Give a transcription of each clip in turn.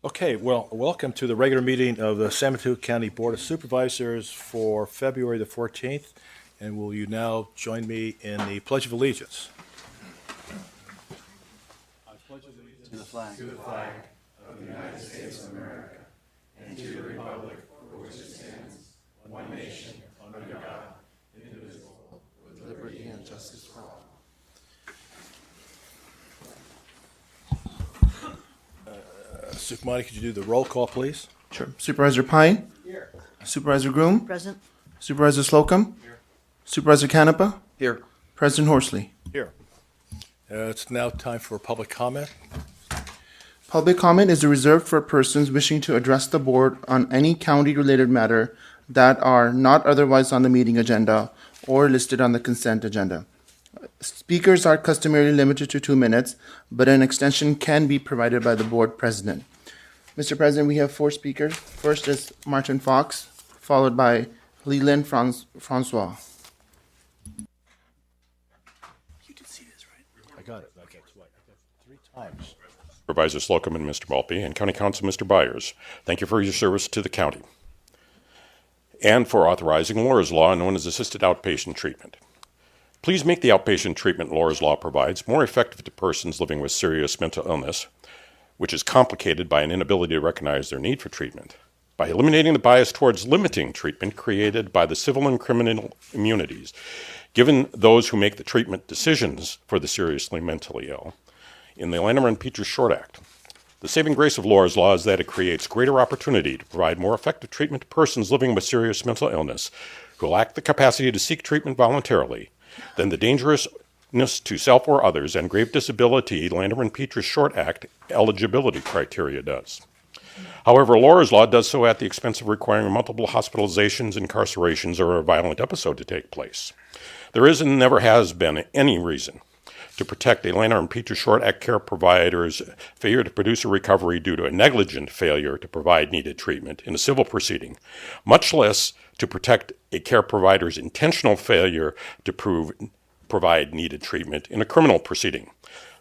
Okay, well, welcome to the regular meeting of the San Mateo County Board of Supervisors for February the 14th. And will you now join me in the Pledge of Allegiance? To the flag of the United States of America and to the republic for which it stands, one nation, under God, indivisible, with liberty and justice for all. Sukmani, could you do the roll call, please? Sure. Supervisor Pine? Here. Supervisor Groom? Present. Supervisor Slocum? Here. Supervisor Canepa? Here. President Horsley? Here. It's now time for public comment. Public comment is reserved for persons wishing to address the board on any county-related matter that are not otherwise on the meeting agenda or listed on the consent agenda. Speakers are customarily limited to 2 minutes, but an extension can be provided by the board president. Mr. President, we have 4 speakers. First is Martin Fox, followed by Leland Francois. You did see this, right? I got it. Okay, it's what? I got 3 times. Supervisor Slocum and Mr. Malpe, and County Council Mr. Byers, thank you for your service to the county and for authorizing Laura's Law, known as assisted outpatient treatment. Please make the outpatient treatment Laura's Law provides more effective to persons living with serious mental illness, which is complicated by an inability to recognize their need for treatment, by eliminating the bias towards limiting treatment created by the civil and criminal immunities given those who make the treatment decisions for the seriously mentally ill in the Lanneman-Peters Short Act. The saving grace of Laura's Law is that it creates greater opportunity to provide more effective treatment to persons living with serious mental illness who lack the capacity to seek treatment voluntarily than the dangerousness to self or others and grave disability Lanneman-Peters Short Act eligibility criteria does. However, Laura's Law does so at the expense of requiring multiple hospitalizations, incarcerations, or a violent episode to take place. There is and never has been any reason to protect a Lanneman-Peters Short Act care provider's failure to produce a recovery due to a negligent failure to provide needed treatment in a civil proceeding, much less to protect a care provider's intentional failure to provide needed treatment in a criminal proceeding.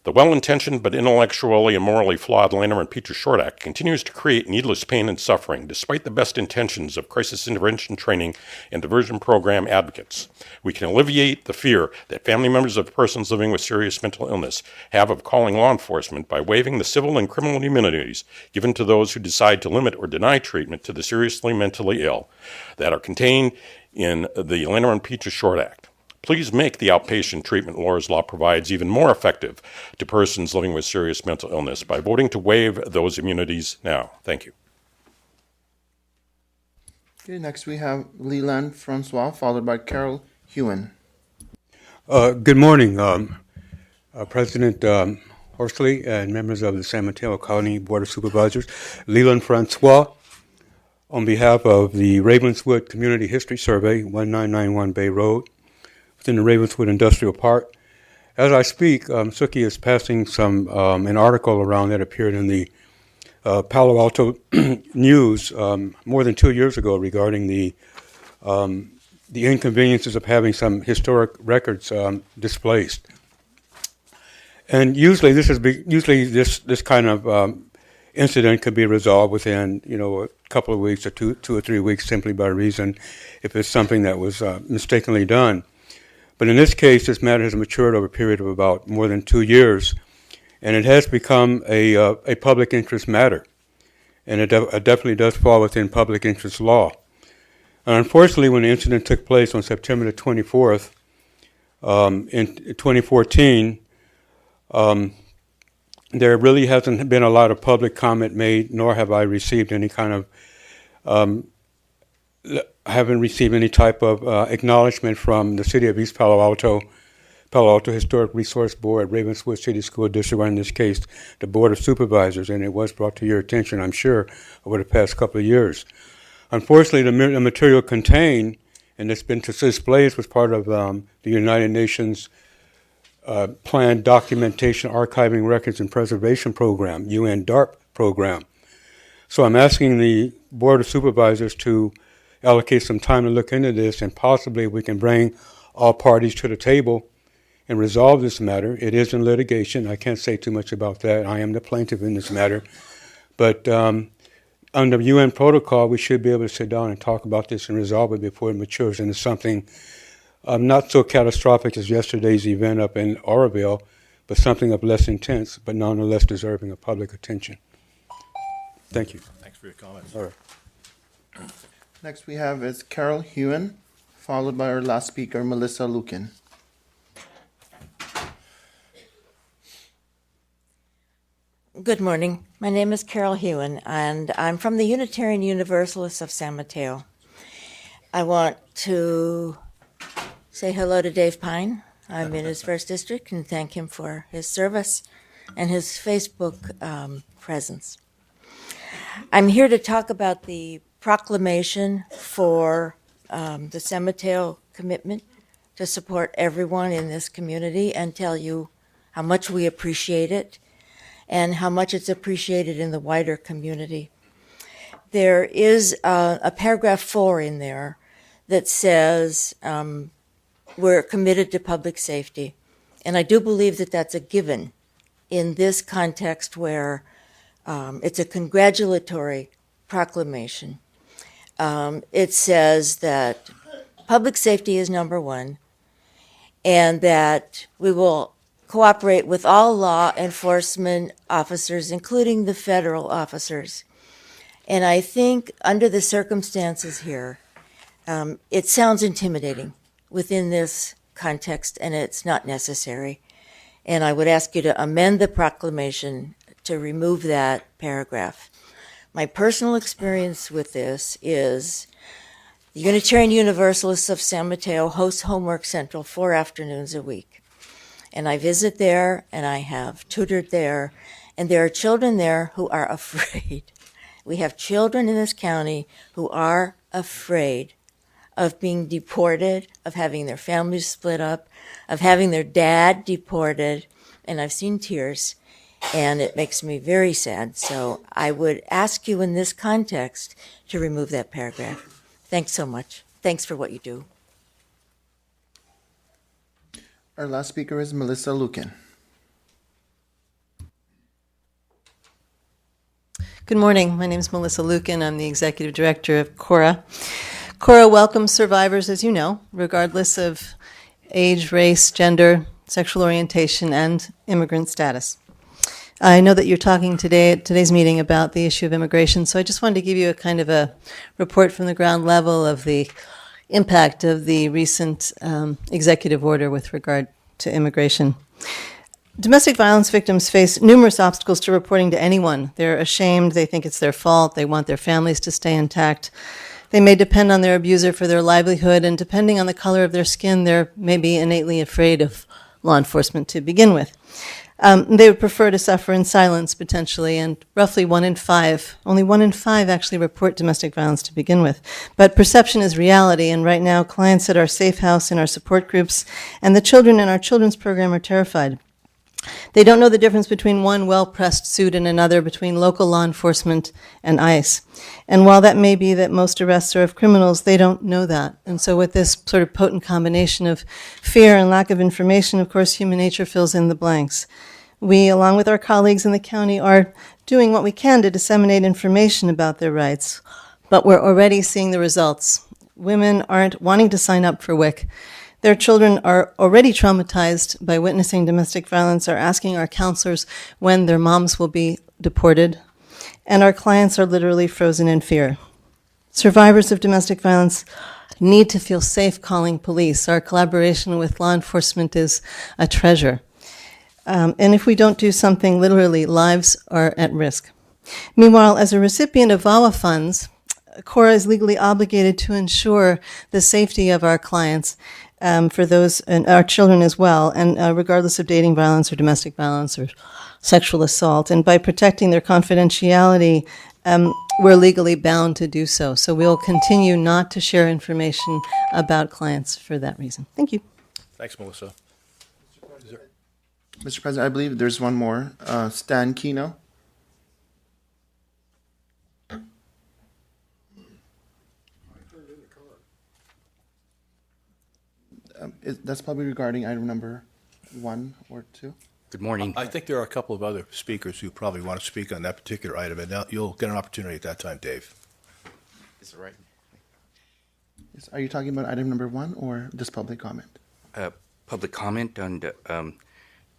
The well-intentioned but intellectually and morally flawed Lanneman-Peters Short Act continues to create needless pain and suffering despite the best intentions of crisis intervention training and diversion program advocates. We can alleviate the fear that family members of persons living with serious mental illness have of calling law enforcement by waiving the civil and criminal immunities given to those who decide to limit or deny treatment to the seriously mentally ill that are contained in the Lanneman-Peters Short Act. Please make the outpatient treatment Laura's Law provides even more effective to persons living with serious mental illness by voting to waive those immunities now. Thank you. Okay, next we have Leland Francois, followed by Carol Hewen. Good morning, President Horsley and members of the San Mateo County Board of Supervisors. Leland Francois, on behalf of the Ravenswood Community History Survey, 1991 Bay Road, within the Ravenswood Industrial Park. As I speak, Suki is passing an article around that appeared in the Palo Alto News more than 2 years ago regarding the inconveniences of having some historic records displaced. And usually this kind of incident could be resolved within a couple of weeks or two or 3 weeks simply by reason if it's something that was mistakenly done. But in this case, this matter has matured over a period of about more than 2 years, and it has become a public interest matter, and it definitely does fall within public interest law. And unfortunately, when the incident took place on September the 24th in 2014, there really hasn't been a lot of public comment made, nor have I received any kind of I haven't received any type of acknowledgement from the City of East Palo Alto Historic Resource Board, Ravenswood City School District, or in this case, the Board of Supervisors, and it was brought to your attention, I'm sure, over the past couple of years. Unfortunately, the material contained, and it's been displayed was part of the United Nations Planned Documentation, Archiving, Records, and Preservation Program, UN DARP program. So I'm asking the Board of Supervisors to allocate some time to look into this, and possibly we can bring all parties to the table and resolve this matter. It is in litigation. I can't say too much about that. I am the plaintiff in this matter. But under UN protocol, we should be able to sit down and talk about this and resolve it before it matures into something not so catastrophic as yesterday's event up in Oroville, but something of less intense, but nonetheless deserving of public attention. Thank you. Thanks for your comments. All right. Next we have is Carol Hewen, followed by our last speaker, Melissa Lukin. Good morning. My name is Carol Hewen, and I'm from the Unitarian Universalists of San Mateo. I want to say hello to Dave Pine. I'm in his first district and thank him for his service and his Facebook presence. I'm here to talk about the proclamation for the San Mateo commitment to support everyone in this community and tell you how much we appreciate it and how much it's appreciated in the wider community. There is a paragraph 4 in there that says we're committed to public safety. And I do believe that that's a given in this context where it's a congratulatory proclamation. It says that public safety is number one and that we will cooperate with all law enforcement officers, including the federal officers. And I think under the circumstances here, it sounds intimidating within this context, and it's not necessary. And I would ask you to amend the proclamation to remove that paragraph. My personal experience with this is the Unitarian Universalists of San Mateo hosts Homework Central 4 afternoons a week. And I visit there, and I have tutored there, and there are children there who are afraid. We have children in this county who are afraid of being deported, of having their families split up, of having their dad deported, and I've seen tears, and it makes me very sad. So I would ask you in this context to remove that paragraph. Thanks so much. Thanks for what you do. Our last speaker is Melissa Lukin. Good morning. My name is Melissa Lukin. I'm the Executive Director of CORA. CORA welcomes survivors, as you know, regardless of age, race, gender, sexual orientation, and immigrant status. I know that you're talking today at today's meeting about the issue of immigration, so I just wanted to give you a kind of a report from the ground level of the impact of the recent executive order with regard to immigration. Domestic violence victims face numerous obstacles to reporting to anyone. They're ashamed, they think it's their fault, they want their families to stay intact. They may depend on their abuser for their livelihood, and depending on the color of their skin, they're maybe innately afraid of law enforcement to begin with. They would prefer to suffer in silence, potentially, and roughly 1 in 5, only 1 in 5 actually report domestic violence to begin with. But perception is reality, and right now, clients at our safe house, in our support groups, and the children in our children's program are terrified. They don't know the difference between one well-pressed suit and another, between local law enforcement and ICE. And while that may be that most arrests are of criminals, they don't know that. And so with this sort of potent combination of fear and lack of information, of course, human nature fills in the blanks. We, along with our colleagues in the county, are doing what we can to disseminate information about their rights, but we're already seeing the results. Women aren't wanting to sign up for WIC. Their children are already traumatized by witnessing domestic violence, are asking our counselors when their moms will be deported, and our clients are literally frozen in fear. Survivors of domestic violence need to feel safe calling police. Our collaboration with law enforcement is a treasure. And if we don't do something, literally, lives are at risk. Meanwhile, as a recipient of VAWA funds, CORA is legally obligated to ensure the safety of our clients, for those, and our children as well, and regardless of dating violence or domestic violence or sexual assault. And by protecting their confidentiality, we're legally bound to do so. So we'll continue not to share information about clients for that reason. Thank you. Thanks, Melissa. Mr. President, I believe there's one more. Stan Keno. That's probably regarding item number 1 or 2. Good morning. I think there are a couple of other speakers who probably want to speak on that particular item, and now you'll get an opportunity at that time, Dave. Is it right? Are you talking about item number 1 or just public comment? Public comment on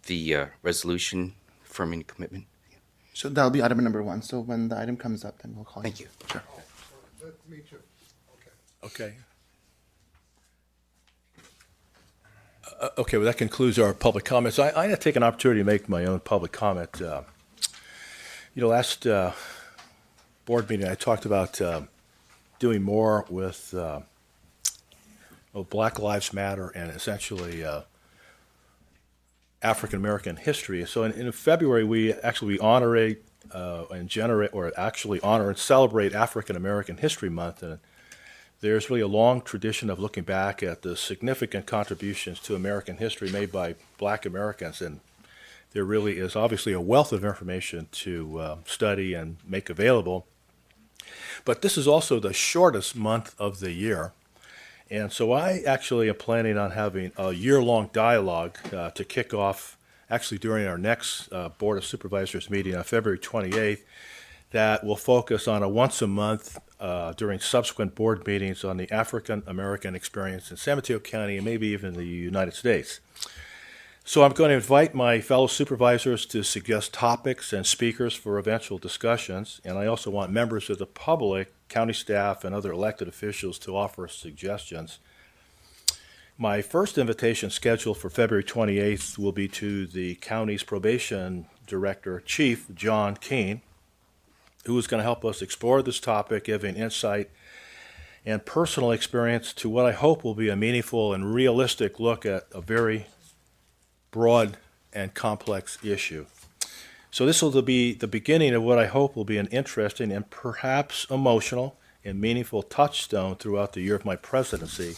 the resolution affirming commitment. So that'll be item number 1. So when the item comes up, then we'll call you. Thank you. Sure. Me too. Okay. Okay. Okay, well, that concludes our public comments. I'm going to take an opportunity to make my own public comment. Last board meeting, I talked about doing more with Black Lives Matter and essentially African American history. So in February, we honor and celebrate African American History Month, and there's really a long tradition of looking back at the significant contributions to American history made by Black Americans, and there really is obviously a wealth of information to study and make available. But this is also the shortest month of the year, and so I actually am planning on having a year-long dialogue to kick off actually during our next Board of Supervisors meeting on February 28th that will focus on a once-a-month during subsequent board meetings on the African American experience in San Mateo County and maybe even the United States. So I'm going to invite my fellow supervisors to suggest topics and speakers for eventual discussions, and I also want members of the public, county staff, and other elected officials to offer suggestions. My first invitation scheduled for February 28th will be to the county's probation director, Chief John Keene, who is going to help us explore this topic, giving insight and personal experience to what I hope will be a meaningful and realistic look at a very broad and complex issue. So this will be the beginning of what I hope will be an interesting and perhaps emotional and meaningful touchstone throughout the year of my presidency.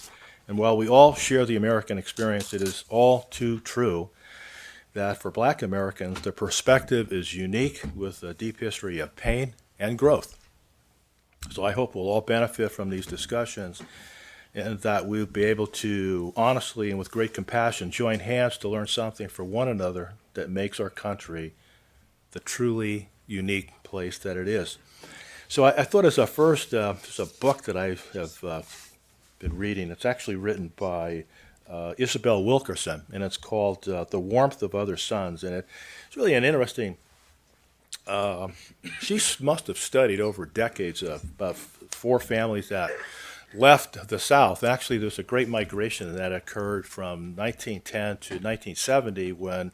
And while we all share the American experience, it is all too true that for Black Americans, the perspective is unique with a deep history of pain and growth. So I hope we'll all benefit from these discussions and that we'll be able to honestly and with great compassion join hands to learn something for one another that makes our country the truly unique place that it is. So I thought as a first, there's a book that I have been reading. It's actually written by Isabel Wilkerson, and it's called The Warmth of Other Suns. And it's really an interesting, she must have studied over decades about 4 families that left the South. Actually, there's a great migration that occurred from 1910 to 1970 when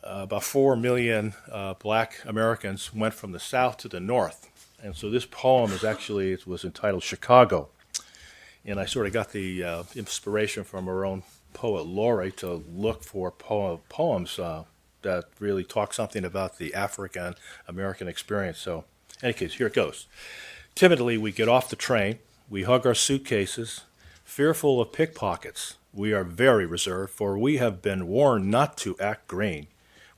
about 4 million Black Americans went from the South to the North. And so this poem was entitled Chicago. And I sort of got the inspiration from our own poet laureate to look for poems that really talk something about the African American experience. So, in any case, here it goes. Timidly, we get off the train. We hug our suitcases, fearful of pickpockets. We are very reserved, for we have been warned not to act green.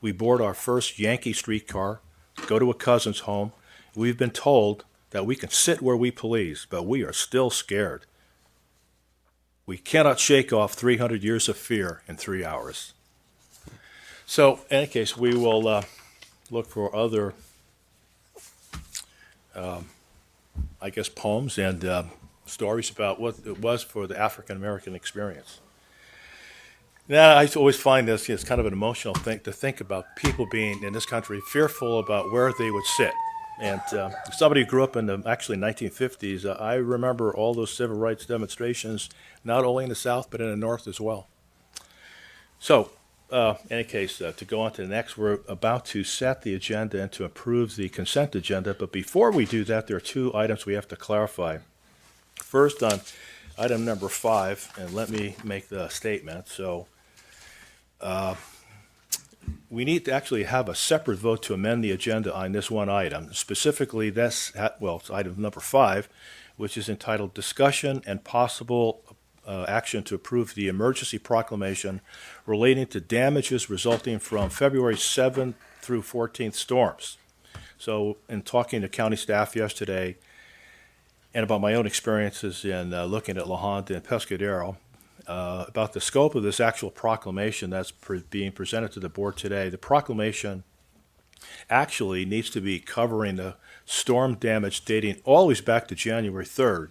We board our first Yankee streetcar, go to a cousin's home. We've been told that we can sit where we please, but we are still scared. We cannot shake off 300 years of fear in 3 hours. So, in any case, we will look for other, poems and stories about what it was for the African American experience. Now, I always find this it's kind of an emotional thing to think about people being in this country fearful about where they would sit. And somebody who grew up in the 1950s, I remember all those civil rights demonstrations, not only in the South, but in the North as well. So, in any case, to go on to the next, we're about to set the agenda and to approve the consent agenda. But before we do that, there are 2 items we have to clarify. First, on item number 5, and let me make the statement. So, we need to actually have a separate vote to amend the agenda on this one item. Specifically, it's item number 5, which is entitled Discussion and Possible Action to Approve the Emergency Proclamation Relating to Damages Resulting from February 7th through 14th Storms. So, in talking to county staff yesterday and about my own experiences in looking at La Honda and Pescadero, about the scope of this actual proclamation that's being presented to the board today. The proclamation actually needs to be covering the storm damage dating always back to January 3rd.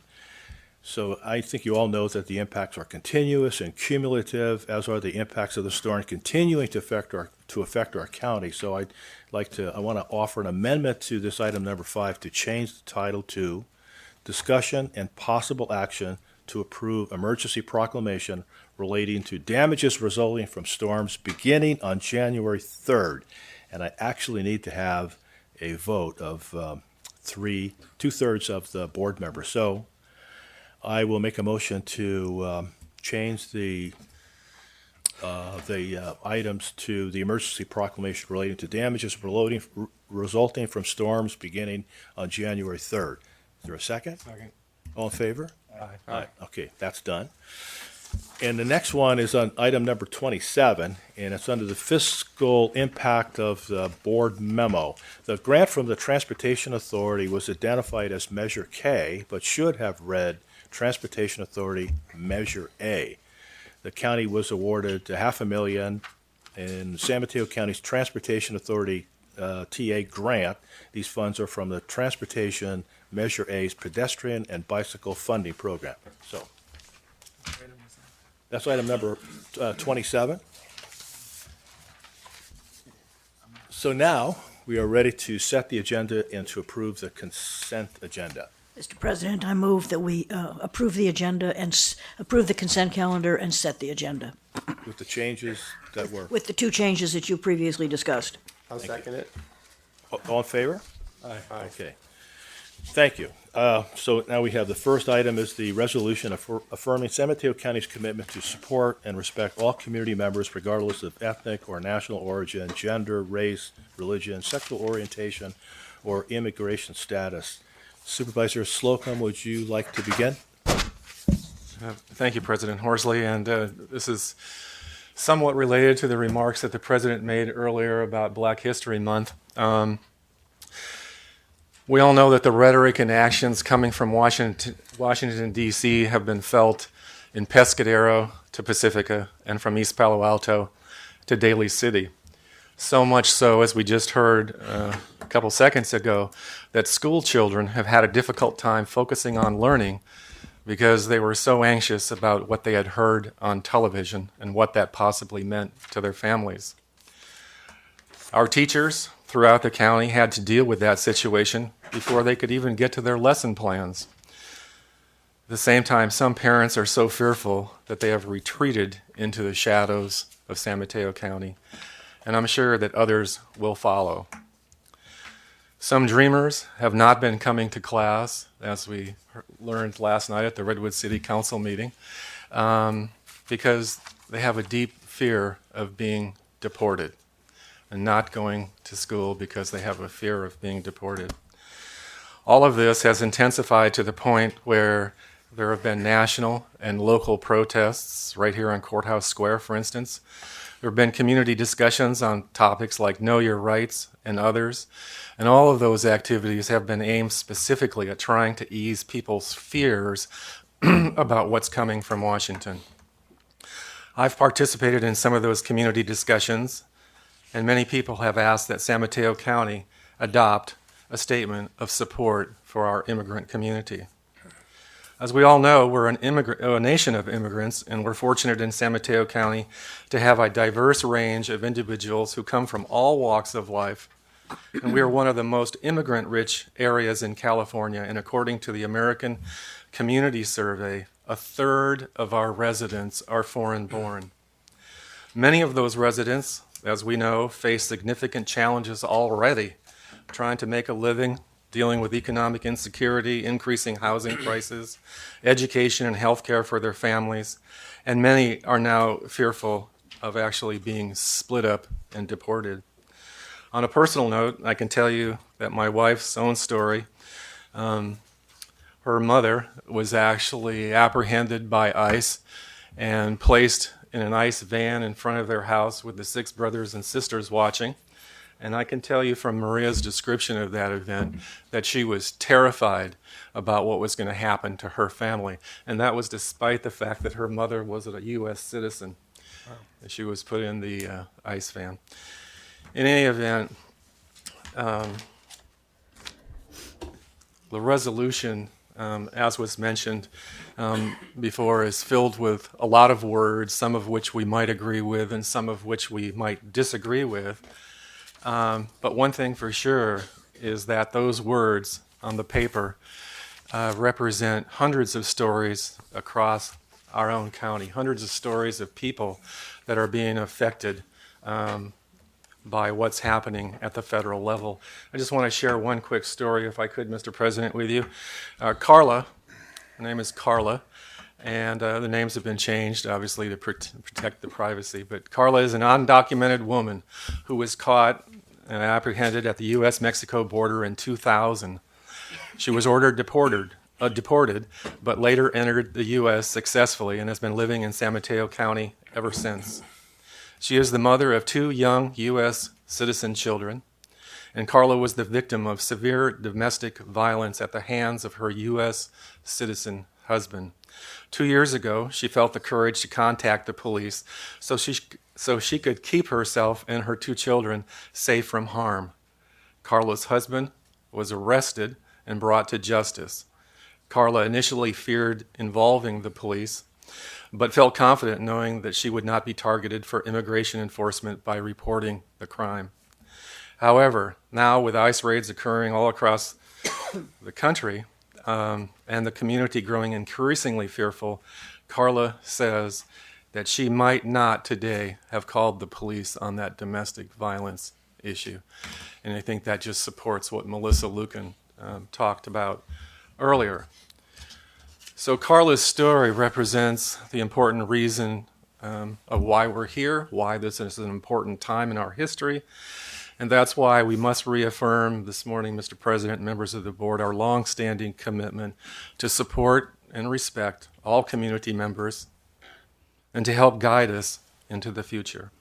So I think you all know that the impacts are continuous and cumulative, as are the impacts of the storm continuing to affect our county. So I want to offer an amendment to this item number 5 to change the title to Discussion and Possible Action to Approve Emergency Proclamation relating to damages resulting from storms beginning on January 3rd. And I actually need to have a vote of 2/3 of the board members. So I will make a motion to change the items to the emergency proclamation relating to damages resulting from storms beginning on January 3rd. Is there a second? Second. All in favor? Aye. Okay, that's done. And the next one is on item number 27, and it's under the fiscal impact of the board memo. The grant from the Transportation Authority was identified as Measure K, but should have read Transportation Authority Measure A. The county was awarded $500,000 in San Mateo County's Transportation Authority TA grant. These funds are from the Transportation Measure A's Pedestrian and Bicycle Funding Program. So that's item number 27. So now we are ready to set the agenda and to approve the consent agenda. Mr. President, I move that we approve the agenda and approve the consent calendar and set the agenda With the changes that were, with the 2 changes that you previously discussed. I'll second it. all in favor? Aye. Okay. Thank you. So now we have the first item is the resolution affirming San Mateo County's commitment to support and respect all community members regardless of ethnic or national origin, gender, race, religion, sexual orientation, or immigration status. Supervisor Slocum, would you like to begin? Thank you, President Horsley. And this is somewhat related to the remarks that the President made earlier about Black History Month. We all know that the rhetoric and actions coming from Washington, D.C. have been felt in Pescadero to Pacifica and from East Palo Alto to Daly City. So much so, as we just heard a couple seconds ago, that school children have had a difficult time focusing on learning because they were so anxious about what they had heard on television and what that possibly meant to their families. Our teachers throughout the county had to deal with that situation before they could even get to their lesson plans. At the same time, some parents are so fearful that they have retreated into the shadows of San Mateo County, and I'm sure that others will follow. Some dreamers have not been coming to class, as we learned last night at the Redwood City Council meeting, because they have a deep fear of being deported and not going to school because they have a fear of being deported. All of this has intensified to the point where there have been national and local protests right here on Courthouse Square, for instance. There have been community discussions on topics like Know Your Rights and others, and all of those activities have been aimed specifically at trying to ease people's fears about what's coming from Washington. I've participated in some of those community discussions, and many people have asked that San Mateo County adopt a statement of support for our immigrant community. As we all know, we're a nation of immigrants, and we're fortunate in San Mateo County to have a diverse range of individuals who come from all walks of life. And we are one of the most immigrant-rich areas in California, and according to the American Community Survey, 1/3 of our residents are foreign-born. Many of those residents, as we know, face significant challenges already, trying to make a living, dealing with economic insecurity, increasing housing prices, education and health care for their families, and many are now fearful of actually being split up and deported. On a personal note, I can tell you that my wife's own story, her mother was actually apprehended by ICE and placed in an ICE van in front of their house with the 6 brothers and sisters watching. And I can tell you from Maria's description of that event that she was terrified about what was going to happen to her family. And that was despite the fact that her mother was a U.S. citizen. Wow. She was put in the ICE van. In any event, the resolution, as was mentioned before, is filled with a lot of words, some of which we might agree with and some of which we might disagree with. But one thing for sure is that those words on the paper represent hundreds of stories across our own county, hundreds of stories of people that are being affected by what's happening at the federal level. I just want to share one quick story, if I could, Mr. President, with you. Carla, her name is Carla, and the names have been changed, obviously, to protect the privacy. But Carla is an undocumented woman who was caught and apprehended at the U.S.-Mexico border in 2000. She was ordered deported, but later entered the U.S. successfully and has been living in San Mateo County ever since. She is the mother of 2 young U.S. citizen children, and Carla was the victim of severe domestic violence at the hands of her U.S. citizen husband. 2 years ago, she felt the courage to contact the police so she could keep herself and her 2 children safe from harm. Carla's husband was arrested and brought to justice. Carla initially feared involving the police, but felt confident knowing that she would not be targeted for immigration enforcement by reporting the crime. However, now with ICE raids occurring all across the country and the community growing increasingly fearful, Carla says that she might not today have called the police on that domestic violence issue. And I think that just supports what Melissa Lucan talked about earlier. So Carla's story represents the important reason of why we're here, why this is an important time in our history, and that's why we must reaffirm this morning, Mr. President and members of the board, our longstanding commitment to support and respect all community members and to help guide us into the future.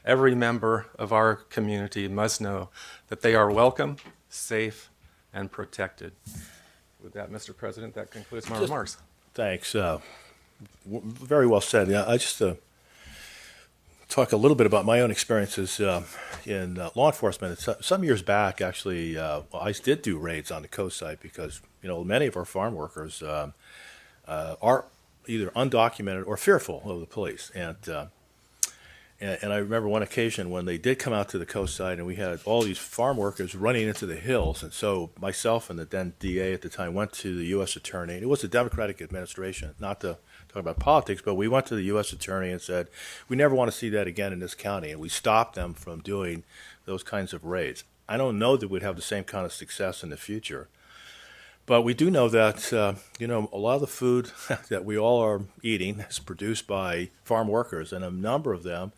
Every member of our community must know that they are welcome, safe, and protected. With that, Mr. President, that concludes my remarks. Thanks. Very well said. Yeah, I just talk a little bit about my own experiences in law enforcement. Some years back, actually, ICE did do raids on the coast side because many of our farm workers are either undocumented or fearful of the police. And I remember one occasion when they did come out to the coast side and we had all these farm workers running into the hills. And so myself and the then DA at the time went to the U.S. attorney. It was a Democratic administration, not to talk about politics, but we went to the U.S. attorney and said, we never want to see that again in this county. And we stopped them from doing those kinds of raids. I don't know that we'd have the same kind of success in the future. But we do know that, a lot of the food that we all are eating is produced by farm workers, and a number of them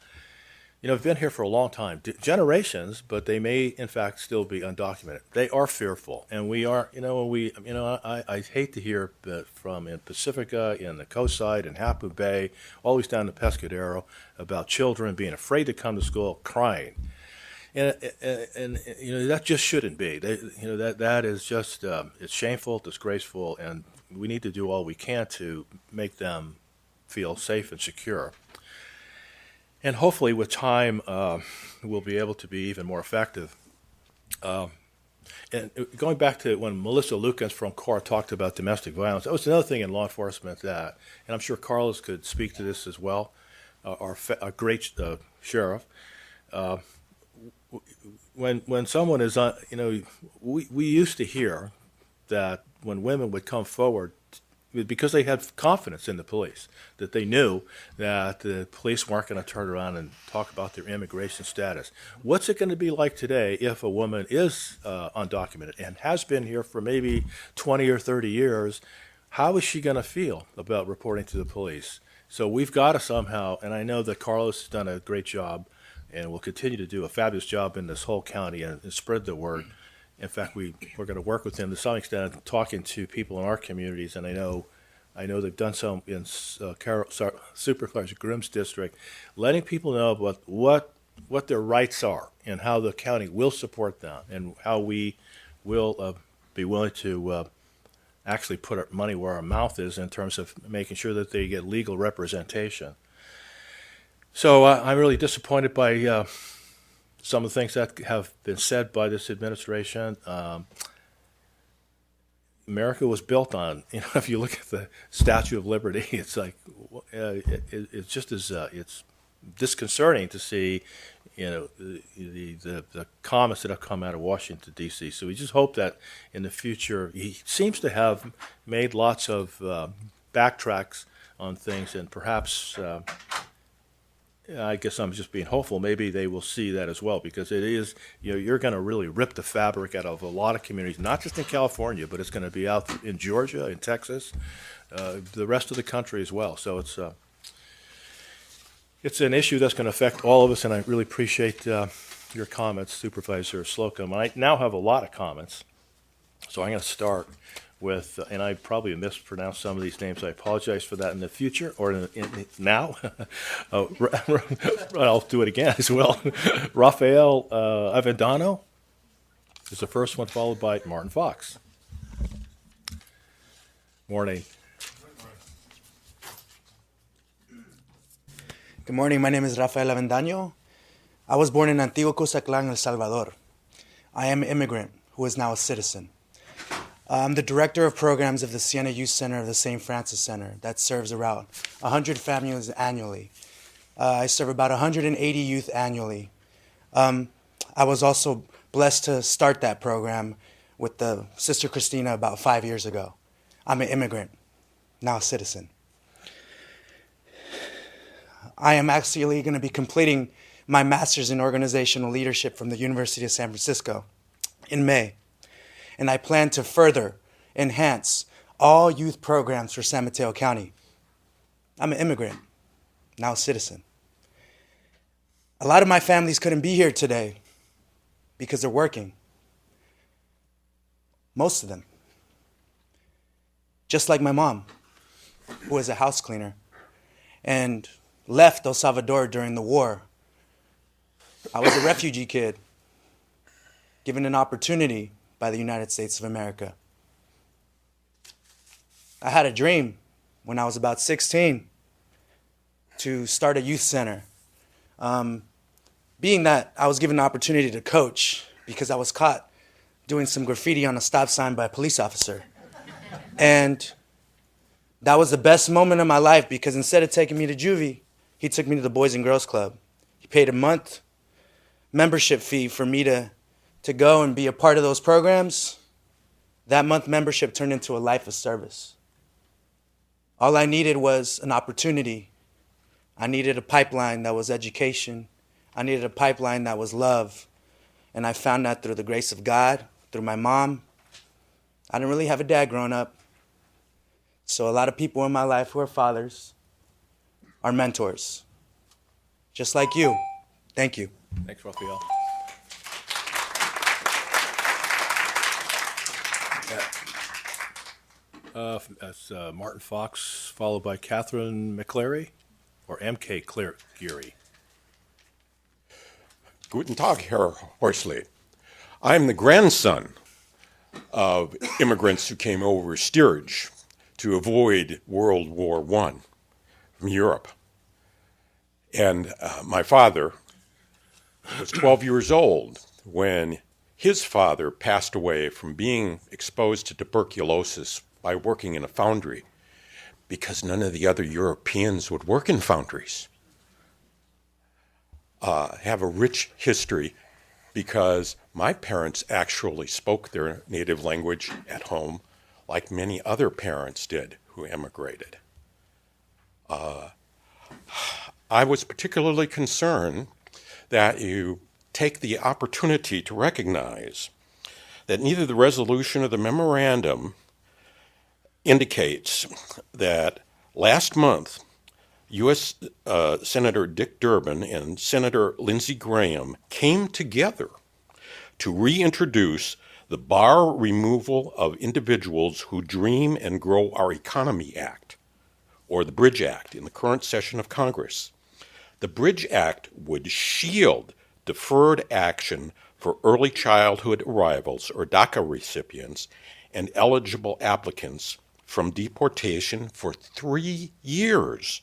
have been here for a long time, generations, but they may, in fact, still be undocumented. They are fearful, and we are, I hate to hear that from in Pacifica, in the coast side, in Hapu Bay, always down to Pescadero, about children being afraid to come to school, crying. And that just shouldn't be. That is just, it's shameful, disgraceful, and we need to do all we can to make them feel safe and secure. And hopefully with time, we'll be able to be even more effective. And going back to when Melissa Lucas from CORE talked about domestic violence, that was another thing in law enforcement that, and I'm sure Carlos could speak to this as well, our great sheriff, when someone is on, we used to hear that when women would come forward, because they had confidence in the police, that they knew that the police weren't going to turn around and talk about their immigration status. What's it going to be like today if a woman is undocumented and has been here for maybe 20 or 30 years? How is she going to feel about reporting to the police? So we've got to somehow, and I know that Carlos has done a great job and will continue to do a fabulous job in this whole county and spread the word. In fact, we're going to work with him to some extent, talking to people in our communities, and I know they've done some in Supervisor Grimm's district, letting people know about what what their rights are and how the county will support them and how we will be willing to actually put our money where our mouth is in terms of making sure that they get legal representation. So I'm really disappointed by some of the things that have been said by this administration. America was built on, if you look at the Statue of Liberty, it's like, it's just as, it's disconcerting to see, the comments that have come out of Washington, D.C. So we just hope that in the future, he seems to have made lots of backtracks on things, and perhaps, I guess I'm just being hopeful, maybe they will see that as well, because it is, you're going to really rip the fabric out of a lot of communities, not just in California, but it's going to be out in Georgia, in Texas, the rest of the country as well. So it's an issue that's going to affect all of us, and I really appreciate your comments, Supervisor Slocum. I now have a lot of comments, so I'm going to start with, and I probably mispronounced some of these names. I apologize for that in the future, or now. I'll do it again as well. Rafael Avendano is the first one, followed by Martin Fox. Morning. Good morning. My name is Rafael Avendaño. I was born in Antiguo Cuscatlán, El Salvador. I am an immigrant who is now a citizen. I'm the director of programs of the Siena Youth Center of the St. Francis Center that serves around 100 families annually. I serve about 180 youth annually. I was also blessed to start that program with the Sister Christina about 5 years ago. I'm an immigrant, now a citizen. I am actually going to be completing my master's in organizational leadership from the University of San Francisco in May. And I plan to further enhance all youth programs for San Mateo County. I'm an immigrant, now a citizen. A lot of my families couldn't be here today because they're working. Most of them. Just like my mom, who was a house cleaner and left El Salvador during the war. I was a refugee kid, given an opportunity by the United States of America. I had a dream when I was about 16 to start a youth center. Being that I was given an opportunity to coach because I was caught doing some graffiti on a stop sign by a police officer. And that was the best moment of my life because instead of taking me to juvie, he took me to the Boys and Girls Club. He paid a month membership fee for me to go and be a part of those programs. That month membership turned into a life of service. All I needed was an opportunity. I needed a pipeline that was education. I needed a pipeline that was love. And I found that through the grace of God, through my mom. I didn't really have a dad growing up. So a lot of people in my life who are fathers are mentors. Just like you. Thank you. Thanks, Rafael. That's Martin Fox, followed by Catherine McCleary, or M.K. Geary. Guten Tag, Herr Horsley. I'm the grandson of immigrants who came over steerage to avoid World War I from Europe. And my father was 12 years old when his father passed away from being exposed to tuberculosis by working in a foundry because none of the other Europeans would work in foundries. Have a rich history because my parents actually spoke their native language at home like many other parents did who emigrated. I was particularly concerned that you take the opportunity to recognize that neither the resolution or the memorandum indicates that last month, U.S. Senator Dick Durbin and Senator Lindsey Graham came together to reintroduce the Bar Removal of Individuals Who Dream and Grow Our Economy Act, or the Bridge Act, in the current session of Congress. The Bridge Act would shield deferred action for early childhood arrivals or DACA recipients and eligible applicants from deportation for 3 years,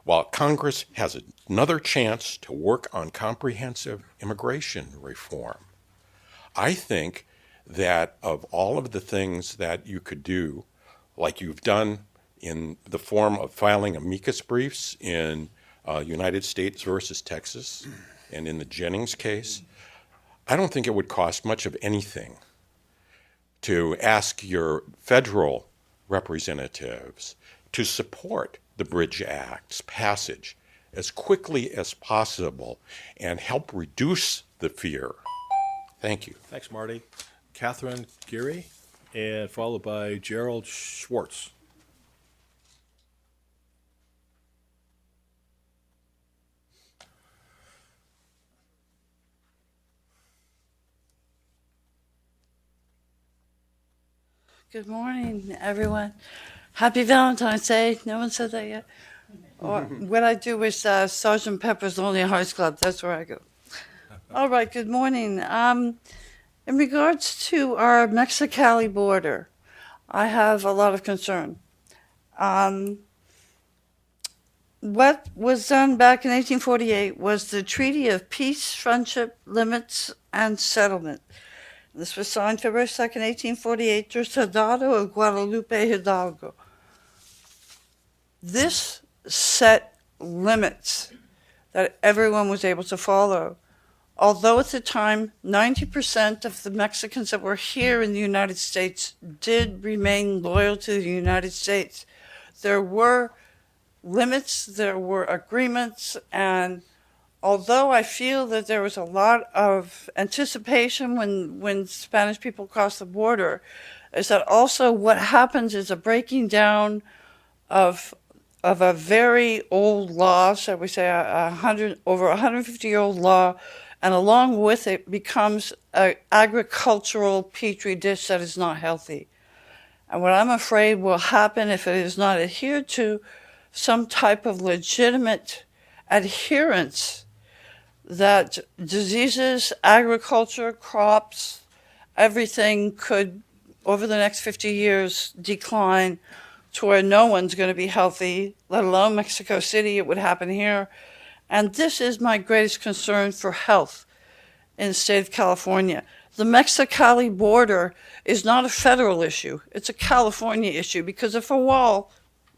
while Congress has another chance to work on comprehensive immigration reform. I think that of all of the things that you could do, like you've done in the form of filing amicus briefs in United States versus Texas and in the Jennings case, I don't think it would cost much of anything to ask your federal representatives to support the Bridge Act's passage as quickly as possible and help reduce the fear. Thank you. Thanks, Marty. Catherine Geary, and followed by Gerald Schwartz. Good morning, everyone. Happy Valentine's Day. No one said that yet. Or what I do is Sergeant Pepper's Lonely Hearts Club. That's where I go. All right, good morning. In regards to our Mexicali border, I have a lot of concern. What was done back in 1848 was the Treaty of Peace, Friendship, Limits, and Settlement. This was signed February 2nd, 1848, through Soldado of Guadalupe Hidalgo. This set limits that everyone was able to follow. Although at the time, 90% of the Mexicans that were here in the United States did remain loyal to the United States, there were limits, there were agreements, and although I feel that there was a lot of anticipation when Spanish people crossed the border, is that also what happens is a breaking down of a very old law, shall we say, over 150-year-old law, and along with it becomes an agricultural petri dish that is not healthy. And what I'm afraid will happen if it is not adhered to, some type of legitimate adherence, that diseases, agriculture, crops, everything could, over the next 50 years, decline to where no one's going to be healthy, let alone Mexico City. It would happen here. And this is my greatest concern for health in the state of California. The Mexicali border is not a federal issue. It's a California issue, because if a wall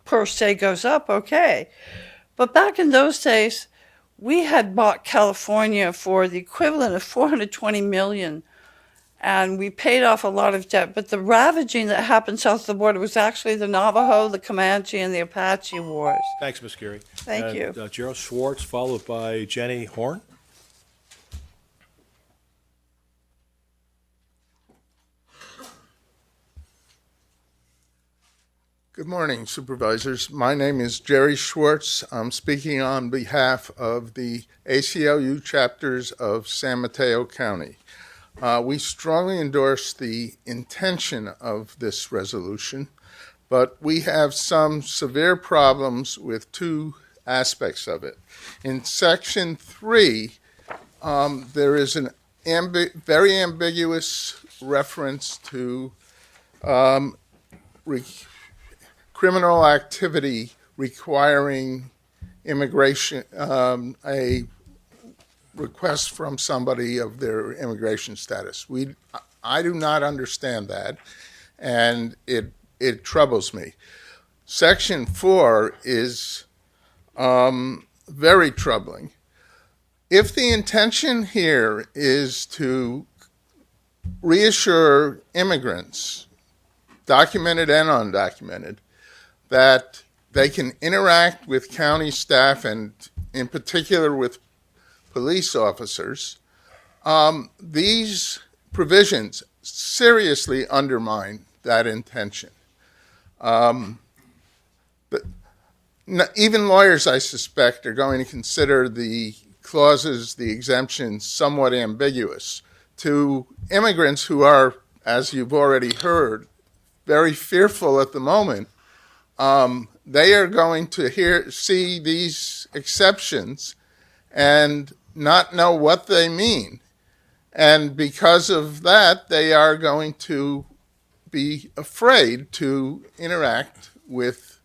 per se goes up, okay. But back in those days, we had bought California for the equivalent of $420 million, and we paid off a lot of debt. But the ravaging that happened south of the border was actually the Navajo, the Comanche, and the Apache wars. Thanks, Ms. Geary. Thank you. Gerald Schwartz, followed by Jenny Horn. Good morning, Supervisors. My name is Jerry Schwartz. I'm speaking on behalf of the ACLU chapters of San Mateo County. We strongly endorse the intention of this resolution, but we have some severe problems with two aspects of it. In Section 3, there is an very ambiguous reference to criminal activity requiring immigration, a request from somebody of their immigration status. I do not understand that, and it troubles me. Section 4 is very troubling. If the intention here is to reassure immigrants, documented and undocumented, that they can interact with county staff and in particular with police officers, these provisions seriously undermine that intention. But even lawyers, I suspect, are going to consider the clauses, the exemptions, somewhat ambiguous. To immigrants who are, as you've already heard, very fearful at the moment, they are going to see these exceptions and not know what they mean. And because of that, they are going to be afraid to interact with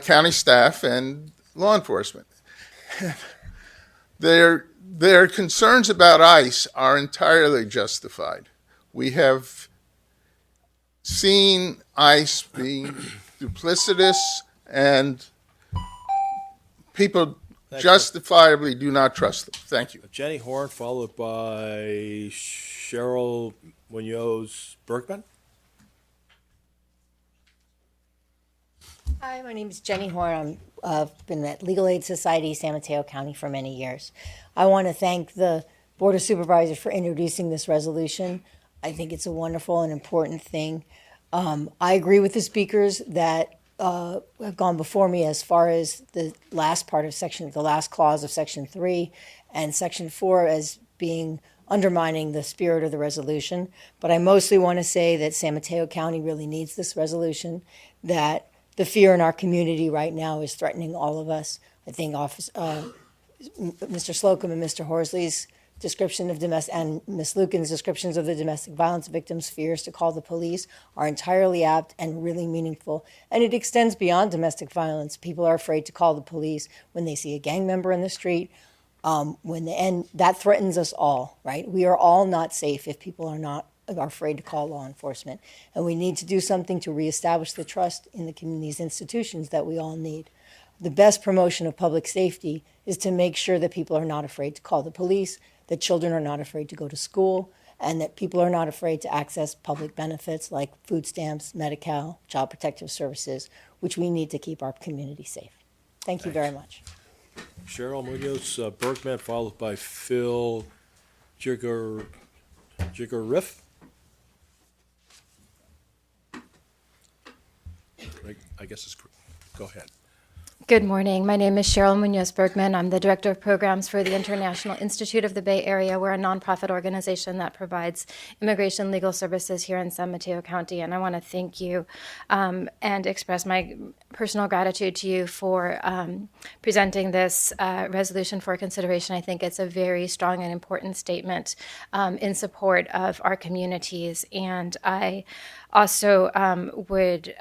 county staff and law enforcement. Their concerns about ICE are entirely justified. We have seen ICE being duplicitous, and people justifiably do not trust them. Thank you. Jenny Horn, followed by Cheryl Munoz Bergman. Hi, my name is Jenny Horn. I've been at Legal Aid Society, San Mateo County for many years. I want to thank the Board of Supervisors for introducing this resolution. I think it's a wonderful and important thing. I agree with the speakers that have gone before me as far as the last part of the last clause of Section 3 and Section 4 as being undermining the spirit of the resolution. But I mostly want to say that San Mateo County really needs this resolution, that the fear in our community right now is threatening all of us. I think Mr. Slocum and Mr. Horsley's description of and Ms. Lucan's descriptions of the domestic violence victims' fears to call the police are entirely apt and really meaningful. And it extends beyond domestic violence. People are afraid to call the police when they see a gang member in the street. And that threatens us all, right? We are all not safe if people are afraid to call law enforcement. And we need to do something to reestablish the trust in these institutions that we all need. The best promotion of public safety is to make sure that people are not afraid to call the police, that children are not afraid to go to school, and that people are not afraid to access public benefits like food stamps, Medi-Cal, child protective services, which we need to keep our community safe. Thank you very much. Cheryl Munoz Bergman, followed by Phil Jiggeriff. I guess it's, go ahead. Good morning. My name is Cheryl Munoz Bergman. I'm the Director of Programs for the International Institute of the Bay Area. We're a nonprofit organization that provides immigration legal services here in San Mateo County. And I want to thank you and express my personal gratitude to you for presenting this resolution for consideration. I think it's a very strong and important statement in support of our communities. And I also would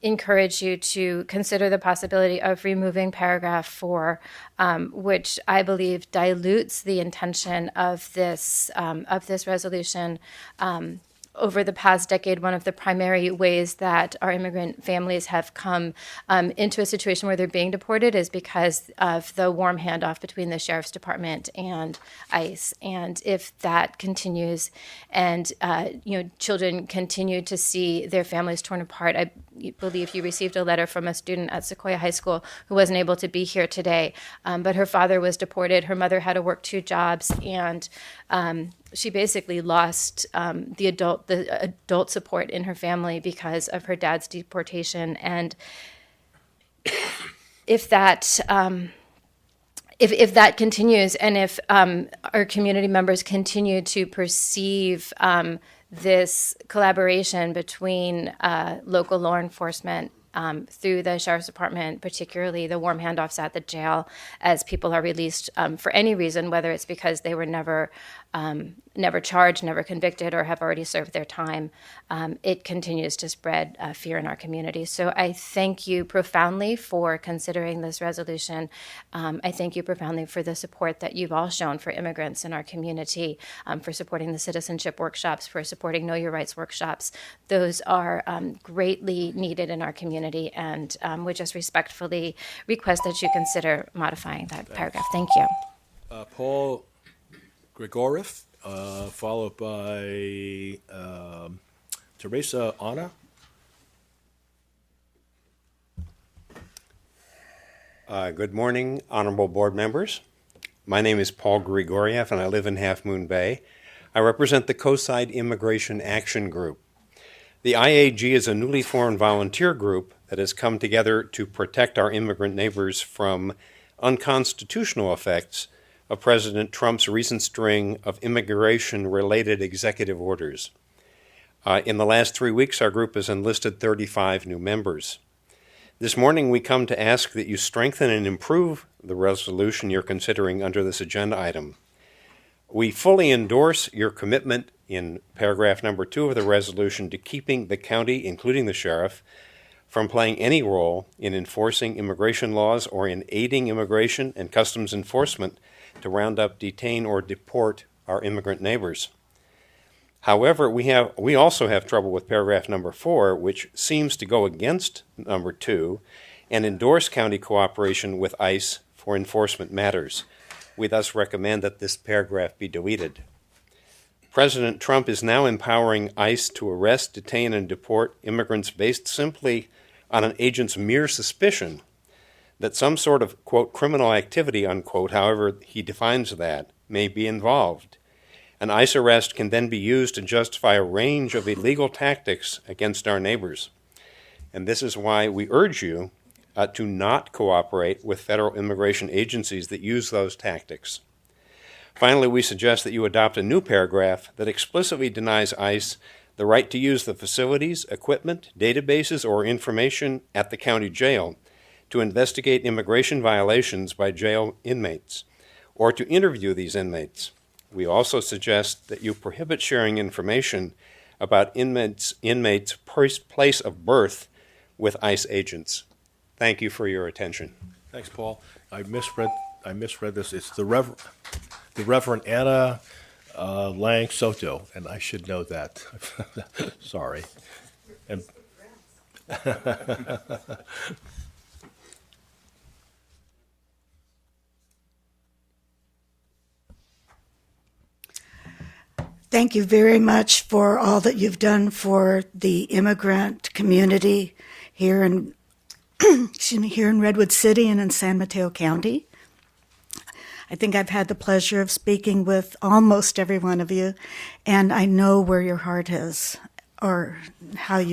encourage you to consider the possibility of removing paragraph 4, which I believe dilutes the intention of this resolution. Over the past decade, one of the primary ways that our immigrant families have come into a situation where they're being deported is because of the warm handoff between the Sheriff's Department and ICE. And if that continues and children continue to see their families torn apart, I believe you received a letter from a student at Sequoia High School who wasn't able to be here today, but her father was deported. Her mother had to work 2 jobs, and she basically lost the adult support in her family because of her dad's deportation. And if that continues, and if our community members continue to perceive this collaboration between local law enforcement through the Sheriff's Department, particularly the warm handoffs at the jail, as people are released for any reason, whether it's because they were never charged, never convicted, or have already served their time, it continues to spread fear in our community. So I thank you profoundly for considering this resolution. I thank you profoundly for the support that you've all shown for immigrants in our community, for supporting the citizenship workshops, for supporting Know Your Rights workshops. Those are greatly needed in our community, and would just respectfully request that you consider modifying that paragraph. Thank you. Paul Grigorieff, followed by Teresa Anna. Good morning, honorable board members. My name is Paul Grigorieff, and I live in Half Moon Bay. I represent the Coastside Immigration Action Group. The IAG is a newly formed volunteer group that has come together to protect our immigrant neighbors from unconstitutional effects of President Trump's recent string of immigration-related executive orders. In the last 3 weeks, our group has enlisted 35 new members. This morning we come to ask that you strengthen and improve the resolution you're considering under this agenda item. We fully endorse your commitment in paragraph number 2 of the resolution to keeping the county, including the sheriff, from playing any role in enforcing immigration laws or in aiding immigration and customs enforcement to round up, detain, or deport our immigrant neighbors. However, we also have trouble with paragraph number 4, which seems to go against number 2 and endorse county cooperation with ICE for enforcement matters. We thus recommend that this paragraph be deleted. President Trump is now empowering ICE to arrest, detain, and deport immigrants based simply on an agent's mere suspicion that some sort of, quote, criminal activity, unquote, however he defines that, may be involved. An ICE arrest can then be used to justify a range of illegal tactics against our neighbors. And this is why we urge you to not cooperate with federal immigration agencies that use those tactics. Finally, we suggest that you adopt a new paragraph that explicitly denies ICE the right to use the facilities, equipment, databases, or information at the county jail to investigate immigration violations by jail inmates or to interview these inmates. We also suggest that you prohibit sharing information about inmates' place of birth with ICE agents. Thank you for your attention. Thanks, Paul. I misread this. It's the Reverend Anna Lang Soto, and I should know that. Sorry. And Thank you very much for all that you've done for the immigrant community here in here in Redwood City and in San Mateo County. I think I've had the pleasure of speaking with almost every one of you, and I know where your heart is, or how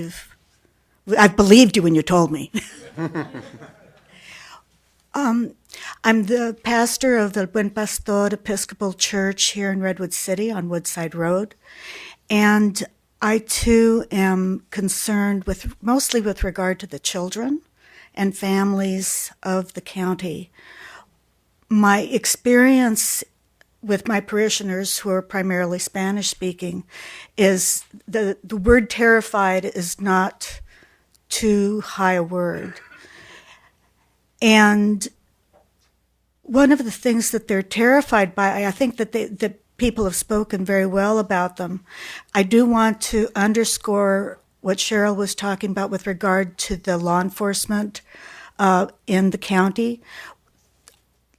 I've believed you when you told me. I'm the pastor of the Buen Pastor Episcopal Church here in Redwood City on Woodside Road, and I too am concerned mostly with regard to the children and families of the county. My experience with my parishioners, who are primarily Spanish speaking, is the word terrified is not too high a word. And one of the things that they're terrified by, I think that people have spoken very well about them. I do want to underscore what Cheryl was talking about with regard to the law enforcement in the county.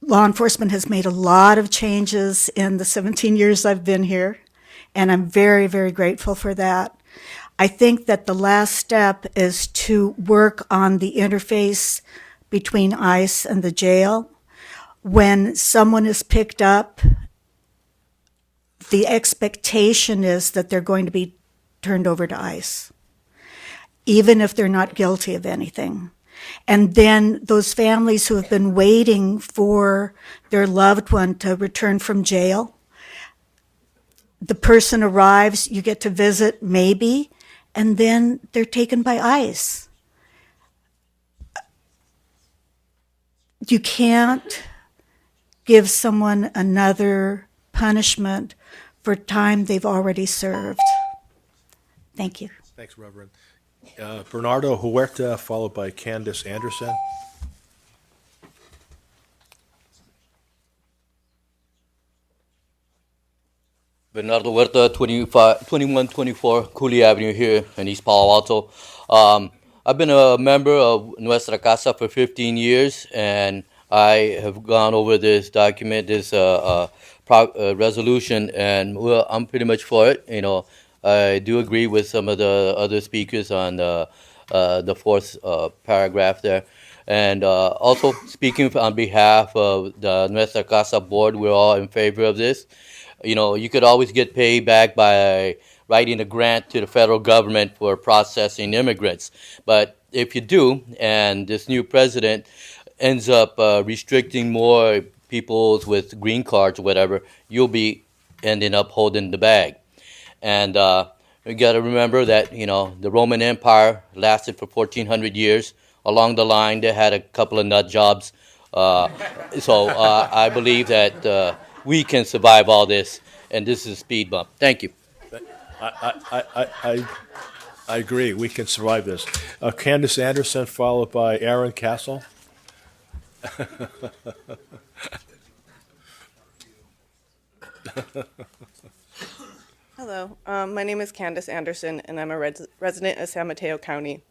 Law enforcement has made a lot of changes in the 17 years I've been here, and I'm very, very grateful for that. I think that the last step is to work on the interface between ICE and the jail. When someone is picked up, the expectation is that they're going to be turned over to ICE, even if they're not guilty of anything. And then those families who have been waiting for their loved one to return from jail, the person arrives, you get to visit maybe, and then they're taken by ICE. You can't give someone another punishment for time they've already served. Thank you. thanks, Reverend. Bernardo Huerta, followed by Candace Anderson. Bernardo Huerta, 2124 Cooley Avenue here in East Palo Alto. I've been a member of Nuestra Casa for 15 years, and I have gone over this document, this resolution, and well, I'm pretty much for it. You know, I do agree with some of the other speakers on the fourth paragraph there. And also speaking on behalf of the Nuestra Casa board, we're all in favor of this. You know, you could always get paid back by writing a grant to the federal government for processing immigrants. But if you do, and this new president ends up restricting more people with green cards or whatever, you'll be ending up holding the bag. And we got to remember that, you know, the Roman Empire lasted for 1,400 years. along the line, they had a couple of nut jobs. So I believe that we can survive all this, and this is a speed bump. Thank you. I agree. We can survive this. Candace Anderson, followed by Aaron Castle. Hello, my name is Candace Anderson, and I'm a resident of San Mateo County.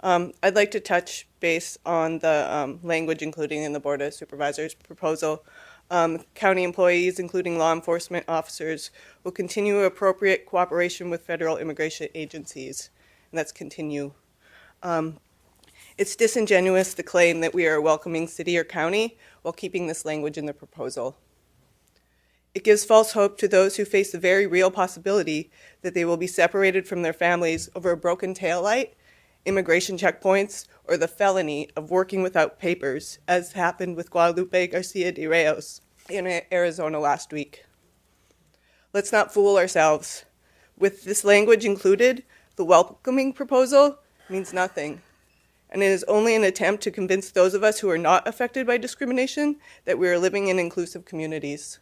I'd like to touch base on the language including in the Board of Supervisors proposal. County employees, including law enforcement officers, will continue appropriate cooperation with federal immigration agencies, and that's continue. It's disingenuous to claim that we are a welcoming city or county while keeping this language in the proposal. It gives false hope to those who face the very real possibility that they will be separated from their families over a broken taillight, immigration checkpoints, or the felony of working without papers, as happened with Guadalupe Garcia de Reyes in Arizona last week. Let's not fool ourselves. With this language included, the welcoming proposal means nothing, and it is only an attempt to convince those of us who are not affected by discrimination that we are living in inclusive communities.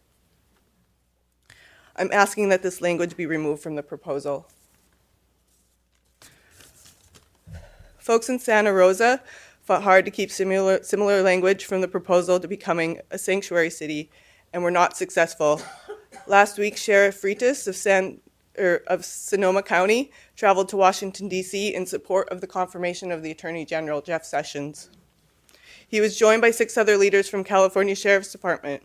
I'm asking that this language be removed from the proposal. Folks in Santa Rosa fought hard to keep similar language from the proposal to becoming a sanctuary city, and were not successful. Last week, Sheriff Freitas of Sonoma County traveled to Washington, D.C. in support of the confirmation of the Attorney General, Jeff Sessions. He was joined by 6 other leaders from California Sheriff's Department.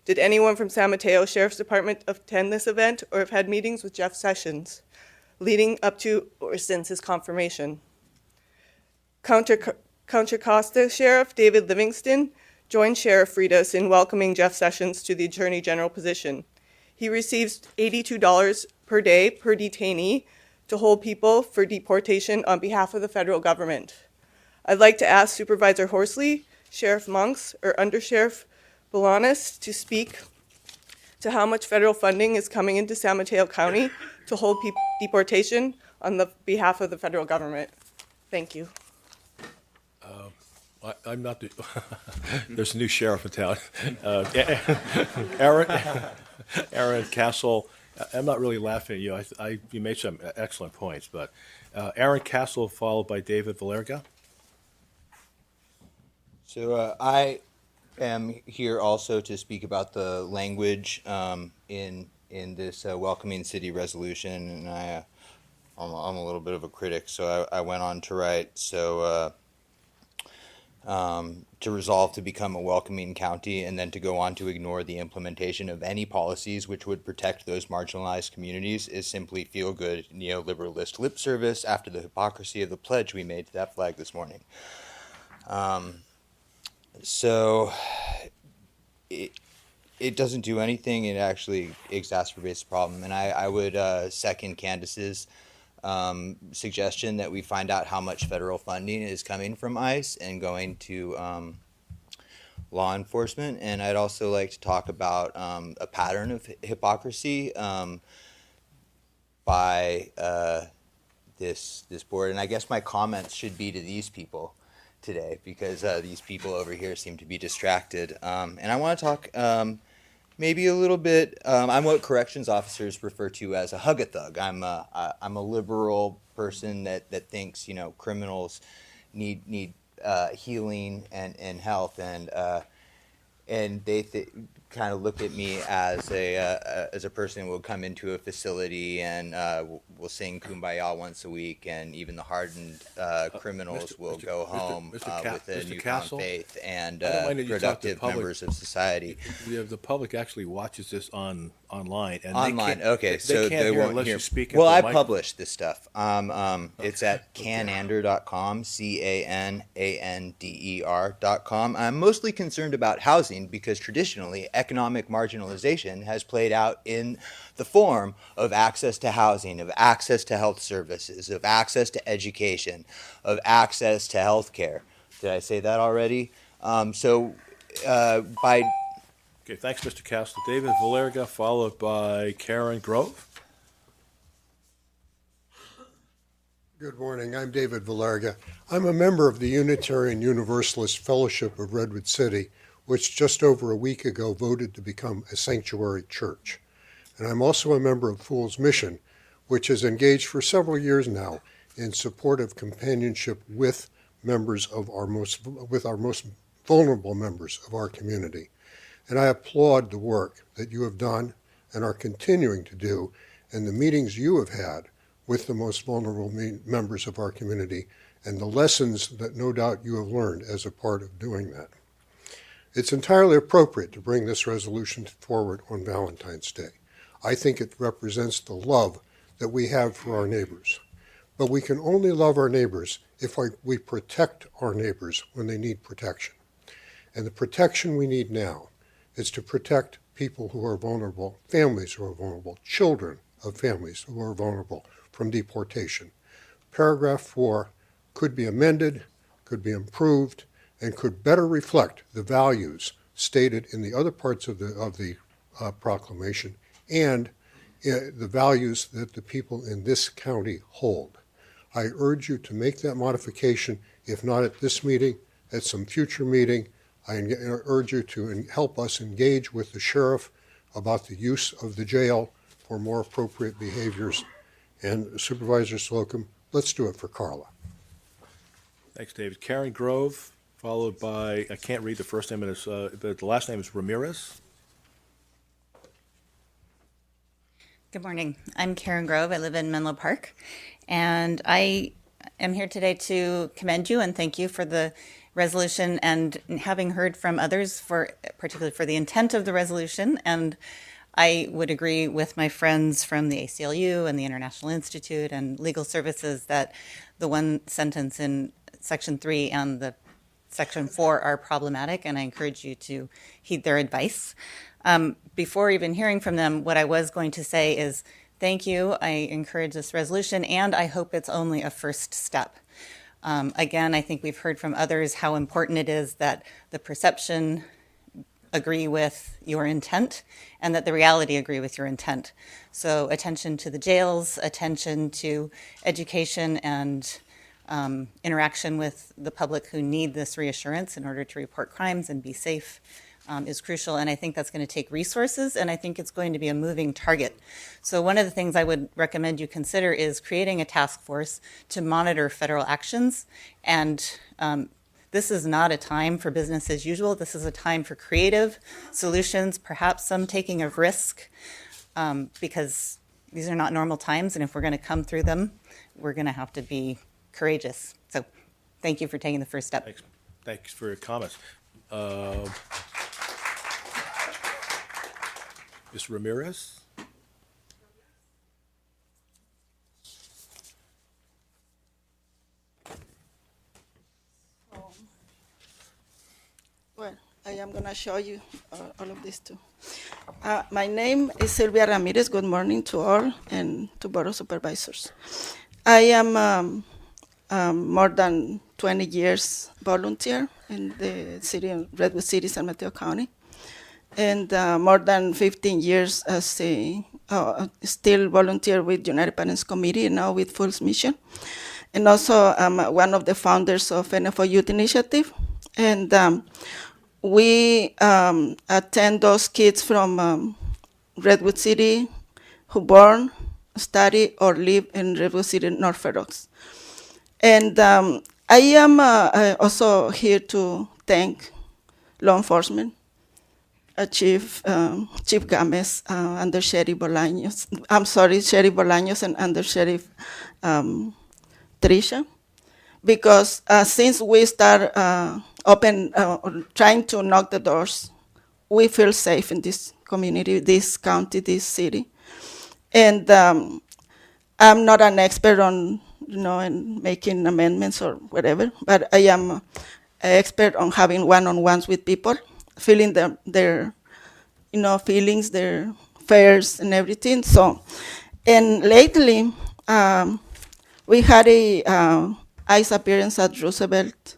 Did anyone from San Mateo Sheriff's Department attend this event or have had meetings with Jeff Sessions leading up to or since his confirmation? Contra Costa Sheriff David Livingston joined Sheriff Freitas in welcoming Jeff Sessions to the Attorney General position. He receives $82 per day per detainee to hold people for deportation on behalf of the federal government. I'd like to ask Supervisor Horsley, Sheriff Monks, or Undersheriff Bolanos to speak to how much federal funding is coming into San Mateo County to hold deportation on the behalf of the federal government. Thank you. I'm not the, there's a new sheriff in town. Aaron Castle, I'm not really laughing at you. You made some excellent points, but Aaron Castle followed by David Valerga. So I am here also to speak about the language in this welcoming city resolution, and I'm a little bit of a critic, so I went on to write to resolve to become a welcoming county, and then to go on to ignore the implementation of any policies which would protect those marginalized communities is simply feel-good neoliberalist lip service after the hypocrisy of the pledge we made to that flag this morning. So it doesn't do anything. It actually exacerbates the problem. And I would second Candace's suggestion that we find out how much federal funding is coming from ICE and going to law enforcement. And I'd also like to talk about a pattern of hypocrisy by this board. And I guess my comments should be to these people today, because these people over here seem to be distracted. And I want to talk maybe a little bit. I'm what corrections officers refer to as a hug-a-thug. I'm a liberal person that thinks criminals need healing and health, and they kind of look at me as a person who will come into a facility and will sing Kumbaya once a week, and even the hardened criminals will go home with a newfound faith and productive members of society. The public actually watches this online. And online, okay, so they won't hear you speak. Well, I publish this stuff. It's at canander.com, CANANDER.com. I'm mostly concerned about housing because traditionally economic marginalization has played out in the form of access to housing, of access to health services, of access to education, of access to health care. Did I say that already? By Okay, thanks, Mr. Castle. David Valerga, followed by Karen Grove. Good morning. I'm David Valarga. I'm a member of the Unitarian Universalist Fellowship of Redwood City, which just over a week ago voted to become a sanctuary church. And I'm also a member of Fool's Mission, which has engaged for several years now in support of companionship with members of our most vulnerable members of our community. And I applaud the work that you have done and are continuing to do, and the meetings you have had with the most vulnerable members of our community, and the lessons that no doubt you have learned as a part of doing that. It's entirely appropriate to bring this resolution forward on Valentine's Day. I think it represents the love that we have for our neighbors. But we can only love our neighbors if we protect our neighbors when they need protection. And the protection we need now is to protect people who are vulnerable, families who are vulnerable, children of families who are vulnerable from deportation. Paragraph 4 could be amended, could be improved, and could better reflect the values stated in the other parts of the proclamation and the values that the people in this county hold. I urge you to make that modification, if not at this meeting, at some future meeting. I urge you to help us engage with the sheriff about the use of the jail for more appropriate behaviors. And Supervisor Slocum, let's do it for Carla. Thanks, David. Karen Grove, followed by, I can't read the first name, but the last name is Ramirez. Good morning. I'm Karen Grove. I live in Menlo Park. And I am here today to commend you and thank you for the resolution, and having heard from others, particularly for the intent of the resolution. And I would agree with my friends from the ACLU and the International Institute and Legal Services that the one sentence in Section 3 and the Section 4 are problematic, and I encourage you to heed their advice. Before even hearing from them, what I was going to say is thank you. I encourage this resolution, and I hope it's only a first step. Again, I think we've heard from others how important it is that the perception agree with your intent and that the reality agree with your intent. So attention to the jails, attention to education and interaction with the public who need this reassurance in order to report crimes and be safe is crucial. And I think that's going to take resources, and I think it's going to be a moving target. So one of the things I would recommend you consider is creating a task force to monitor federal actions. And this is not a time for business as usual. This is a time for creative solutions, perhaps some taking of risk, because these are not normal times. And if we're going to come through them, we're going to have to be courageous. So thank you for taking the first step. Thanks for your comments. Ms. Ramirez? Well, I am going to show you all of this too. My name is Sylvia Ramirez. Good morning to all and to Board of Supervisors. I am more than 20 years volunteer in the city of Redwood City, San Mateo County, and more than 15 years as a still volunteer with United Parents Committee, and now with Fool's Mission. And also I'm one of the founders of NFO Youth Initiative. And we attend those kids from Redwood City who born, study, or live in Redwood City, North Fair Oaks. And I am also here to thank law enforcement, Chief Games, Under Sheriff Bolaños. I'm sorry, Sheriff Bolaños and Under Sheriff Trisha, because since we start trying to knock the doors, we feel safe in this community, this county, this city. And I'm not an expert on, in making amendments or whatever, but I am an expert on having one-on-ones with people, feeling their feelings, their fears and everything. So, and lately, we had a ICE appearance at Roosevelt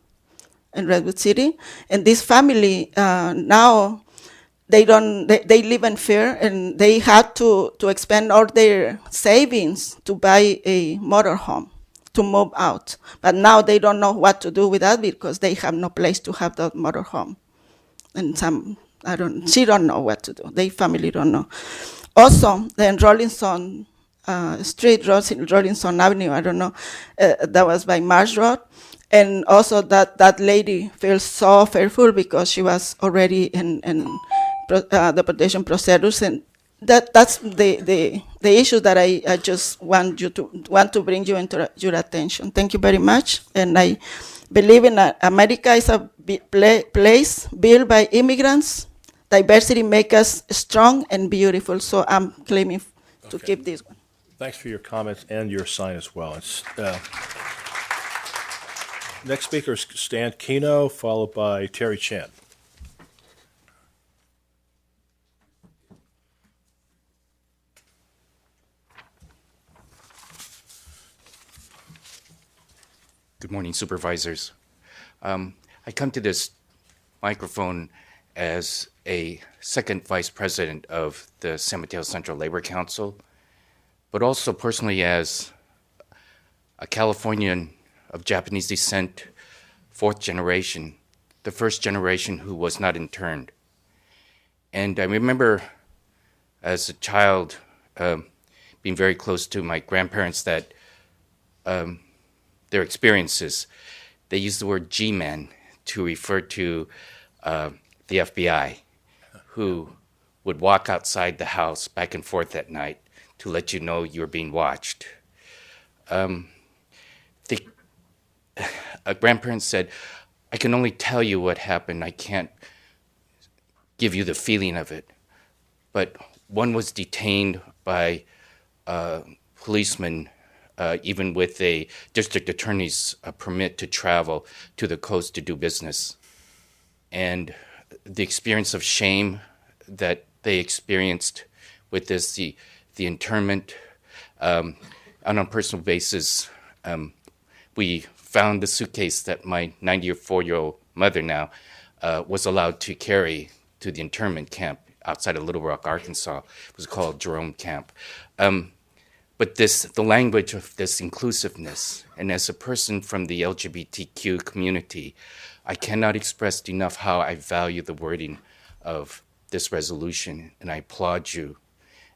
in Redwood City, and this family now they live in fear, and they had to expend all their savings to buy a motorhome to move out. But now they don't know what to do with that because they have no place to have that motorhome. And she don't know what to do. Their family don't know. Also, the Rollinson Street, Rollinson Avenue, I don't know, that was by Marsh Road. And also that lady feels so fearful because she was already in deportation procedures, and that's the issue that I just want to bring you into your attention. Thank you very much, and I believe in America is a place built by immigrants. Diversity makes us strong and beautiful. So I'm claiming to keep this one. Thanks for your comments and your sign as well. Next speaker is Stan Keno, followed by Terry Chen. Good morning, Supervisors. I come to this microphone as a second vice president of the San Mateo Central Labor Council, but also personally as a Californian of Japanese descent, fourth generation, the first generation who was not interned. And I remember as a child being very close to my grandparents that their experiences, they used the word G-man to refer to the FBI, who would walk outside the house back and forth at night to let you know you were being watched. A grandparent said, I can only tell you what happened. I can't give you the feeling of it. But one was detained by policemen, even with a district attorney's permit to travel to the coast to do business. And the experience of shame that they experienced with this, the internment, on a personal basis, we found the suitcase that my 94-year-old mother now was allowed to carry to the internment camp outside of Little Rock, Arkansas. It was called Jerome Camp. But the language of this inclusiveness, and as a person from the LGBTQ community, I cannot express enough how I value the wording of this resolution, and I applaud you,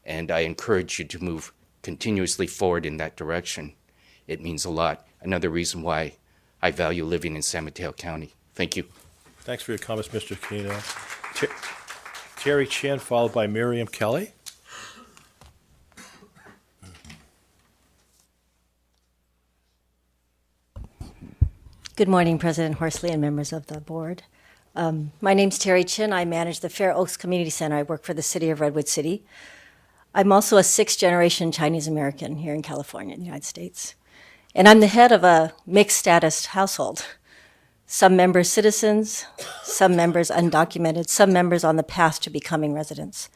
and I encourage you to move continuously forward in that direction. It means a lot. Another reason why I value living in San Mateo County. Thank you. Thanks for your comments, Mr. Keno. Terry Chen, followed by Miriam Kelly. Good morning, President Horsley and members of the board. My name's Terry Chin. I manage the Fair Oaks Community Center. I work for the city of Redwood City. I'm also a sixth-generation Chinese American here in California, in the United States. And I'm the head of a mixed status household. Some members citizens, some members undocumented, some members on the path to becoming residents.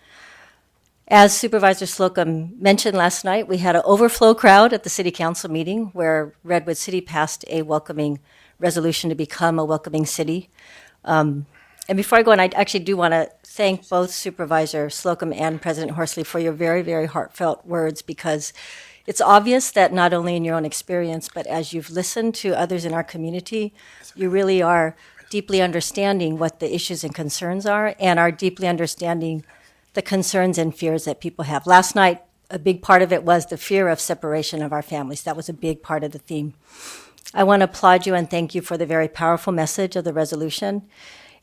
As Supervisor Slocum mentioned last night, we had an overflow crowd at the city council meeting where Redwood City passed a welcoming resolution to become a welcoming city. And before I go on, I actually do want to thank both Supervisor Slocum and President Horsley for your very, very heartfelt words, because it's obvious that not only in your own experience, but as you've listened to others in our community, you really are deeply understanding what the issues and concerns are, and are deeply understanding the concerns and fears that people have. Last night, a big part of it was the fear of separation of our families. That was a big part of the theme. I want to applaud you and thank you for the very powerful message of the resolution.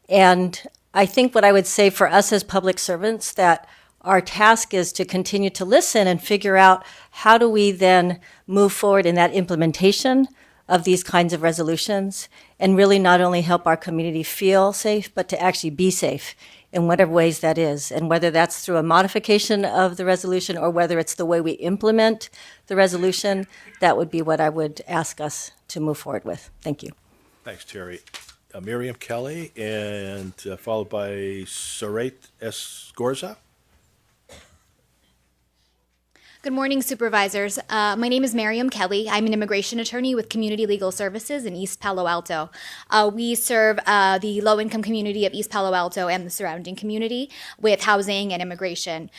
And I think what I would say for us as public servants, that our task is to continue to listen and figure out how do we then move forward in that implementation of these kinds of resolutions, and really not only help our community feel safe, but to actually be safe in whatever ways that is. And whether that's through a modification of the resolution or whether it's the way we implement the resolution, that would be what I would ask us to move forward with. Thank you. Thanks, Terry. Miriam Kelly, and followed by Sarat Escorza. Good morning, Supervisors. My name is Miriam Kelly. I'm an immigration attorney with Community Legal Services in East Palo Alto. We serve the low-income community of East Palo Alto and the surrounding community with housing and immigration.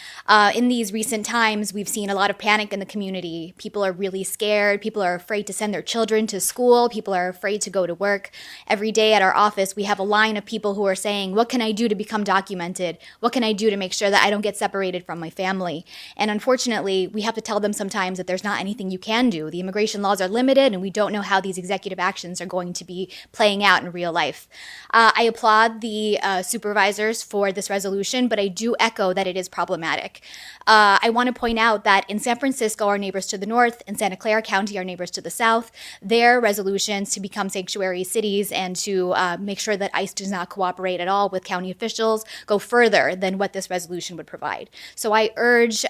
In these recent times, we've seen a lot of panic in the community. People are really scared. People are afraid to send their children to school. People are afraid to go to work. Every day at our office, we have a line of people who are saying, what can I do to become documented? What can I do to make sure that I don't get separated from my family? And unfortunately, we have to tell them sometimes that there's not anything you can do. The immigration laws are limited, and we don't know how these executive actions are going to be playing out in real life. I applaud the supervisors for this resolution, but I do echo that it is problematic. I want to point out that in San Francisco, our neighbors to the north, in Santa Clara County, our neighbors to the south, their resolutions to become sanctuary cities and to make sure that ICE does not cooperate at all with county officials go further than what this resolution would provide. So I urge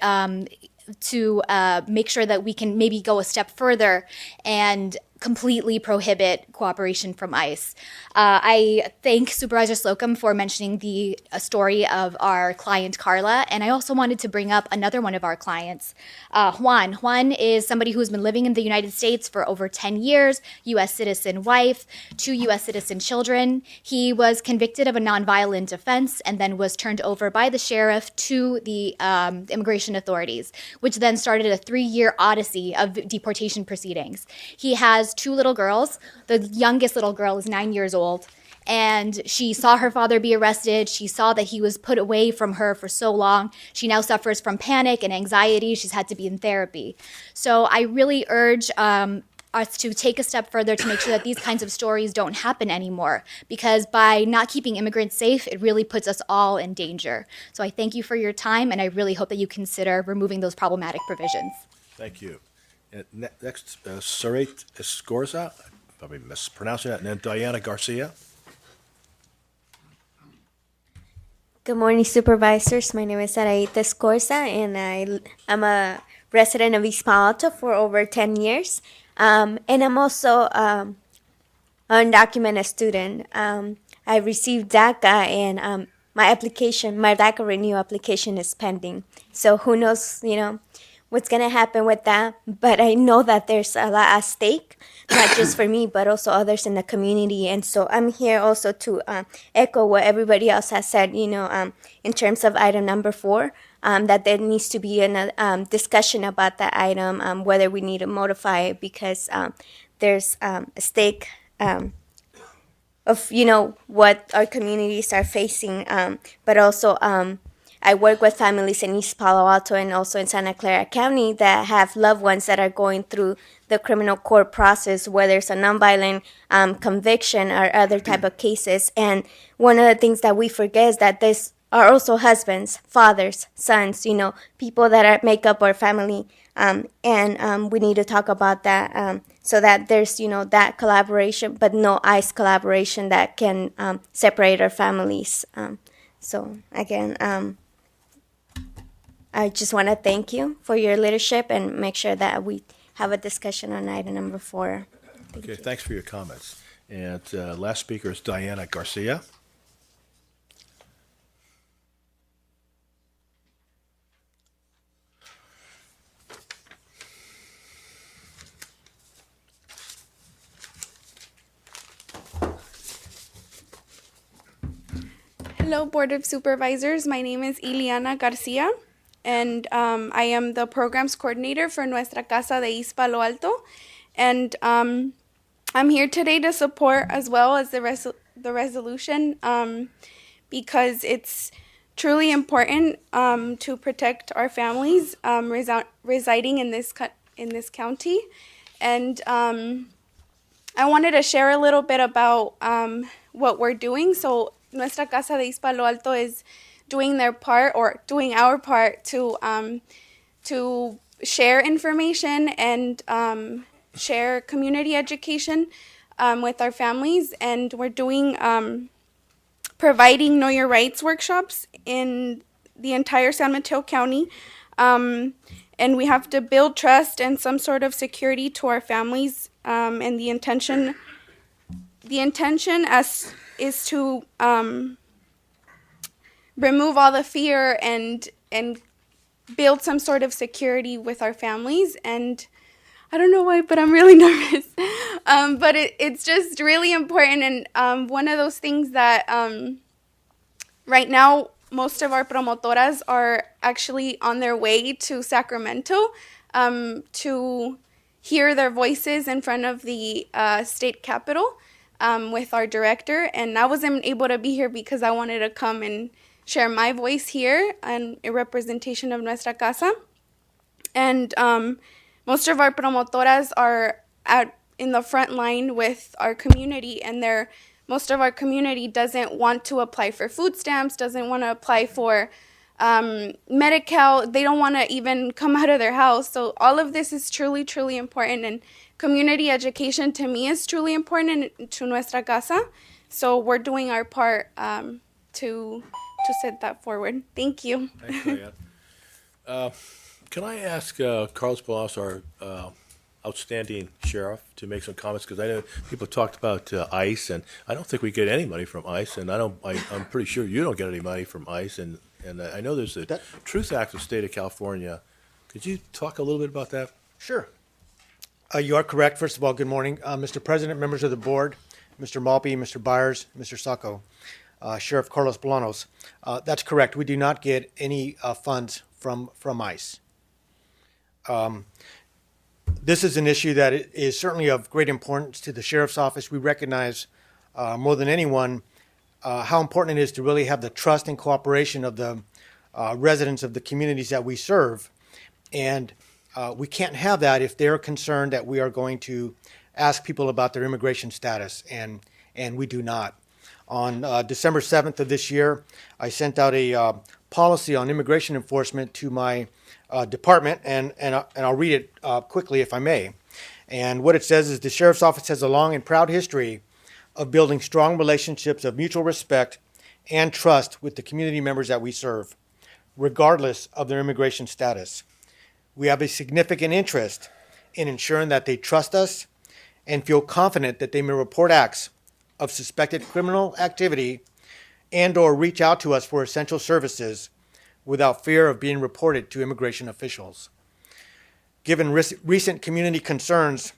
to make sure that we can maybe go a step further and completely prohibit cooperation from ICE. I thank Supervisor Slocum for mentioning the story of our client Carla, and I also wanted to bring up another one of our clients, Juan. Juan is somebody who's been living in the United States for over 10 years, U.S. citizen wife, 2 U.S. citizen children. He was convicted of a nonviolent offense and then was turned over by the sheriff to the immigration authorities, which then started a 3-year odyssey of deportation proceedings. He has 2 little girls. The youngest little girl is 9 years old, and she saw her father be arrested. She saw that he was put away from her for so long. She now suffers from panic and anxiety. She's had to be in therapy. So I really urge us to take a step further to make sure that these kinds of stories don't happen anymore, because by not keeping immigrants safe, it really puts us all in danger. So I thank you for your time, and I really hope that you consider removing those problematic provisions. Thank you. Next, Sarait Escorza, probably mispronouncing that, and then Diana Garcia. Good morning, Supervisors. My name is Saraita Escorza, and I'm a resident of East Palo Alto for over 10 years. And I'm also an undocumented student. I received DACA, and my DACA renewal application is pending. So who knows, what's going to happen with that. But I know that there's a lot at stake, not just for me, but also others in the community. And so I'm here also to echo what everybody else has said, in terms of item number 4, that there needs to be a discussion about that item, whether we need to modify it, because there's a stake of, what our communities are facing, but also I work with families in East Palo Alto and also in Santa Clara County that have loved ones that are going through the criminal court process, whether it's a nonviolent conviction or other type of cases. And one of the things that we forget is that there's are also husbands, fathers, sons, people that make up our family. And we need to talk about that so that there's, that collaboration, but no ICE collaboration that can separate our families. So again, I just want to thank you for your leadership and make sure that we have a discussion on item number 4. Okay, thanks for your comments. And last speaker is Diana Garcia. Hello, Board of Supervisors. My name is Ileana Garcia, and I am the Programs Coordinator for Nuestra Casa de East Palo Alto. And I'm here today to support as well as the resolution because it's truly important to protect our families residing in this county. And I wanted to share a little bit about what we're doing. So Nuestra Casa de East Palo Alto is doing their part, or doing our part, to share information and share community education with our families. And we're doing providing Know Your Rights workshops in the entire San Mateo County. And we have to build trust and some sort of security to our families. And the intention is to remove all the fear and build some sort of security with our families. And I don't know why, but I'm really nervous. But it's just really important. And one of those things that right now, most of our promotoras are actually on their way to Sacramento to hear their voices in front of the state capitol with our director. And I wasn't able to be here because I wanted to come and share my voice here and a representation of Nuestra Casa. And most of our promotoras are in the front line with our community, and most of our community doesn't want to apply for food stamps, doesn't want to apply for Medi-Cal. They don't want to even come out of their house. So all of this is truly, truly important. And community education to me is truly important to Nuestra Casa. So we're doing our part to set that forward. Thank you. Thanks, Diane. Can I ask Carlos Bolanos, our outstanding sheriff, to make some comments? Because I know people talked about ICE, and I don't think we get any money from ICE, and I'm pretty sure you don't get any money from ICE, and I know there's a Truth Act of the state of California. Could you talk a little bit about that? Sure. You are correct. First of all, good morning, Mr. President, members of the board, Mr. Malpe, Mr. Byers, Mr. Sacco, Sheriff Carlos Bolanos. That's correct. We do not get any funds from ICE. This is an issue that is certainly of great importance to the sheriff's office. We recognize more than anyone how important it is to really have the trust and cooperation of the residents of the communities that we serve. And we can't have that if they're concerned that we are going to ask people about their immigration status, and we do not. On December 7th of this year, I sent out a policy on immigration enforcement to my department, and I'll read it quickly if I may. And what it says is the Sheriff's Office has a long and proud history of building strong relationships of mutual respect and trust with the community members that we serve, regardless of their immigration status. We have a significant interest in ensuring that they trust us and feel confident that they may report acts of suspected criminal activity and or reach out to us for essential services without fear of being reported to immigration officials. Given recent community concerns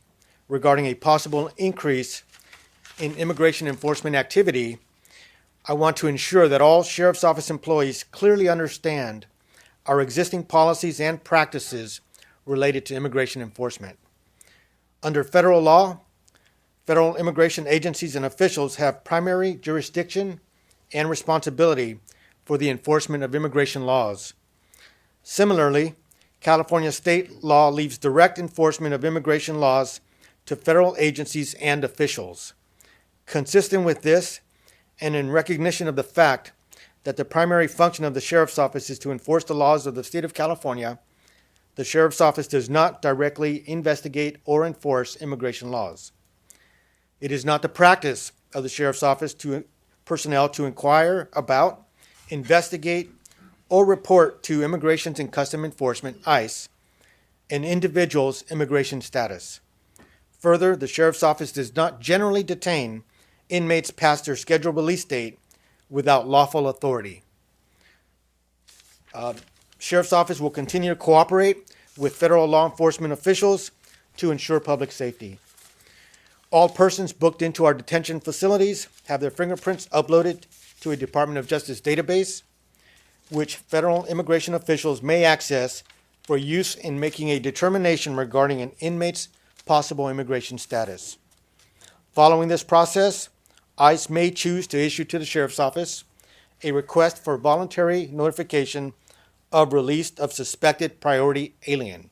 regarding a possible increase in immigration enforcement activity, I want to ensure that all Sheriff's Office employees clearly understand our existing policies and practices related to immigration enforcement. Under federal law, federal immigration agencies and officials have primary jurisdiction and responsibility for the enforcement of immigration laws. Similarly, California state law leaves direct enforcement of immigration laws to federal agencies and officials. Consistent with this, and in recognition of the fact that the primary function of the Sheriff's Office is to enforce the laws of the state of California, the Sheriff's Office does not directly investigate or enforce immigration laws. It is not the practice of the Sheriff's Office personnel to inquire about, investigate, or report to Immigration and Customs Enforcement, ICE, an individual's immigration status. Further, the Sheriff's Office does not generally detain inmates past their scheduled release date without lawful authority. Sheriff's Office will continue to cooperate with federal law enforcement officials to ensure public safety. All persons booked into our detention facilities have their fingerprints uploaded to a Department of Justice database, which federal immigration officials may access for use in making a determination regarding an inmate's possible immigration status. Following this process, ICE may choose to issue to the Sheriff's Office a request for voluntary notification of release of suspected priority alien.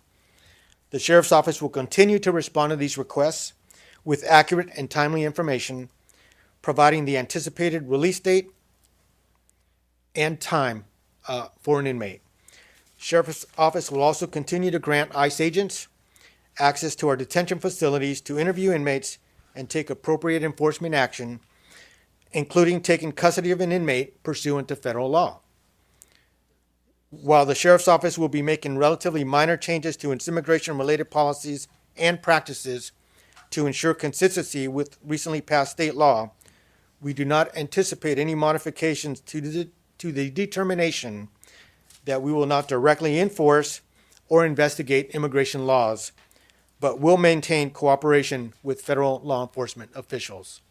The Sheriff's Office will continue to respond to these requests with accurate and timely information, providing the anticipated release date and time for an inmate. Sheriff's Office will also continue to grant ICE agents access to our detention facilities to interview inmates and take appropriate enforcement action, including taking custody of an inmate pursuant to federal law. While the Sheriff's Office will be making relatively minor changes to its immigration-related policies and practices to ensure consistency with recently passed state law, we do not anticipate any modifications to the determination that we will not directly enforce or investigate immigration laws, but will maintain cooperation with federal law enforcement officials.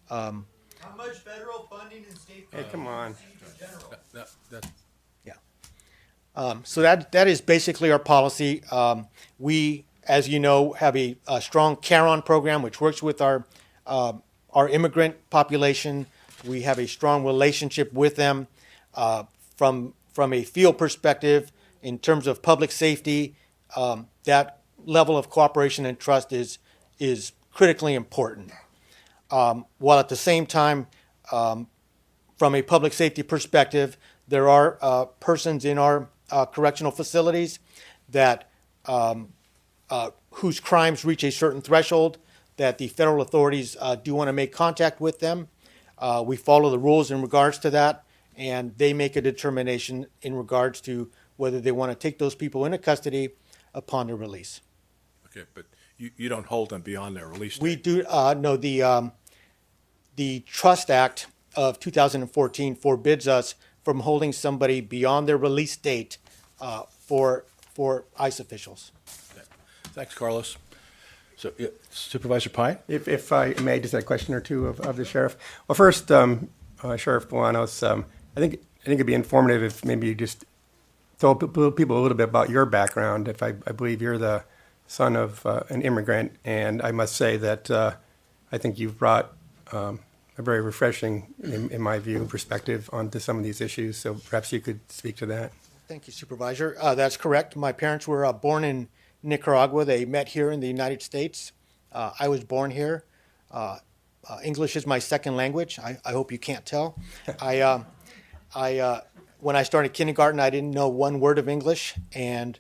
How much federal funding and state funding? Hey, come on. So that is basically our policy. We, as you know, have a strong CARE-On program, which works with our immigrant population. We have a strong relationship with them from a field perspective in terms of public safety. That level of cooperation and trust is critically important. While at the same time, from a public safety perspective, there are persons in our correctional facilities that whose crimes reach a certain threshold that the federal authorities do want to make contact with them. We follow the rules in regards to that, and they make a determination in regards to whether they want to take those people into custody upon their release. Okay, but you don't hold them beyond their release date. We do, no, the Trust Act of 2014 forbids us from holding somebody beyond their release date for ICE officials. Okay. Thanks, Carlos. So, yeah, Supervisor Pine? If I may, just a question or two of the sheriff. Well, first, Sheriff Bolanos, I think it'd be informative if maybe you just told people a little bit about your background. If I believe you're the son of an immigrant, and I must say that I think you've brought a very refreshing, in my view, perspective onto some of these issues. So perhaps you could speak to that. Thank you, Supervisor. That's correct. My parents were born in Nicaragua. They met here in the United States. I was born here. English is my second language. I hope you can't tell. When I started kindergarten, I didn't know one word of English, and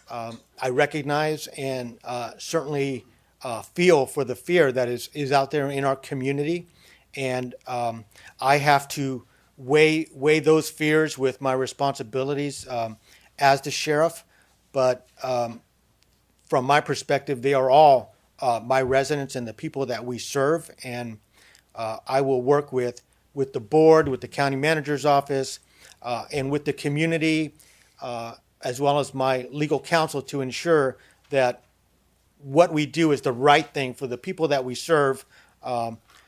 I recognize and certainly feel for the fear that is out there in our community. And I have to weigh those fears with my responsibilities as the sheriff. But from my perspective, they are all my residents and the people that we serve. And I will work with the board, with the county manager's office, and with the community, as well as my legal counsel, to ensure that what we do is the right thing for the people that we serve,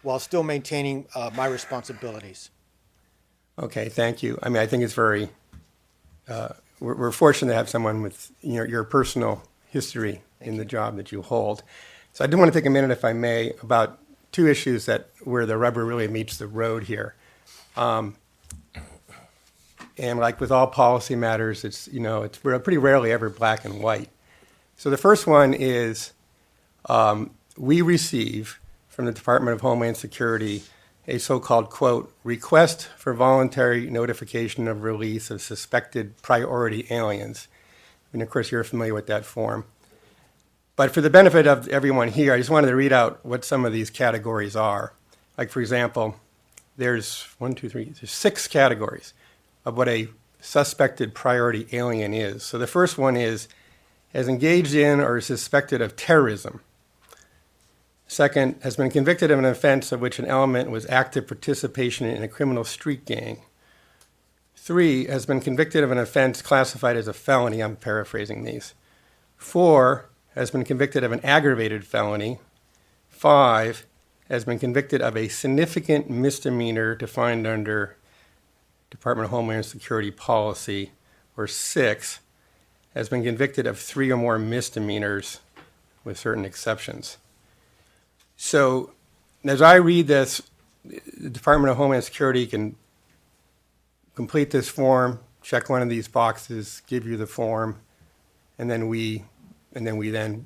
while still maintaining my responsibilities. Okay, thank you. I mean, I think it's very, we're fortunate to have someone with your personal history in the job that you hold. So I do want to take a minute, if I may, about two issues where the rubber really meets the road here. And like with all policy matters, we're pretty rarely ever black and white. So the first one is we receive from the Department of Homeland Security a so-called, quote, request for voluntary notification of release of suspected priority aliens. And of course, you're familiar with that form. But for the benefit of everyone here, I just wanted to read out what some of these categories are. Like, for example, there's there's 6 categories of what a suspected priority alien is. So the first one is has engaged in or is suspected of terrorism. Second, has been convicted of an offense of which an element was active participation in a criminal street gang. 3, has been convicted of an offense classified as a felony. I'm paraphrasing these. 4, has been convicted of an aggravated felony. 5, has been convicted of a significant misdemeanor defined under Department of Homeland Security policy. Or 6, has been convicted of 3 or more misdemeanors with certain exceptions. So as I read this, the Department of Homeland Security can complete this form, check one of these boxes, give you the form, and then we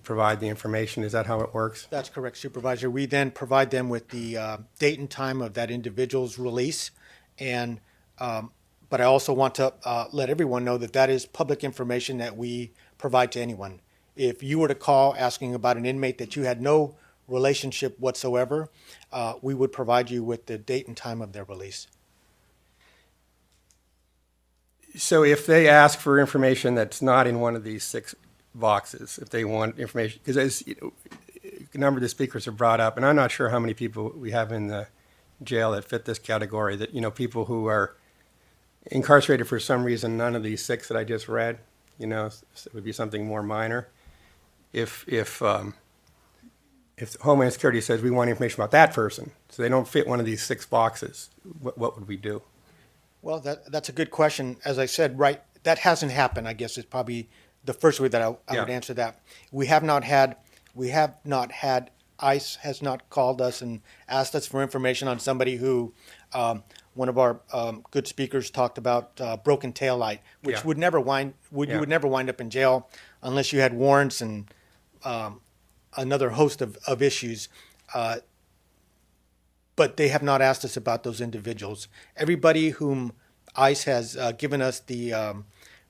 provide the information. Is that how it works? That's correct, Supervisor. We then provide them with the date and time of that individual's release. And but I also want to let everyone know that is public information that we provide to anyone. If you were to call asking about an inmate that you had no relationship whatsoever, we would provide you with the date and time of their release. So if they ask for information that's not in one of these 6 boxes, if they want information, because as a number of the speakers have brought up, and I'm not sure how many people we have in the jail that fit this category, that people who are incarcerated for some reason, none of these 6 that I just read, it would be something more minor. If Homeland Security says we want information about that person, so they don't fit one of these 6 boxes, what would we do? Well, that's a good question. As I said, right, that hasn't happened, I guess is probably the first way that I would answer that. We have not had, ICE has not called us and asked us for information on somebody who, one of our good speakers talked about broken taillight, which you would never wind up in jail unless you had warrants and another host of issues. But they have not asked us about those individuals. Everybody whom ICE has given us the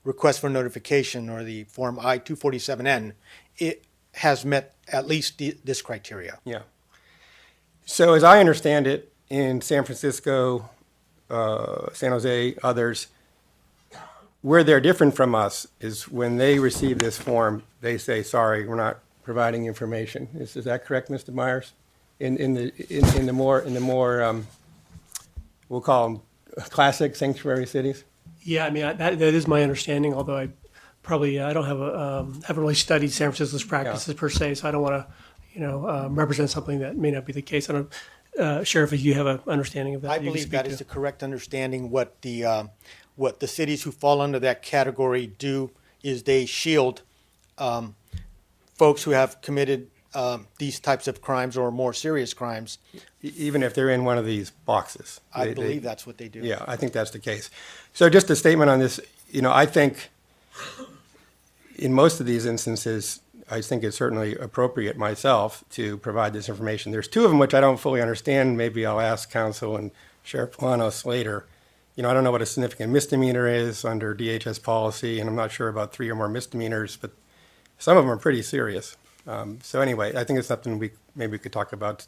request for notification or the Form I-247N, it has met at least this criteria. Yeah. So as I understand it, in San Francisco, San Jose, others, where they're different from us is when they receive this form, they say, sorry, we're not providing information. Is that correct, Mr. Myers? In the more we'll call them classic sanctuary cities. Yeah, I mean that is my understanding. Although I don't have haven't really studied San Francisco's practices per se, so I don't want to represent something that may not be the case. I don't, Sheriff, if you have an understanding of that, I believe that is the correct understanding. What the cities who fall under that category do is they shield folks who have committed these types of crimes or more serious crimes. Even if they're in one of these boxes. I believe that's what they do. Yeah, I think that's the case. So just a statement on this, I think in most of these instances, I think it's certainly appropriate myself to provide this information. There's 2 of them which I don't fully understand. Maybe I'll ask counsel and Sheriff Planos later. I don't know what a significant misdemeanor is under DHS policy, and I'm not sure about 3 or more misdemeanors, but some of them are pretty serious. So anyway, I think it's something we could talk about,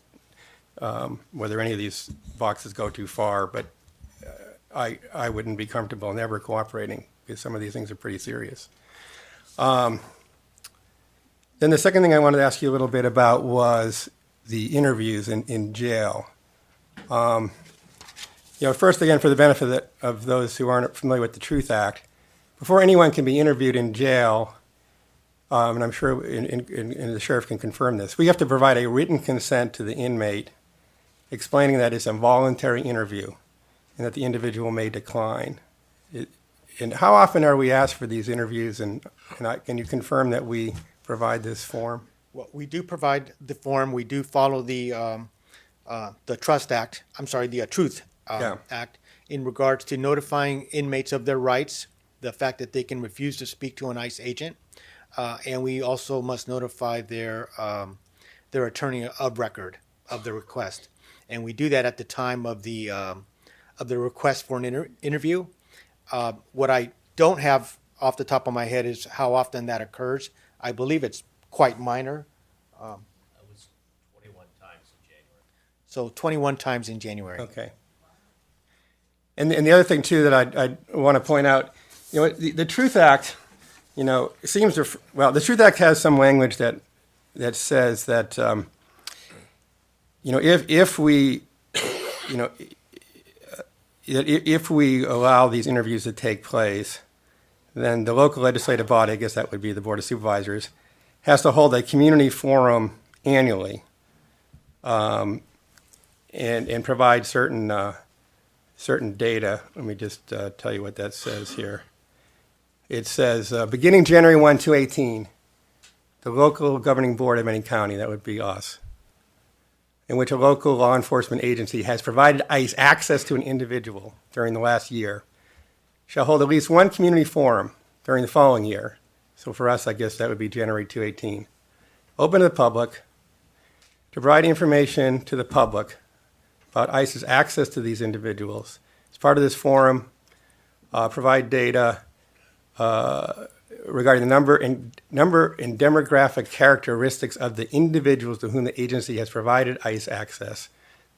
whether any of these boxes go too far, but I wouldn't be comfortable never cooperating because some of these things are pretty serious. Then the second thing I wanted to ask you a little bit about was the interviews in jail. First again, for the benefit of those who aren't familiar with the Truth Act, before anyone can be interviewed in jail, and I'm sure the sheriff can confirm this, we have to provide a written consent to the inmate explaining that it's a voluntary interview and that the individual may decline. And how often are we asked for these interviews, and can you confirm that we provide this form? Well, we do provide the form. We do follow the Trust Act, the Truth Act in regards to notifying inmates of their rights, the fact that they can refuse to speak to an ICE agent. And we also must notify their attorney of record of the request, and we do that at the time of the request for an interview. What I don't have off the top of my head is how often that occurs. I believe it's quite minor. That was 21 times in January. So 21 times in January. Okay. And the other thing too that I want to point out, the Truth Act. It seems the Truth Act has some language that says that if we allow these interviews to take place, then the local legislative body, I guess that would be the Board of Supervisors, has to hold a community forum annually and provide certain data. Let me just tell you what that says here. It says, beginning January 1, 2018, the local governing board of any county, that would be us, in which a local law enforcement agency has provided ICE access to an individual during the last year, shall hold at least one community forum during the following year. So for us, I guess that would be January 2018. Open to the public, to provide information to the public about ICE's access to these individuals. As part of this forum, provide data regarding the number and demographic characteristics of the individuals to whom the agency has provided ICE access,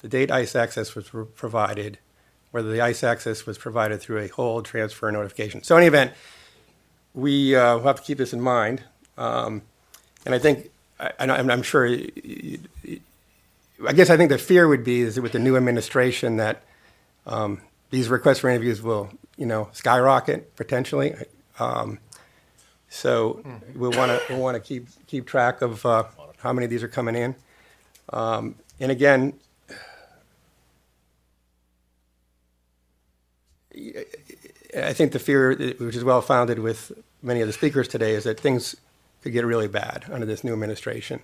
the date ICE access was provided, whether the ICE access was provided through a hold, transfer, notification. So in any event, we will have to keep this in mind. And I think, I'm sure, I guess I think the fear would be is that with the new administration that these requests for interviews will, skyrocket potentially. So we'll want to keep track of how many of these are coming in. And again, I think the fear, which is well founded with many of the speakers today, is that things could get really bad under this new administration.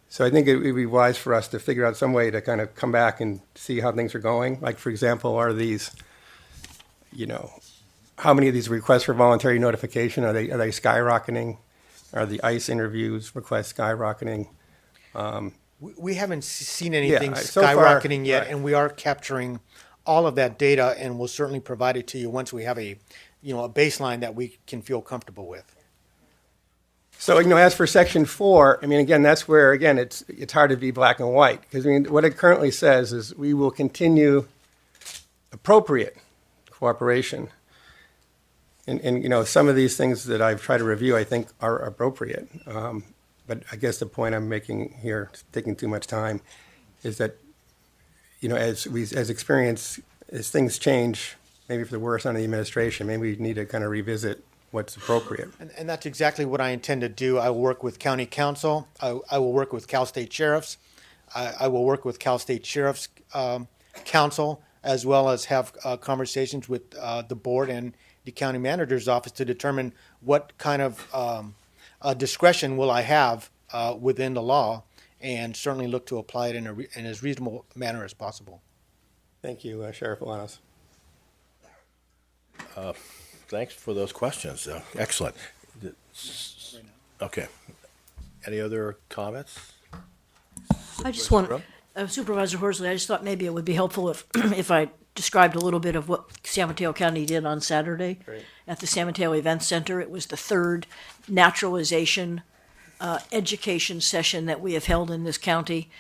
So I think it would be wise for us to figure out some way to kind of come back and see how things are going. Like, for example, are these, how many of these requests for voluntary notification, are they skyrocketing? Are the ICE interviews requests skyrocketing? We haven't seen anything so far, skyrocketing yet, right. and we are capturing all of that data, and we'll certainly provide it to you once we have a baseline that we can feel comfortable with. So, as for Section 4, again, that's where, again, it's hard to be black and white. Because, what it currently says is we will continue appropriate cooperation. And some of these things that I've tried to review, I think, are appropriate. But I guess the point I'm making here, taking too much time, is that, as things change, maybe for the worse under the administration, maybe we need to kind of revisit what's appropriate. And that's exactly what I intend to do. I will work with County Council. I will work with Cal State Sheriffs. I will work with Cal State Sheriffs Council, as well as have conversations with the board and the county manager's office to determine what kind of discretion will I have within the law, and certainly look to apply it in as reasonable manner as possible. Thank you, Sheriff Alanos. Thanks for those questions. Excellent. Okay. Any other comments? I just want, Supervisor Horsley, I just thought maybe it would be helpful if I described a little bit of what San Mateo County did on Saturday at the San Mateo Event Center. It was the third naturalization education session that we have held in this county.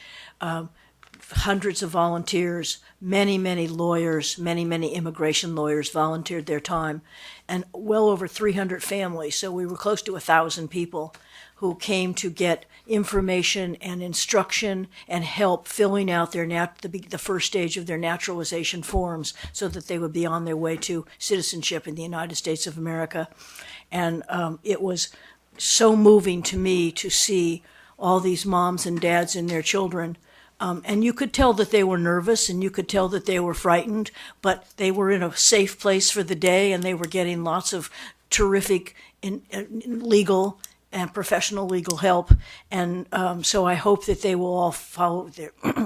Hundreds of volunteers, many lawyers, many immigration lawyers volunteered their time, and well over 300 families. So we were close to 1,000 people who came to get information and instruction and help filling out the first stage of their naturalization forms so that they would be on their way to citizenship in the United States of America. And it was so moving to me to see all these moms and dads and their children. And you could tell that they were nervous, and you could tell that they were frightened, but they were in a safe place for the day, and they were getting lots of terrific legal and professional legal help. And so I hope that they will all follow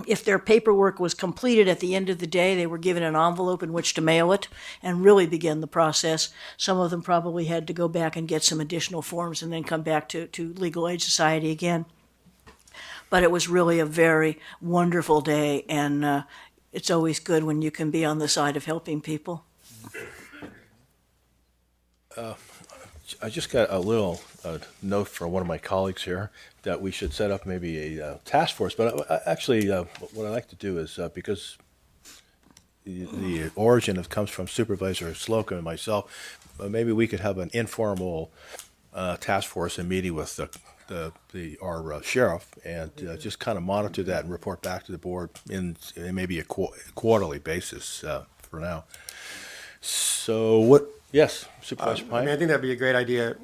if their paperwork was completed at the end of the day, they were given an envelope in which to mail it and really begin the process. Some of them probably had to go back and get some additional forms and then come back to Legal Aid Society again. But it was really a very wonderful day, and it's always good when you can be on the side of helping people. I just got a little note from one of my colleagues here that we should set up maybe a task force. But actually, what I like to do is, because the origin comes from Supervisor Slocum and myself, maybe we could have an informal task force and meeting with our sheriff, and just kind of monitor that and report back to the board in maybe a quarterly basis for now. So what? Yes, Supervisor Pine. I think that'd be a great idea.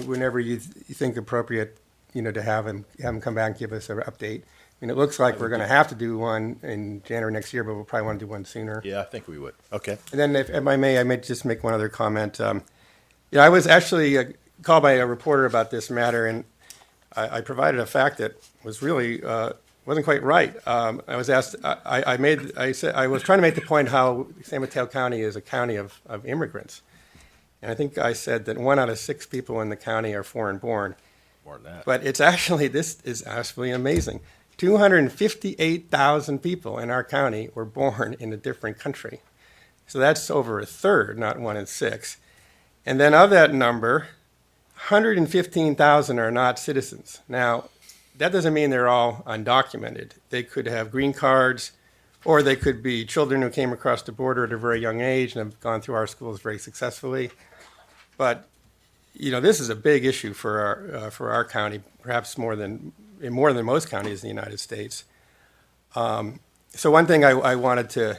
Whenever you think appropriate, to have him come back and give us an update. It looks like we're going to have to do one in January next year, but we'll probably want to do one sooner. Yeah, I think we would. Okay. And then, if I may just make one other comment. I was actually called by a reporter about this matter, and I provided a fact that was really wasn't quite right. I was asked. I said I was trying to make the point how San Mateo County is a county of immigrants, and I think I said that 1 out of 6 people in the county are foreign-born. More than that. But this is absolutely amazing. 258,000 people in our county were born in a different country, so that's over a third, not 1 in 6. And then of that number, 115,000 are not citizens. Now, that doesn't mean they're all undocumented. They could have green cards, or they could be children who came across the border at a very young age and have gone through our schools very successfully. But, this is a big issue for our county, perhaps more than most counties in the United States. So one thing I wanted to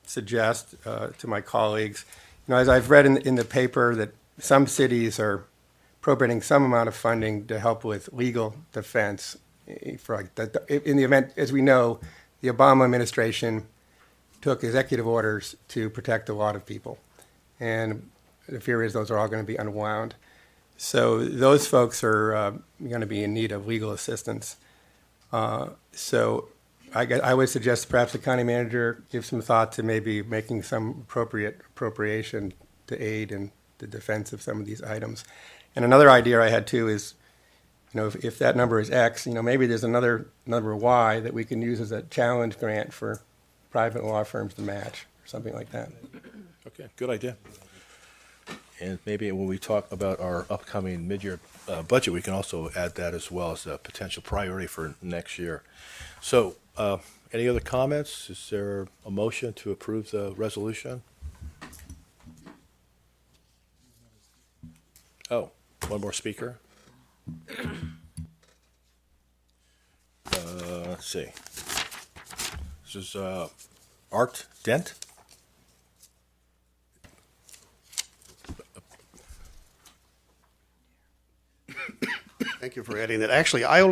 suggest to my colleagues, as I've read in the paper that some cities are appropriating some amount of funding to help with legal defense in the event, as we know, the Obama administration took executive orders to protect a lot of people. And the fear is those are all going to be unwound. So those folks are going to be in need of legal assistance. So I would suggest perhaps the county manager give some thought to maybe making some appropriate appropriation to aid in the defense of some of these items. And another idea I had too is, if that number is X, maybe there's another number Y that we can use as a challenge grant for private law firms to match, or something like that. Okay, good idea. And maybe when we talk about our upcoming mid-year budget, we can also add that as well as a potential priority for next year. So, any other comments? Is there a motion to approve the resolution? Oh, one more speaker. Let's see. This is Art Dent. Thank you for adding that. Actually, I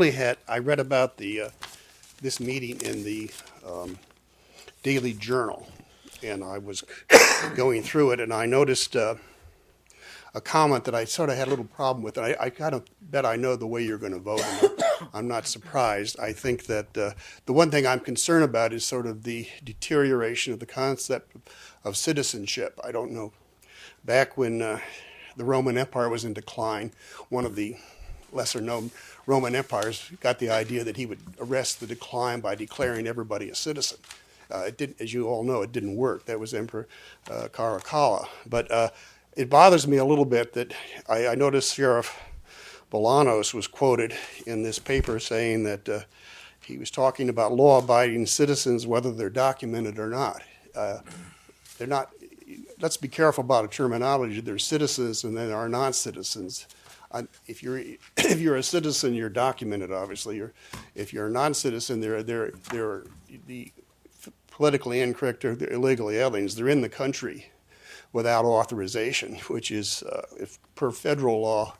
read about this meeting in the Daily Journal, and I was going through it, and I noticed a comment that I sort of had a little problem with. And I kind of bet I know the way you're going to vote, and I'm not surprised. I think that the one thing I'm concerned about is sort of the deterioration of the concept of citizenship. I don't know. Back when the Roman Empire was in decline, one of the lesser-known Roman empires got the idea that he would arrest the decline by declaring everybody a citizen. It didn't, as you all know, it didn't work. That was Emperor Caracalla. But it bothers me a little bit that I noticed Sheriff Bolanos was quoted in this paper saying that he was talking about law-abiding citizens, whether they're documented or not. They're not. Let's be careful about a terminology. There's citizens and then there are non-citizens. If you're a citizen, you're documented. Obviously, if you're a non-citizen, they're the politically incorrect or the illegal aliens. They're in the country without authorization, which is, if per federal law,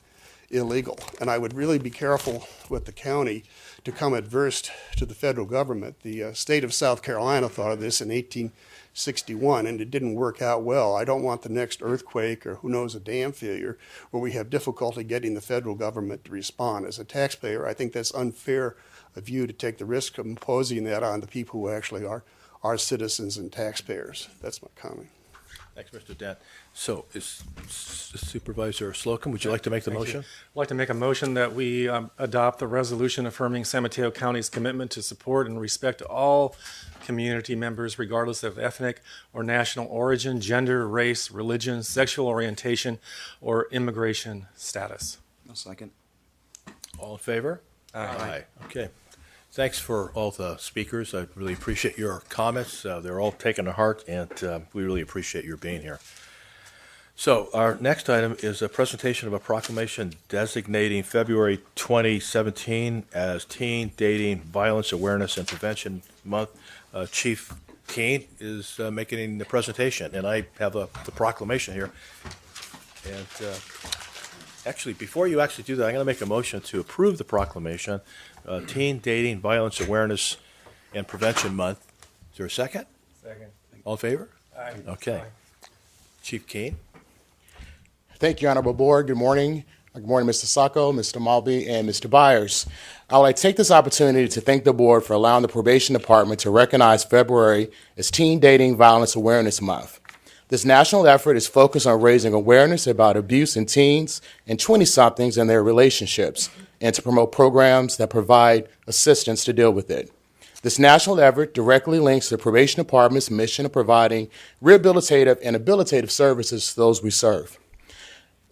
illegal. And I would really be careful with the county to come adverse to the federal government. The state of South Carolina thought of this in 1861, and it didn't work out well. I don't want the next earthquake or who knows a dam failure where we have difficulty getting the federal government to respond. As a taxpayer, I think that's unfair of you to take the risk of imposing that on the people who actually are citizens and taxpayers. That's my comment. Thanks, Mr. Dent. So, is Supervisor Slocum, would you like to make the motion? I'd like to make a motion that we adopt the resolution affirming San Mateo County's commitment to support and respect all community members, regardless of ethnic or national origin, gender, race, religion, sexual orientation, or immigration status. No second. All in favor? Aye. Okay. Thanks for all the speakers. I really appreciate your comments. They're all taken to heart, and we really appreciate your being here. So our next item is a presentation of a proclamation designating February 2017 as Teen Dating Violence Awareness and Prevention Month. Chief Keene is making the presentation, and I have the proclamation here. And actually, before you actually do that, I'm going to make a motion to approve the proclamation, Teen Dating Violence Awareness and Prevention Month. Is there a second? Second. All in favor? Aye. Okay. Chief Keene. Thank you, Honorable Board. Good morning. Good morning, Mr. Sacco, Mr. Malby, and Mr. Byers. I would like to take this opportunity to thank the Board for allowing the Probation Department to recognize February as Teen Dating Violence Awareness Month. This national effort is focused on raising awareness about abuse in teens and 20-somethings and their relationships, and to promote programs that provide assistance to deal with it. This national effort directly links the Probation Department's mission of providing rehabilitative and habilitative services to those we serve.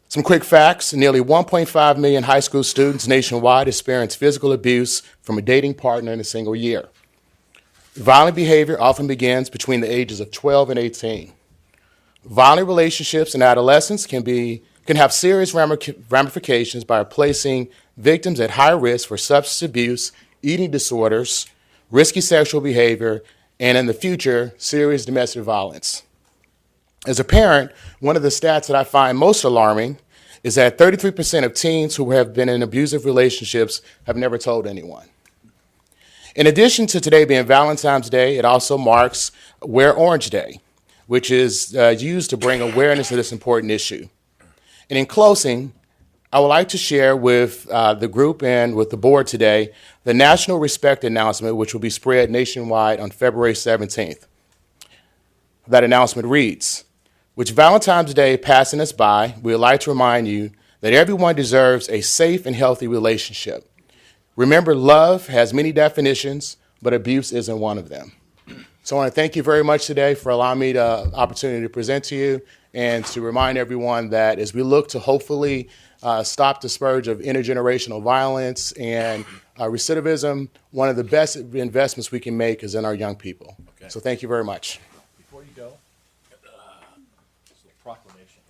Some quick facts: nearly 1.5 million high school students nationwide experience physical abuse from a dating partner in a single year. Violent behavior often begins between the ages of 12 and 18. Violent relationships in adolescence can have serious ramifications by placing victims at high risk for substance abuse, eating disorders, risky sexual behavior, and in the future, serious domestic violence. As a parent, one of the stats that I find most alarming is that 33% of teens who have been in abusive relationships have never told anyone. In addition to today being Valentine's Day, it also marks Wear Orange Day, which is used to bring awareness to this important issue. And in closing, I would like to share with the group and with the board today the National Respect announcement, which will be spread nationwide on February 17th. That announcement reads, "With Valentine's Day passing us by, we would like to remind you that everyone deserves a safe and healthy relationship. Remember, love has many definitions, but abuse isn't one of them." So I want to thank you very much today for allowing me the opportunity to present to you and to remind everyone that as we look to hopefully stop the scourge of intergenerational violence and recidivism, one of the best investments we can make is in our young people. Okay. So thank you very much. Before you go, this little proclamation.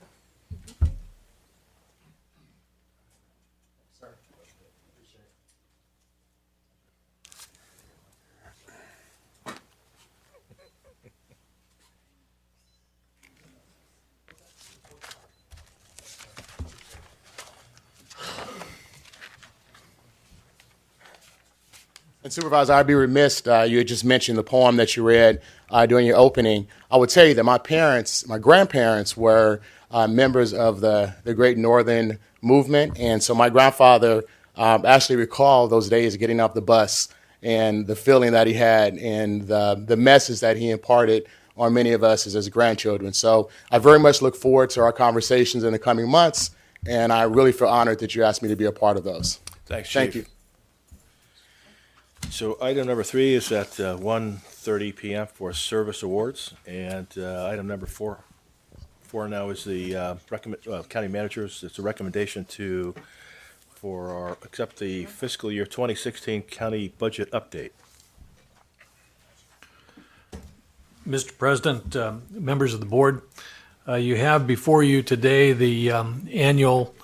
Sir. Appreciate it. And Supervisor, I'd be remiss, you had just mentioned the poem that you read during your opening. I would tell you that my grandparents were members of the Great Northern Movement, and so my grandfather actually recalled those days of getting off the bus and the feeling that he had and the message that he imparted on many of us as his grandchildren. So I very much look forward to our conversations in the coming months, and I really feel honored that you asked me to be a part of those. Thanks, Chief. Thank you. So item number 3 is at 1:30 p.m. for service awards, and item number 4 now is the county managers. It's a recommendation accept the fiscal year 2016 county budget update. Mr. President, members of the board, you have before you today the annual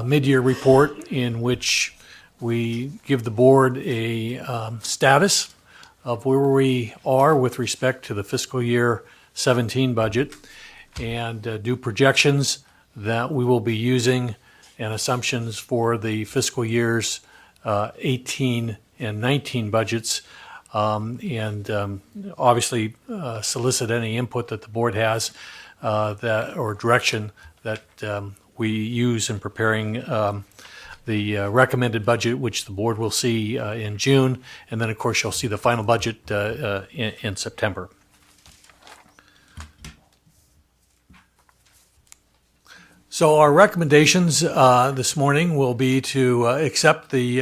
mid-year report in which we give the board a status of where we are with respect to the fiscal year 17 budget and do projections that we will be using and assumptions for the fiscal years 18 and 19 budgets, and obviously solicit any input that the board has or direction that we use in preparing the recommended budget, which the board will see in June, and then of course you'll see the final budget in September. So our recommendations this morning will be to accept the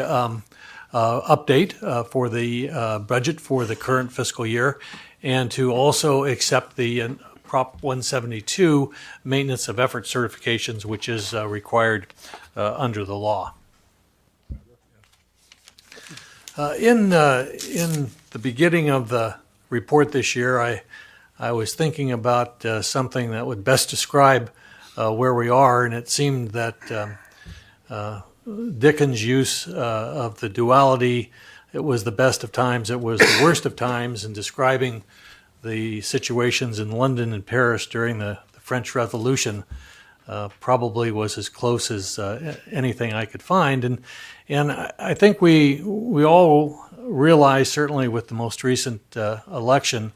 update for the budget for the current fiscal year, and to also accept the Prop 172 maintenance of effort certifications, which is required under the law. In the beginning of the report this year, I was thinking about something that would best describe where we are, and it seemed that Dickens' use of the duality, it was the best of times, it was the worst of times, in describing the situations in London and Paris during the French Revolution, probably was as close as anything I could find. And I think we all realize, certainly with the most recent election,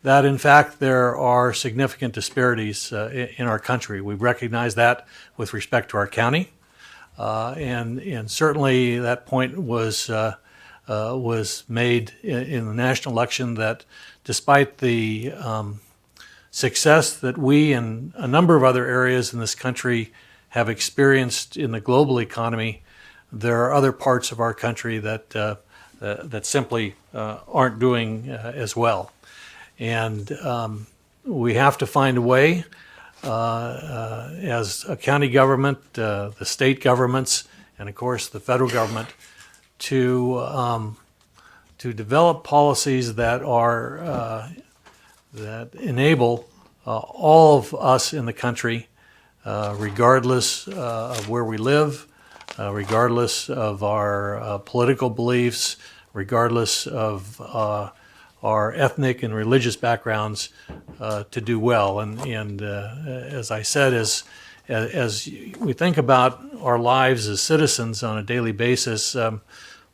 that in fact there are significant disparities in our country. We recognize that with respect to our county, and certainly that point was made in the national election, that despite the success that we and a number of other areas in this country have experienced in the global economy, there are other parts of our country that simply aren't doing as well. And we have to find a way, as a county government, the state governments, and of course the federal government, to develop policies that are that enable all of us in the country, regardless of where we live, regardless of our political beliefs, regardless of our ethnic and religious backgrounds to do well. And as I said, as we think about our lives as citizens on a daily basis,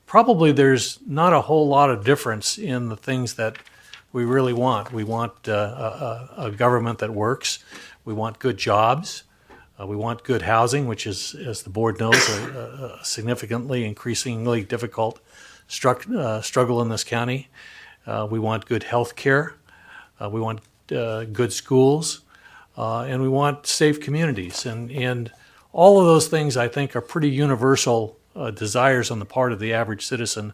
probably there's not a whole lot of difference in the things that we really want. We want a government that works. We want good jobs. We want good housing, which is, as the board knows, a significantly, increasingly difficult struggle in this county. We want good health care. We want good schools. And we want safe communities. And all of those things, I think, are pretty universal desires on the part of the average citizen.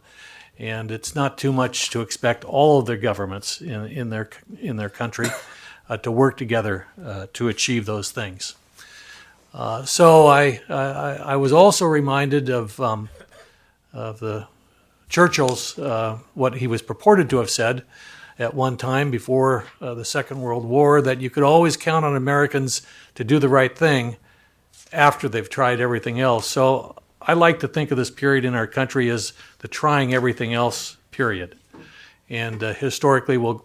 And it's not too much to expect all of their governments in their country to work together to achieve those things. So I was also reminded of the Churchill's what he was purported to have said at one time before the Second World War, that you could always count on Americans to do the right thing after they've tried everything else. So I like to think of this period in our country as the trying everything else period. And historically, we'll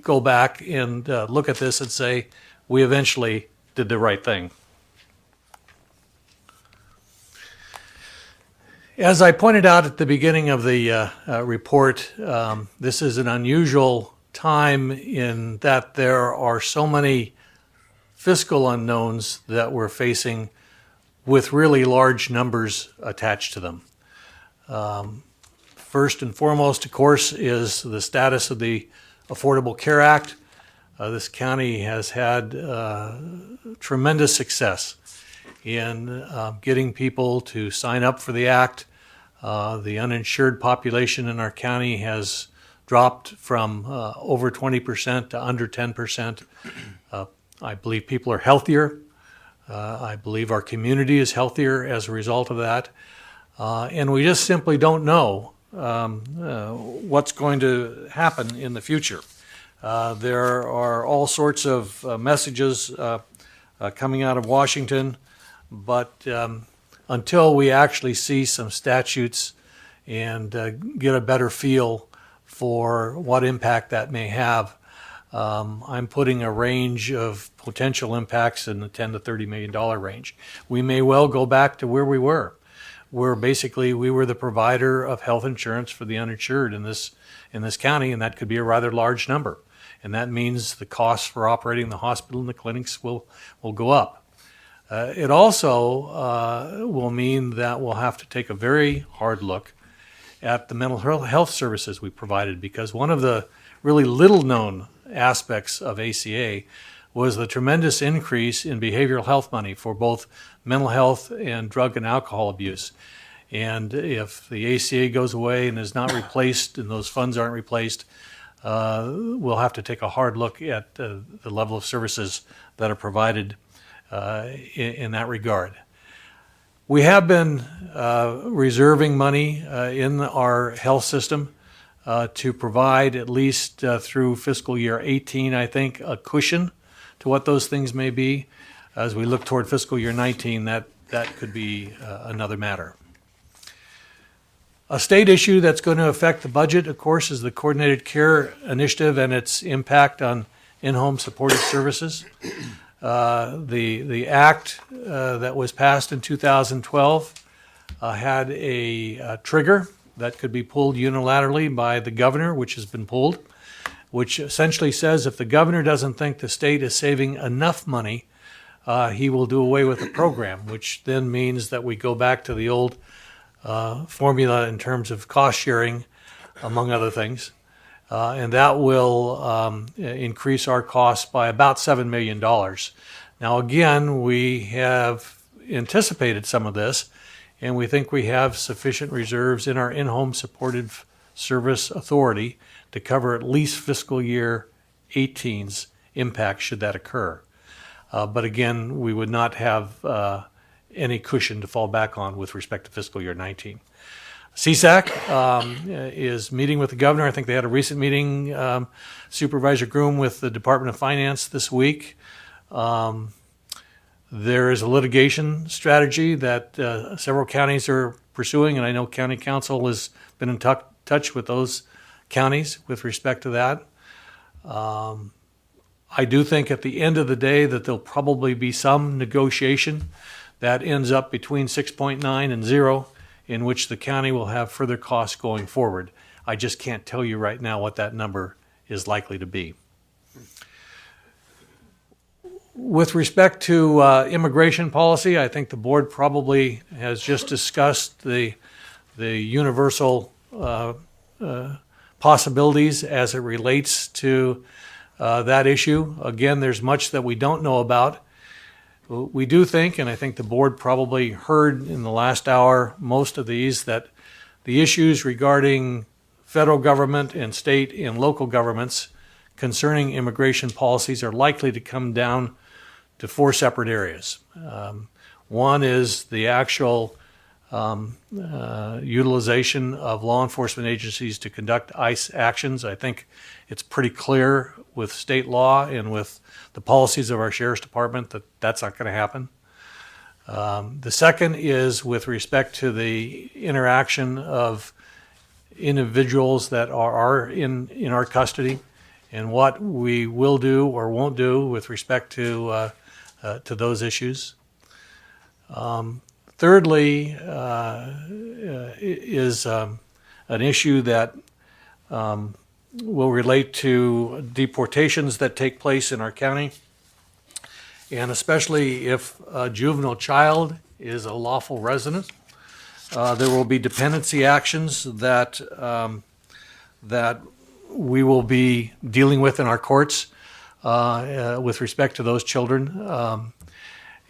go back and look at this and say, we eventually did the right thing. As I pointed out at the beginning of the report, this is an unusual time in that there are so many fiscal unknowns that we're facing with really large numbers attached to them. First and foremost, of course, is the status of the Affordable Care Act. This county has had tremendous success in getting people to sign up for the act. The uninsured population in our county has dropped from over 20% to under 10%. I believe people are healthier. I believe our community is healthier as a result of that. And we just simply don't know what's going to happen in the future. There are all sorts of messages coming out of Washington, but until we actually see some statutes and get a better feel for what impact that may have, I'm putting a range of potential impacts in the $10 to $30 million range. We may well go back to where we were, where basically we were the provider of health insurance for the uninsured in this county, and that could be a rather large number. And that means the costs for operating the hospital and the clinics will go up. It also will mean that we'll have to take a very hard look at the mental health services we provided, because one of the really little known aspects of ACA was the tremendous increase in behavioral health money for both mental health and drug and alcohol abuse. And if the ACA goes away and is not replaced, and those funds aren't replaced, we'll have to take a hard look at the level of services that are provided in that regard. We have been reserving money in our health system to provide, at least through fiscal year 18, I think, a cushion to what those things may be. As we look toward fiscal year 19, that could be another matter. A state issue that's going to affect the budget, of course, is the Coordinated Care Initiative and its impact on in-home supportive services. The act that was passed in 2012 had a trigger that could be pulled unilaterally by the governor, which has been pulled, which essentially says if the governor doesn't think the state is saving enough money, he will do away with the program, which then means that we go back to the old formula in terms of cost sharing, among other things. And that will increase our costs by about $7 million. Now, again, we have anticipated some of this, and we think we have sufficient reserves in our in-home supportive service authority to cover at least fiscal year 18's impact should that occur. But again, we would not have any cushion to fall back on with respect to fiscal year 19. CSAC is meeting with the governor. I think they had a recent meeting, Supervisor Groom, with the Department of Finance this week. There is a litigation strategy that several counties are pursuing, and I know County Council has been in touch with those counties with respect to that. I do think at the end of the day that there'll probably be some negotiation that ends up between 6.9 and 0, in which the county will have further costs going forward. I just can't tell you right now what that number is likely to be. With respect to immigration policy, I think the board probably has just discussed the universal possibilities as it relates to that issue. Again, there's much that we don't know about. We do think, and I think the board probably heard in the last hour most of these, that the issues regarding federal government and state and local governments concerning immigration policies are likely to come down to 4 separate areas. One is the actual utilization of law enforcement agencies to conduct ICE actions. I think it's pretty clear with state law and with the policies of our Sheriff's Department that that's not going to happen. The second is with respect to the interaction of individuals that are in our custody and what we will do or won't do with respect to those issues. Thirdly is an issue that will relate to deportations that take place in our county, and especially if a juvenile child is a lawful resident. There will be dependency actions that we will be dealing with in our courts with respect to those children.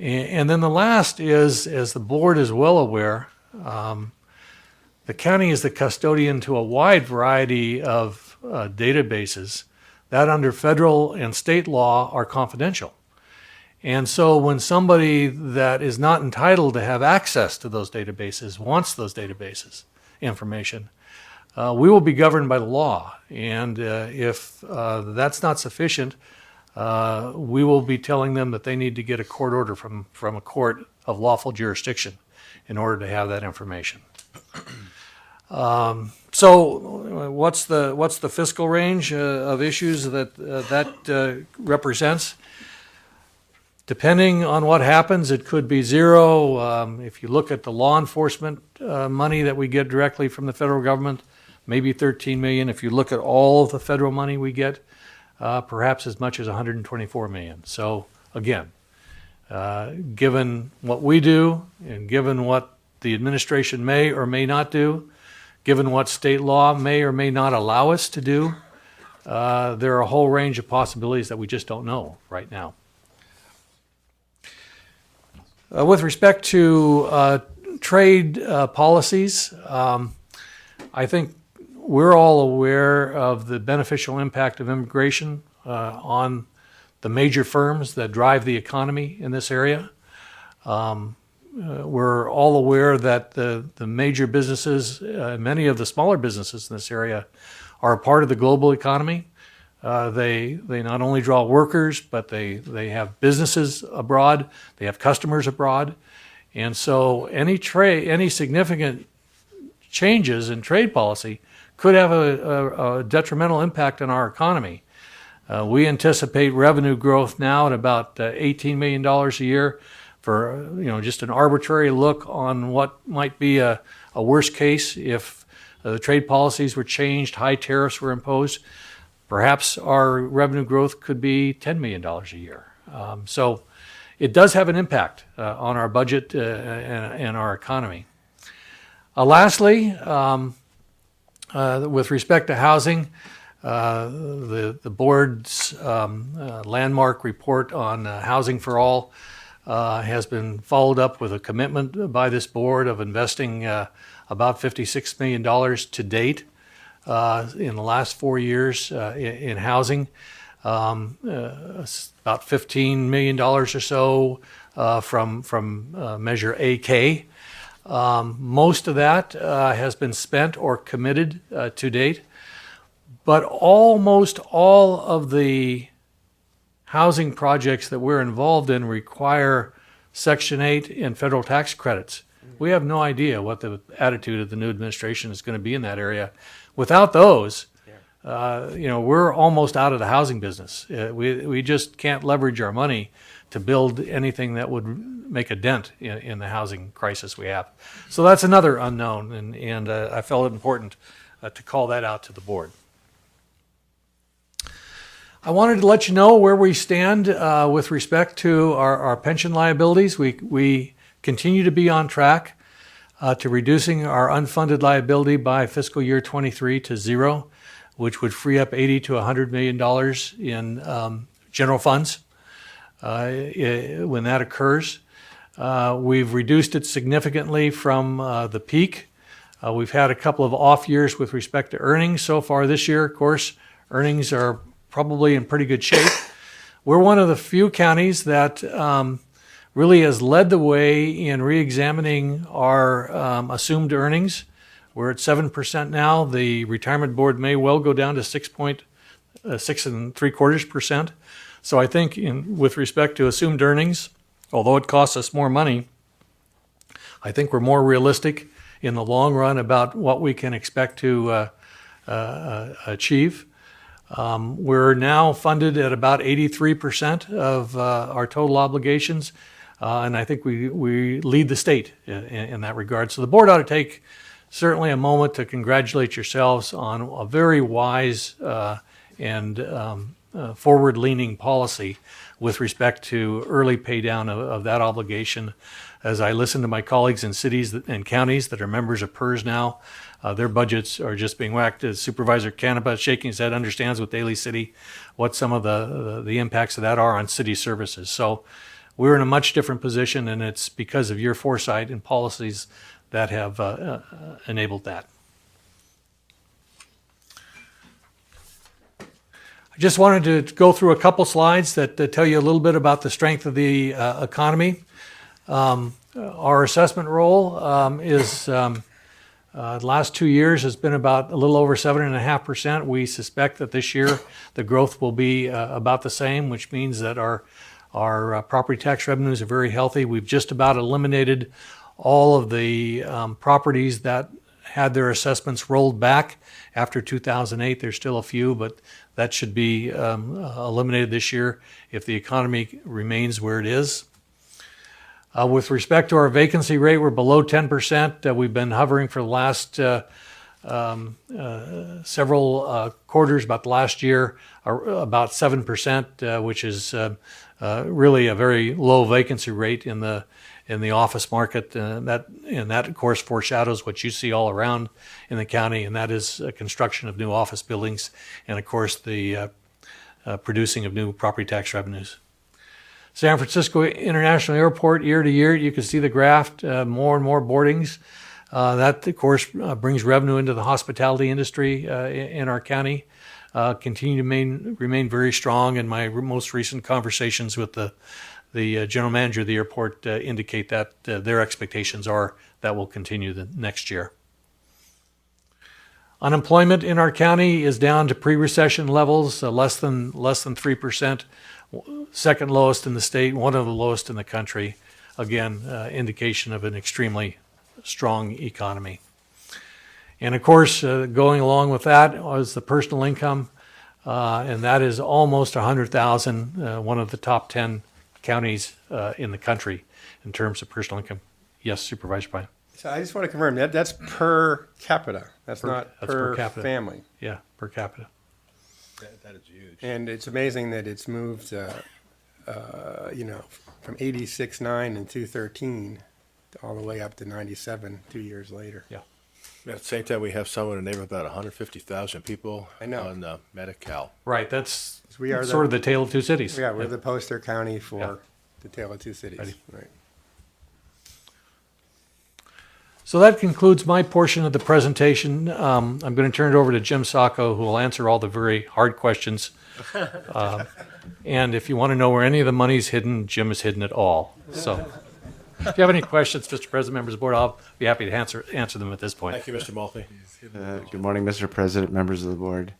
And then the last is, as the board is well aware, the county is the custodian to a wide variety of databases that under federal and state law are confidential. And so when somebody that is not entitled to have access to those databases wants those databases information, we will be governed by the law. And if that's not sufficient, we will be telling them that they need to get a court order from a court of lawful jurisdiction in order to have that information. So what's the fiscal range of issues that represents? Depending on what happens, it could be 0. If you look at the law enforcement money that we get directly from the federal government, maybe $13 million. If you look at all of the federal money we get, perhaps as much as $124 million. So again, given what we do and given what the administration may or may not do, given what state law may or may not allow us to do, there are a whole range of possibilities that we just don't know right now. With respect to trade policies, I think we're all aware of the beneficial impact of immigration on the major firms that drive the economy in this area. We're all aware that the major businesses, many of the smaller businesses in this area, are a part of the global economy. They not only draw workers, but they have businesses abroad, they have customers abroad. And so any significant changes in trade policy could have a detrimental impact on our economy. We anticipate revenue growth now at about $18 million a year for just an arbitrary look on what might be a worst case if the trade policies were changed, high tariffs were imposed. Perhaps our revenue growth could be $10 million a year. So it does have an impact on our budget and our economy. Lastly, with respect to housing, the board's landmark report on Housing for All has been followed up with a commitment by this board of investing about $56 million to date in the last 4 years in housing. About $15 million or so from Measure AK. Most of that has been spent or committed to date, but almost all of the housing projects that we're involved in require Section 8 and federal tax credits. We have no idea what the attitude of the new administration is going to be in that area. Without those, we're almost out of the housing business. We just can't leverage our money to build anything that would make a dent in the housing crisis we have. So that's another unknown, and I felt it important to call that out to the board. I wanted to let you know where we stand with respect to our pension liabilities. We continue to be on track to reducing our unfunded liability by fiscal year 23 to zero, which would free up $80 to $100 million in general funds when that occurs. We've reduced it significantly from the peak. We've had a couple of off years with respect to earnings so far this year. Of course, earnings are probably in pretty good shape. We're one of the few counties that really has led the way in re-examining our assumed earnings. We're at 7% now. The retirement board may well go down to 6.75%. So I think with respect to assumed earnings, although it costs us more money, I think we're more realistic in the long run about what we can expect to achieve. We're now funded at about 83% of our total obligations, and I think we lead the state in that regard. So the board ought to take certainly a moment to congratulate yourselves on a very wise and forward-leaning policy with respect to early pay down of that obligation. As I listen to my colleagues in cities and counties that are members of PERS now, their budgets are just being whacked. Supervisor Canepa, shaking his head, understands with Daly City what some of the impacts of that are on city services. So we're in a much different position, and it's because of your foresight and policies that have enabled that. I just wanted to go through a couple slides that tell you a little bit about the strength of the economy. Our assessment roll is the last 2 years has been about a little over 7.5%. We suspect that this year the growth will be about the same, which means that our property tax revenues are very healthy. We've just about eliminated all of the properties that had their assessments rolled back after 2008. There's still a few, but that should be eliminated this year if the economy remains where it is. With respect to our vacancy rate, we're below 10%. We've been hovering for the last several quarters, about the last year, about 7%, which is really a very low vacancy rate in the office market. That of course foreshadows what you see all around in the county, and that is construction of new office buildings, and of course the producing of new property tax revenues. San Francisco International Airport, year to year, you can see the graph, more and more boardings. That, of course, brings revenue into the hospitality industry in our county. Continue to remain very strong, and my most recent conversations with the general manager of the airport indicate that their expectations are that will continue the next year. Unemployment in our county is down to pre-recession levels, less than 3%. Second lowest in the state, one of the lowest in the country. Again, indication of an extremely strong economy. And of course, going along with that was the personal income, and that is almost $100,000, one of the top 10 counties in the country in terms of personal income. Yes, Supervisor Pine. So I just want to confirm that's per capita. That's not per capita. Family. Yeah, per capita. That is huge. And it's amazing that it's moved, from 86.9 in 2013 all the way up to 97 2 years later. Yeah. At the same time, we have somewhere in the neighborhood about 150,000 people I know. on Medi-Cal. Right, that's We are sort of the tale of two cities. Yeah, we're the poster county for Yeah. the tale of two cities. Ready. Right. So that concludes my portion of the presentation. I'm going to turn it over to Jim Sacco, who will answer all the very hard questions. And if you want to know where any of the money's hidden, Jim has hidden it all. So if you have any questions, Mr. President, members of the board, I'll be happy to answer them at this point. Thank you, Mr. Maltby. Good morning, Mr. President, members of the board.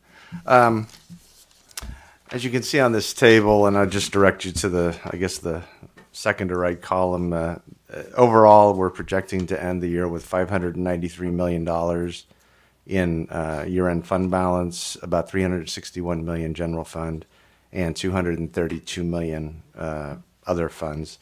As you can see on this table, and I'll just direct you to the second to right column, overall, we're projecting to end the year with $593 million in year-end fund balance, about 361 million general fund, and 232 million other funds.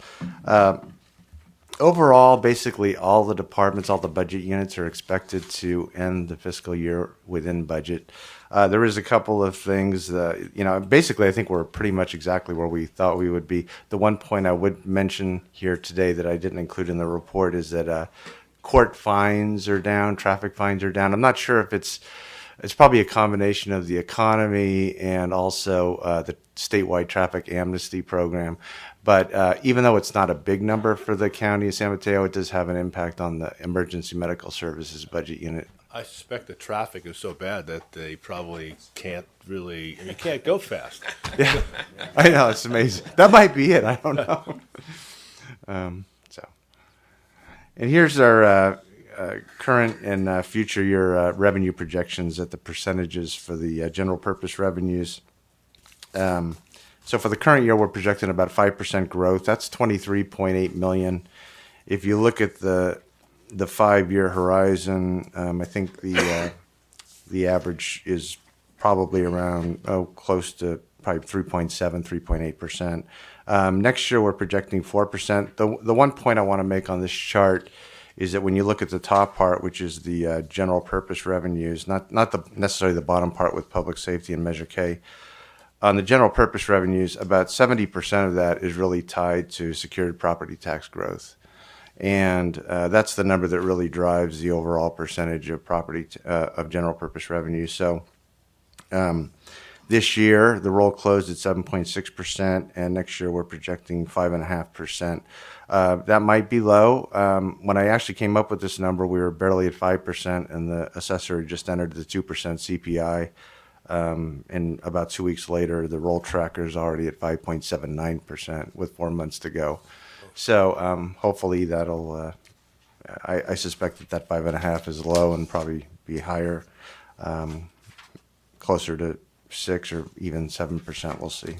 Overall, basically all the departments, all the budget units are expected to end the fiscal year within budget. There is a couple of things that, basically I think we're pretty much exactly where we thought we would be. The one point I would mention here today that I didn't include in the report is that court fines are down, traffic fines are down. I'm not sure if it's probably a combination of the economy and also the statewide traffic amnesty program. But even though it's not a big number for the county of San Mateo, it does have an impact on the emergency medical services budget unit. I suspect the traffic is so bad that they probably can't really, you can't go fast. Yeah, I know, it's amazing. That might be it, I don't know. And here's our current and future year revenue projections at the percentages for the general purpose revenues. So for the current year, we're projecting about 5% growth. That's 23.8 million. If you look at the 5-year horizon, I think the average is probably around close to probably 3.7, 3.8%. Next year, we're projecting 4%. The one point I want to make on this chart is that when you look at the top part, which is the general purpose revenues, not necessarily the bottom part with public safety and Measure K, on the general purpose revenues, about 70% of that is really tied to secured property tax growth. And that's the number that really drives the overall percentage of of general purpose revenue. So this year, the roll closed at 7.6%, and next year we're projecting 5.5%. That might be low. When I actually came up with this number, we were barely at 5%, and the assessor just entered the 2% CPI. And about 2 weeks later, the roll tracker is already at 5.79% with 4 months to go. So hopefully that'll, I suspect that 5.5 is low and probably be higher, closer to 6 or even 7%, we'll see.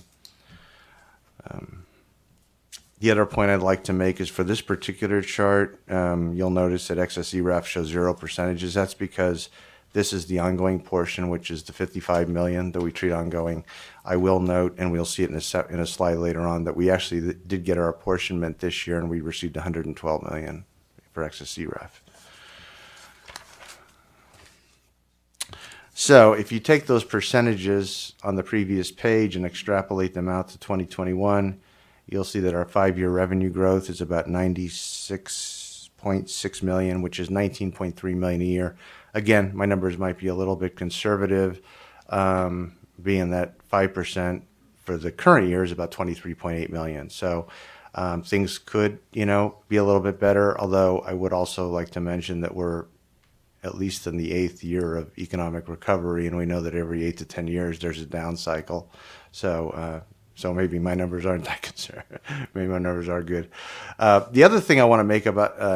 The other point I'd like to make is for this particular chart, you'll notice that excess ERAF shows 0 percentages. That's because this is the ongoing portion, which is the 55 million that we treat ongoing. I will note, and we'll see it in a slide later on, that we actually did get our apportionment this year, and we received 112 million for excess ERAF. So if you take those percentages on the previous page and extrapolate them out to 2021, you'll see that our 5-year revenue growth is about 96.6 million, which is 19.3 million a year. Again, my numbers might be a little bit conservative, being that 5% for the current year is about 23.8 million. So things could, be a little bit better, although I would also like to mention that we're at least in the 8th year of economic recovery, and we know that every 8 to 10 years there's a down cycle. So maybe my numbers aren't that concerned. Maybe my numbers are good. The other thing I want to make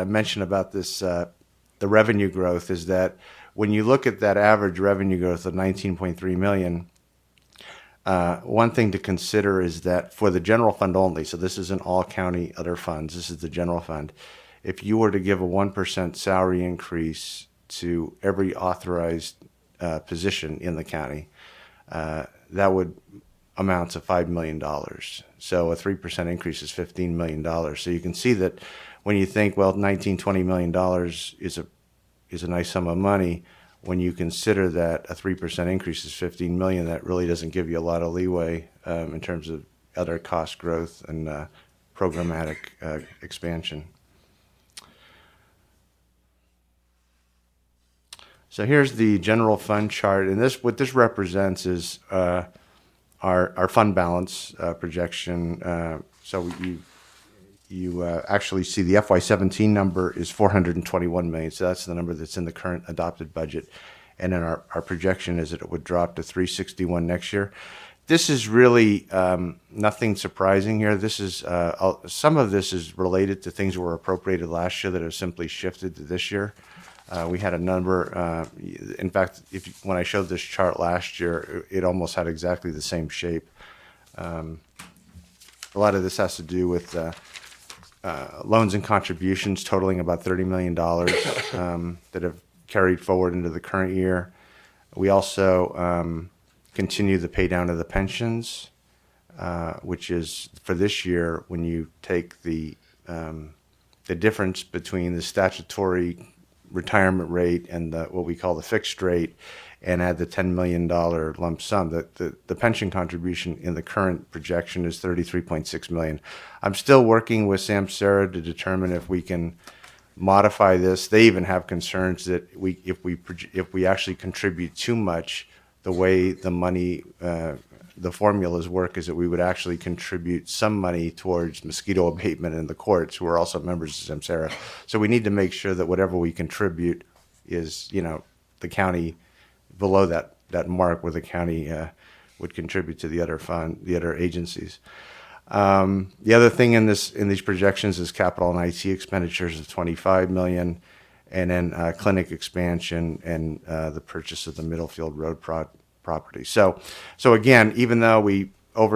mention about this, the revenue growth, is that when you look at that average revenue growth of 19.3 million, one thing to consider is that for the general fund only, so this isn't all county other funds, this is the general fund, if you were to give a 1% salary increase to every authorized position in the county, that would amount to $5 million. So a 3% increase is $15 million. So you can see that when you think, well, $19-20 million is a nice sum of money, when you consider that a 3% increase is $15 million, that really doesn't give you a lot of leeway in terms of other cost growth and programmatic expansion. So here's the general fund chart, and what this represents is our fund balance projection. So you actually see the FY17 number is 421 million. So that's the number that's in the current adopted budget. And then our projection is that it would drop to 361 next year. This is really nothing surprising here. This is some of this is related to things that were appropriated last year that have simply shifted to this year. We had a number, in fact, when I showed this chart last year, it almost had exactly the same shape. A lot of this has to do with loans and contributions totaling about $30 million that have carried forward into the current year. We also continue the pay down of the pensions, which is for this year when you take the difference between the statutory retirement rate and what we call the fixed rate, and add the $10 million lump sum. The pension contribution in the current projection is $33.6 million. I'm still working with Samsara to determine if we can modify this. They even have concerns that if we actually contribute too much, the way the money, the formulas work is that we would actually contribute some money towards mosquito abatement in the courts, who are also members of Samsara. So we need to make sure that whatever we contribute is, the county below that mark where the county would contribute to the other agencies. The other thing in these projections is capital and IT expenditures of $25 million, and then clinic expansion and the purchase of the Middlefield Road property. So again, even though we have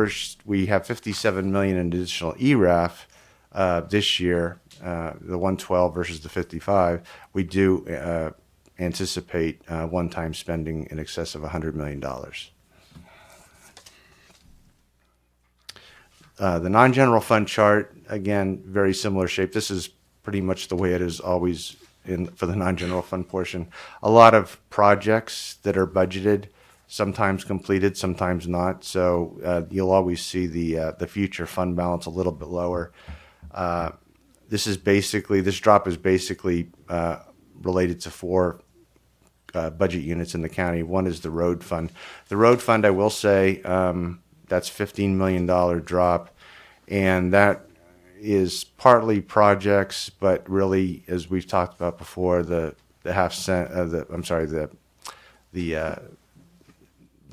$57 million in additional ERAF this year, the 112 versus the 55, we do anticipate one-time spending in excess of $100 million. The non-general fund chart, again, very similar shape. This is pretty much the way it is always for the non-general fund portion. A lot of projects that are budgeted, sometimes completed, sometimes not. So you'll always see the future fund balance a little bit lower. This drop is basically related to four budget units in the county. One is the road fund. The road fund, I will say, that's $15 million drop, and that is partly projects, but really, as we've talked about before, the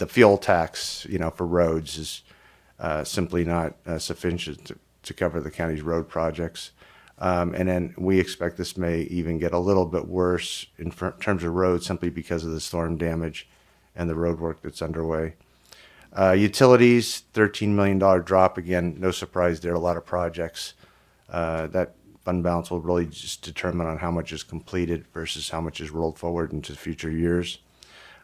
fuel tax, for roads is simply not sufficient to cover the county's road projects. And then we expect this may even get a little bit worse in terms of roads simply because of the storm damage and the road work that's underway. Utilities, $13 million drop. Again, no surprise there, a lot of projects. That fund balance will really just determine on how much is completed versus how much is rolled forward into future years.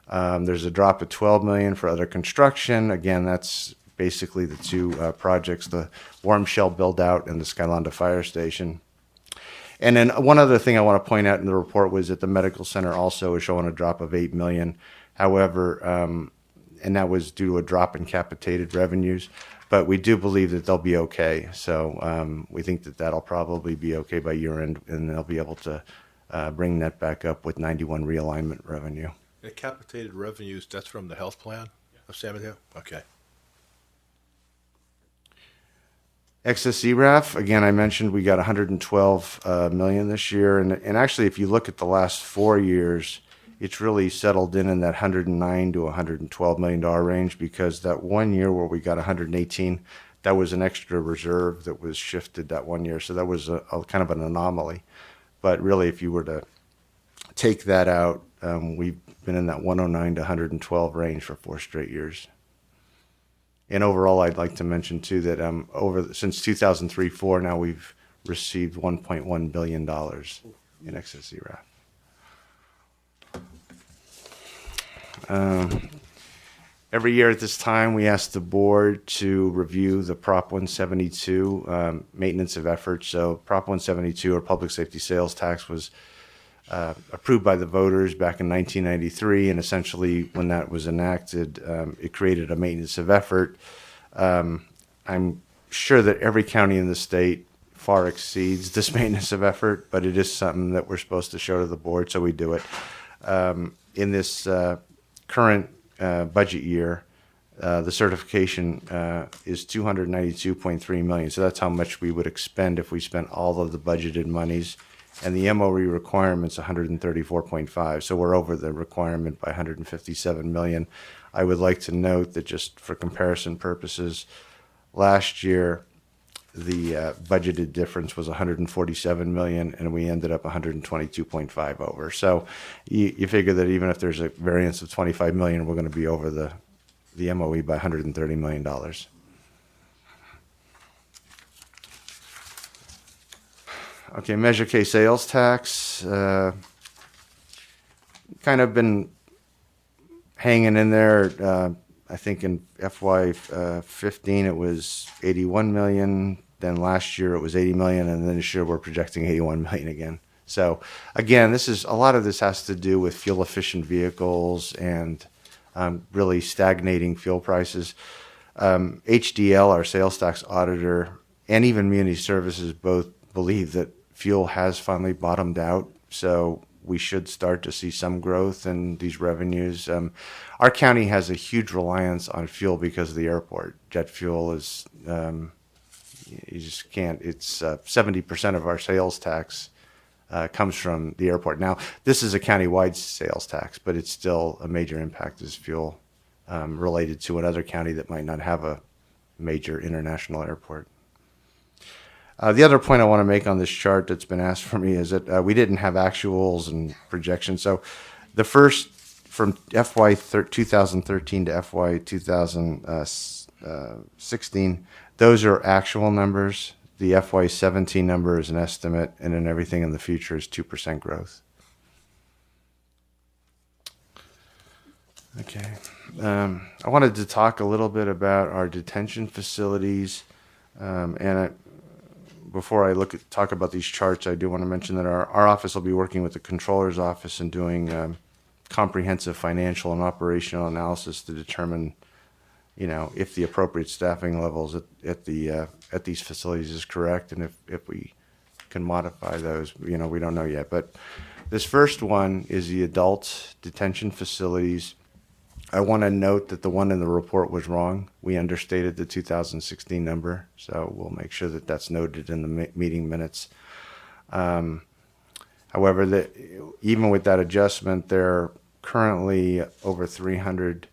There's a drop of $12 million for other construction. Again, that's basically the two projects, the Warm Shell build-out and the Skylonda Fire Station. And then one other thing I want to point out in the report was that the medical center also is showing a drop of $8 million. However, and that was due to a drop in capitated revenues, but we do believe that they'll be okay. So we think that that'll probably be okay by year end, and they'll be able to bring that back up with 91 realignment revenue. The capitated revenues, that's from the health plan of San Mateo? Okay. Excess ERAF, again, I mentioned we got $112 million this year. And actually, if you look at the last 4 years, it's really settled in that $109 to $112 million range, because that 1 year where we got 118, that was an extra reserve that was shifted that 1 year. So that was a kind of an anomaly. But really, if you were to take that out, we've been in that 109 to 112 range for 4 straight years. And overall, I'd like to mention too that since 2003-04, now we've received $1.1 billion in excess ERAF. Every year at this time, we ask the board to review the Prop 172 maintenance of efforts. So Prop 172, or public safety sales tax, was approved by the voters back in 1993, and essentially when that was enacted, it created a maintenance of effort. I'm sure that every county in the state far exceeds this maintenance of effort, but it is something that we're supposed to show to the board, so we do it. In this current budget year, the certification is $292.3 million, so that's how much we would expend if we spent all of the budgeted monies. And the MOE requirement's 134.5, so we're over the requirement by 157 million. I would like to note that, just for comparison purposes, last year the budgeted difference was 147 million, and we ended up 122.5 over. So you figure that even if there's a variance of 25 million, we're going to be over the MOE by $130 million. Okay, Measure K sales tax. kind of been hanging in there. I think in FY15 it was 81 million. Then last year it was 80 million, and then this year we're projecting 81 million again. So again, a lot of this has to do with fuel efficient vehicles and really stagnating fuel prices. HDL, our sales tax auditor, and even Community Services both believe that fuel has finally bottomed out. So we should start to see some growth in these revenues. Our county has a huge reliance on fuel because of the airport. Jet fuel is, you just can't, it's 70% of our sales tax comes from the airport. Now, this is a county-wide sales tax, but it's still a major impact as fuel related to another county that might not have a major international airport. The other point I want to make on this chart that's been asked for me is that we didn't have actuals and projections. So the first, from FY 2013 to FY 2016, those are actual numbers. The FY 17 number is an estimate, and then everything in the future is 2% growth. Okay. I wanted to talk a little bit about our detention facilities, before I talk about these charts, I do want to mention that our office will be working with the Controller's Office and doing comprehensive financial and operational analysis to determine, if the appropriate staffing levels at these facilities is correct, and if we can modify those. We don't know yet. But this first one is the adult detention facilities. I want to note that the one in the report was wrong. We understated the 2016 number, so we'll make sure that that's noted in the meeting minutes. However, even with that adjustment, they're currently over 300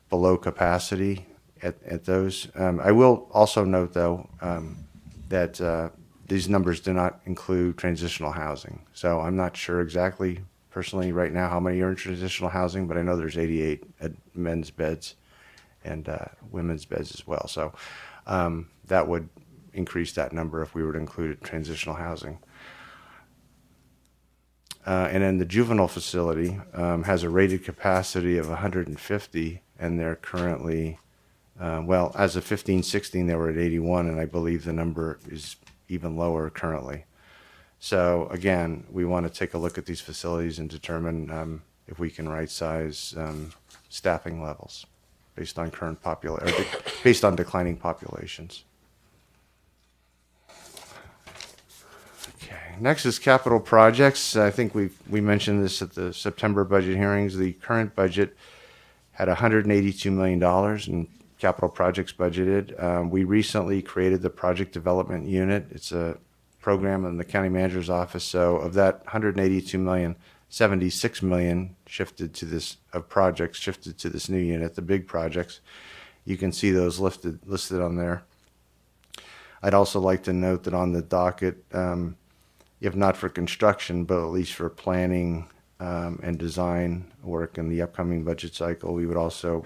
below capacity at those. I will also note, though, that these numbers do not include transitional housing. So I'm not sure exactly personally right now how many are in transitional housing, but I know there's 88 men's beds and women's beds as well. So that would increase that number if we were to include transitional housing. And then the juvenile facility has a rated capacity of 150, and they're currently, as of 15-16, they were at 81, and I believe the number is even lower currently. So again, we want to take a look at these facilities and determine if we can right-size staffing levels based on based on declining populations. Okay, next is capital projects. I think we mentioned this at the September budget hearings. The current budget had $182 million in capital projects budgeted. We recently created the project development unit. It's a program in the county manager's office. So of that 182 million, 76 million shifted to this new unit, the big projects. You can see those listed on there. I'd also like to note that on the docket, if not for construction, but at least for planning and design work in the upcoming budget cycle, we would also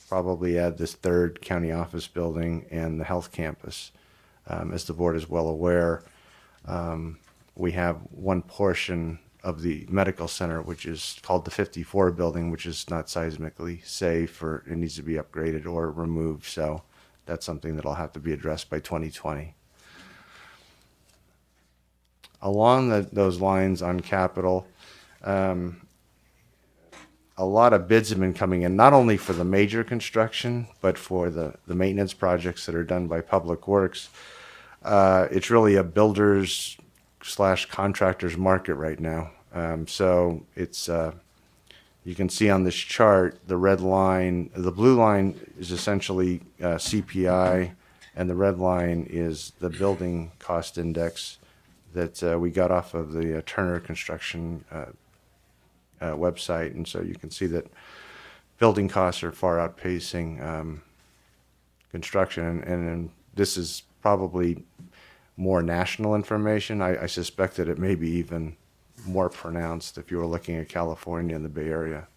probably add this third county office building and the health campus. As the board is well aware, we have one portion of the medical center, which is called the 54 building, which is not seismically safe, or it needs to be upgraded or removed. So that's something that'll have to be addressed by 2020. Along those lines on capital, a lot of bids have been coming in, not only for the major construction, but for the maintenance projects that are done by Public Works. It's really a builders/contractors market right now. So it's, you can see on this chart, the red line, the blue line is essentially CPI, and the red line is the building cost index that we got off of the Turner Construction website. And so you can see that building costs are far outpacing construction. And this is probably more national information. I suspect that it may be even more pronounced if you were looking at California and the Bay Area.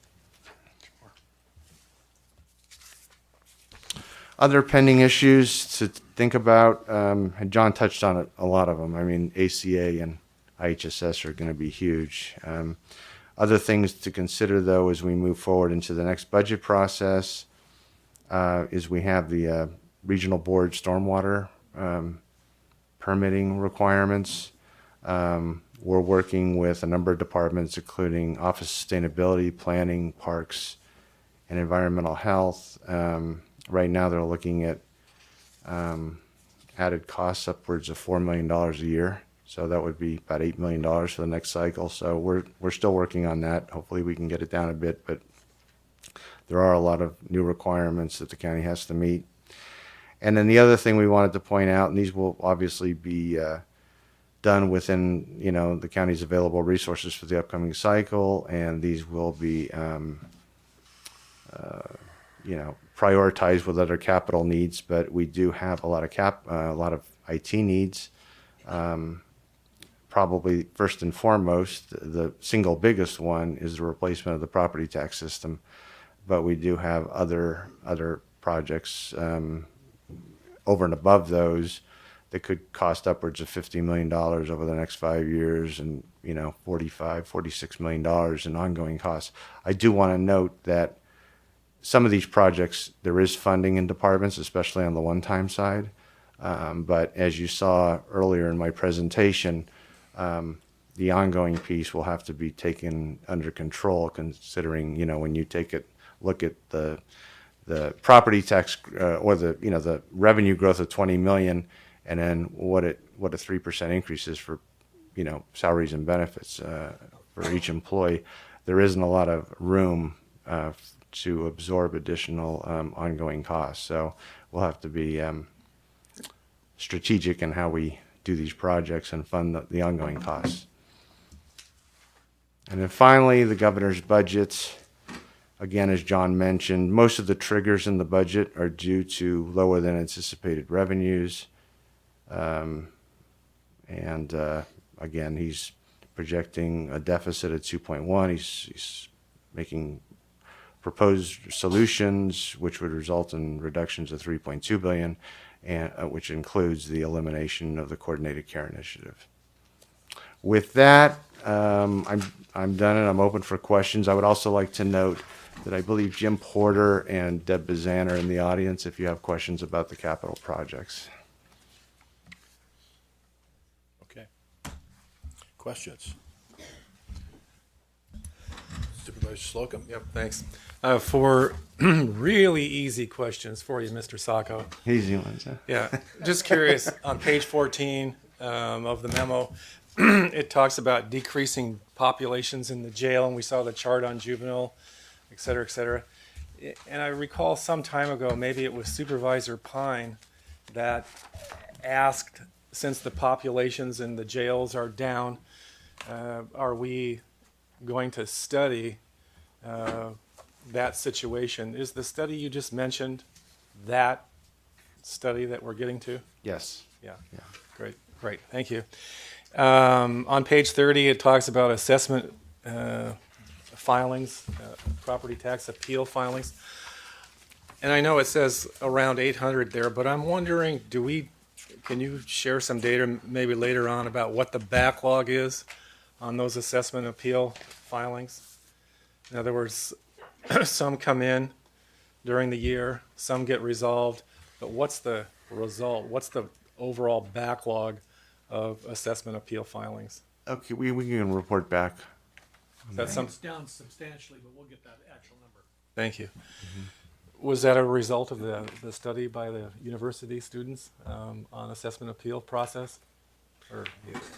Other pending issues to think about, and John touched on it, a lot of them. I mean, ACA and IHSS are going to be huge. Other things to consider, though, as we move forward into the next budget process is we have the regional board stormwater permitting requirements. We're working with a number of departments, including Office of Sustainability, Planning, Parks, and Environmental Health. Right now, they're looking at added costs upwards of $4 million a year. So that would be about $8 million for the next cycle. So we're still working on that. Hopefully we can get it down a bit, but there are a lot of new requirements that the county has to meet. And then the other thing we wanted to point out, and these will obviously be done within, you know, the county's available resources for the upcoming cycle, and these will be, you know, prioritized with other capital needs. But we do have a lot of IT needs. Probably first and foremost, the single biggest one is the replacement of the property tax system. But we do have other projects over and above those that could cost upwards of $50 million over the next 5 years, and, you know, $46 million in ongoing costs. I do want to note that some of these projects, there is funding in departments, especially on the one-time side. But as you saw earlier in my presentation, the ongoing piece will have to be taken under control, considering, you know, when you look at the property tax or the revenue growth of 20 million, and then what a 3% increase is for, you know, salaries and benefits for each employee. There isn't a lot of room to absorb additional ongoing costs. So we'll have to be strategic in how we do these projects and fund the ongoing costs. And then finally, the governor's budget. Again, as John mentioned, most of the triggers in the budget are due to lower than anticipated revenues. Again, he's projecting a deficit at 2.1. He's making proposed solutions which would result in reductions of 3.2 billion, and which includes the elimination of the coordinated care initiative. With that, I'm done and I'm open for questions. I would also like to note that I believe Jim Porter and Deb Bazan are in the audience if you have questions about the capital projects. Okay. Questions? Supervisor Slocum? Yep, thanks. For really easy questions for you, Mr. Sacco. Easy ones, huh? Yeah, just curious, on page 14 of the memo, it talks about decreasing populations in the jail, and we saw the chart on juvenile, et cetera, et cetera. And I recall some time ago, maybe it was Supervisor Pine that asked, since the populations in the jails are down, are we going to study that situation? Is the study you just mentioned that study that we're getting to? Yes. Yeah. Great. Thank you. On page 30, it talks about assessment filings, property tax appeal filings. And I know it says around 800 there, but I'm wondering, can you share some data maybe later on about what the backlog is on those assessment appeal filings? In other words, some come in during the year, some get resolved, but what's the result? What's the overall backlog of assessment appeal filings? Okay, we can report back. That's It's down substantially, but we'll get that actual number. Thank you. Was that a result of the study by the university students on assessment appeal process? Or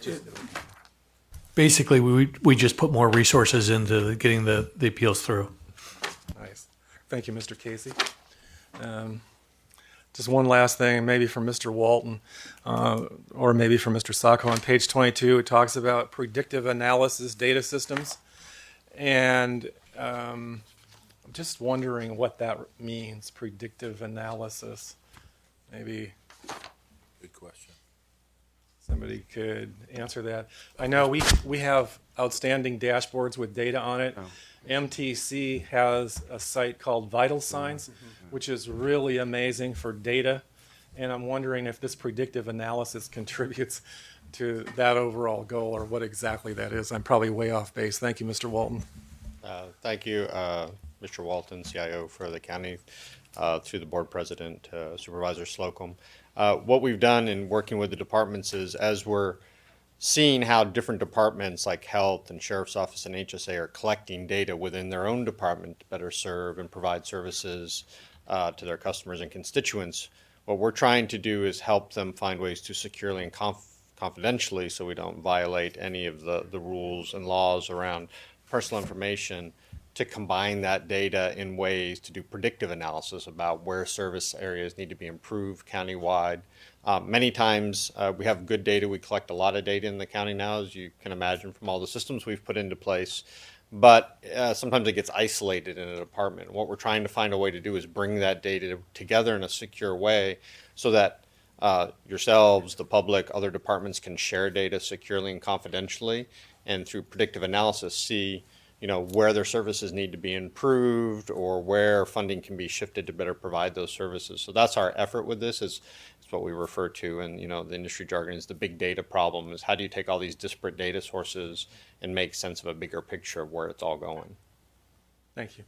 just Basically, we just put more resources into getting the appeals through. Nice. Thank you, Mr. Casey. Just one last thing, maybe for Mr. Walton, or maybe for Mr. Sacco. On page 22, it talks about predictive analysis data systems. And I'm just wondering what that means, predictive analysis. Maybe Good question. somebody could answer that. I know we have outstanding dashboards with data on it. MTC has a site called Vital Signs, which is really amazing for data. And I'm wondering if this predictive analysis contributes to that overall goal or what exactly that is. I'm probably way off base. Thank you, Mr. Walton. Thank you, Mr. Walton, CIO for the county, through the board president, Supervisor Slocum. What we've done in working with the departments is, as we're seeing how different departments like health and sheriff's office and HSA are collecting data within their own department to better serve and provide services to their customers and constituents, what we're trying to do is help them find ways to securely and confidentially, so we don't violate any of the rules and laws around personal information, to combine that data in ways to do predictive analysis about where service areas need to be improved countywide. Many times we have good data. We collect a lot of data in the county now, as you can imagine, from all the systems we've put into place. But sometimes it gets isolated in a department. What we're trying to find a way to do is bring that data together in a secure way so that yourselves, the public, other departments can share data securely and confidentially, and through predictive analysis see where their services need to be improved or where funding can be shifted to better provide those services. So that's our effort with this, is what we refer to, and the industry jargon is the big data problem, is how do you take all these disparate data sources and make sense of a bigger picture of where it's all going. Thank you.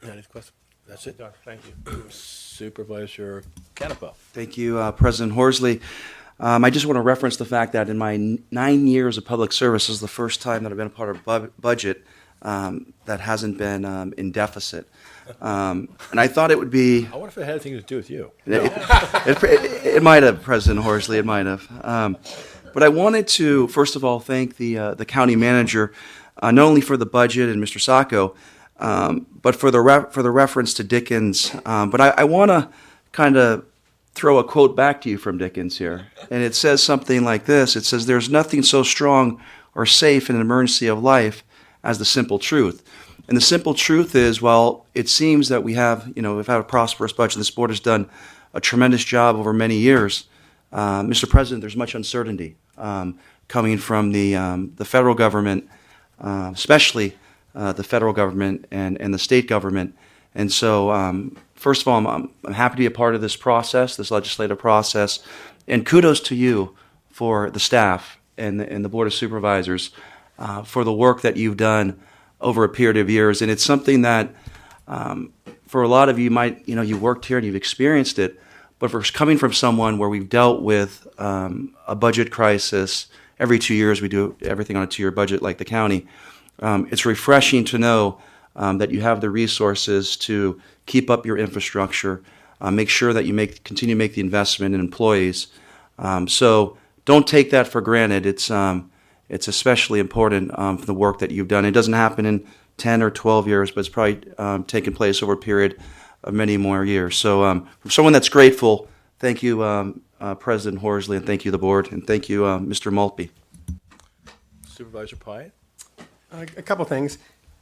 Any questions? That's it. Thank you. Supervisor Canepa. Thank you, President Horsley. I just want to reference the fact that in my 9 years of public service, this is the first time that I've been a part of a budget that hasn't been in deficit. And I thought it would be... I wonder if it had anything to do with you. It might have, President Horsley, it might have. But I wanted to, first of all, thank the county manager, not only for the budget and Mr. Sacco, but for the reference to Dickens. But I want to kind of throw a quote back to you from Dickens here. And it says something like this. It says, "There's nothing so strong or safe in an emergency of life as the simple truth." And the simple truth is, well, it seems that we've had a prosperous budget. This board has done a tremendous job over many years. Mr. President, there's much uncertainty coming from the federal government, especially the federal government and the state government. And so, first of all, I'm happy to be a part of this process, this legislative process, and kudos to you for the staff and the Board of Supervisors for the work that you've done over a period of years. And it's something that, for a lot of you, you worked here and you've experienced it, but for coming from someone where we've dealt with a budget crisis, every 2 years we do everything on a 2-year budget like the county, it's refreshing to know that you have the resources to keep up your infrastructure, make sure that you continue to make the investment in employees. So don't take that for granted. It's especially important for the work that you've done. It doesn't happen in 10 or 12 years, but it's probably taken place over a period of many more years. So from someone that's grateful, thank you, President Horsley, and thank you, the board, and thank you, Mr. Maltby. Supervisor Pyatt. A couple things.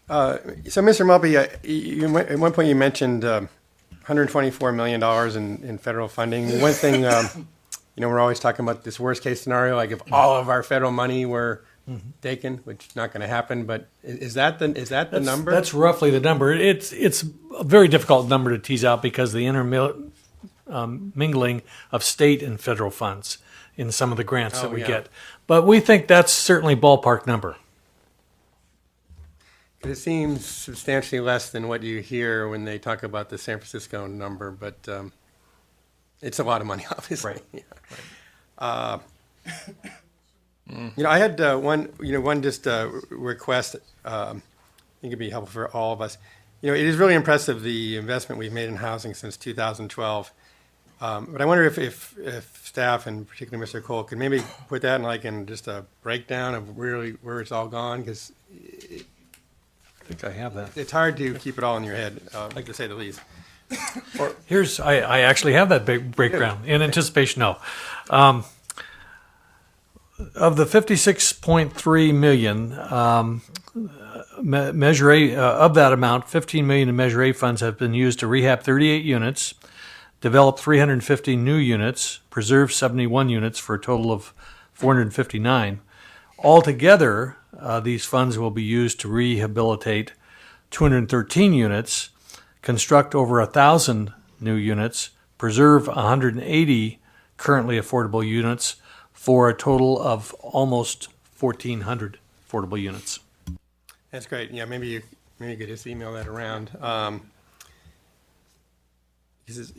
So, Mr. Maltby, at one point you mentioned $124 million in federal funding. One thing, we're always talking about this worst case scenario, like if all of our federal money were taken, which is not going to happen. But is that the number? That's roughly the number. It's a very difficult number to tease out because the mingling of state and federal funds in some of the grants that we get. But we think that's certainly ballpark number. It seems substantially less than what you hear when they talk about the San Francisco number, but it's a lot of money, obviously. Right. Yeah. I had one request. I think it'd be helpful for all of us. It is really impressive, the investment we've made in housing since 2012. But I wonder if staff, and particularly Mr. Cole, could maybe put that in just a breakdown of really where it's all gone, because I think I have that. It's hard to keep it all in your head, to say the least. I actually have that big breakdown in anticipation. No. Of the $56.3 million, Measure A, of that amount, $15 million in Measure A funds have been used to rehab 38 units, develop 350 new units, preserve 71 units for a total of 459. Altogether, these funds will be used to rehabilitate 213 units, construct over 1,000 new units, preserve 180 currently affordable units for a total of almost 1,400 affordable units. That's great. Yeah, maybe you could just email that around. Because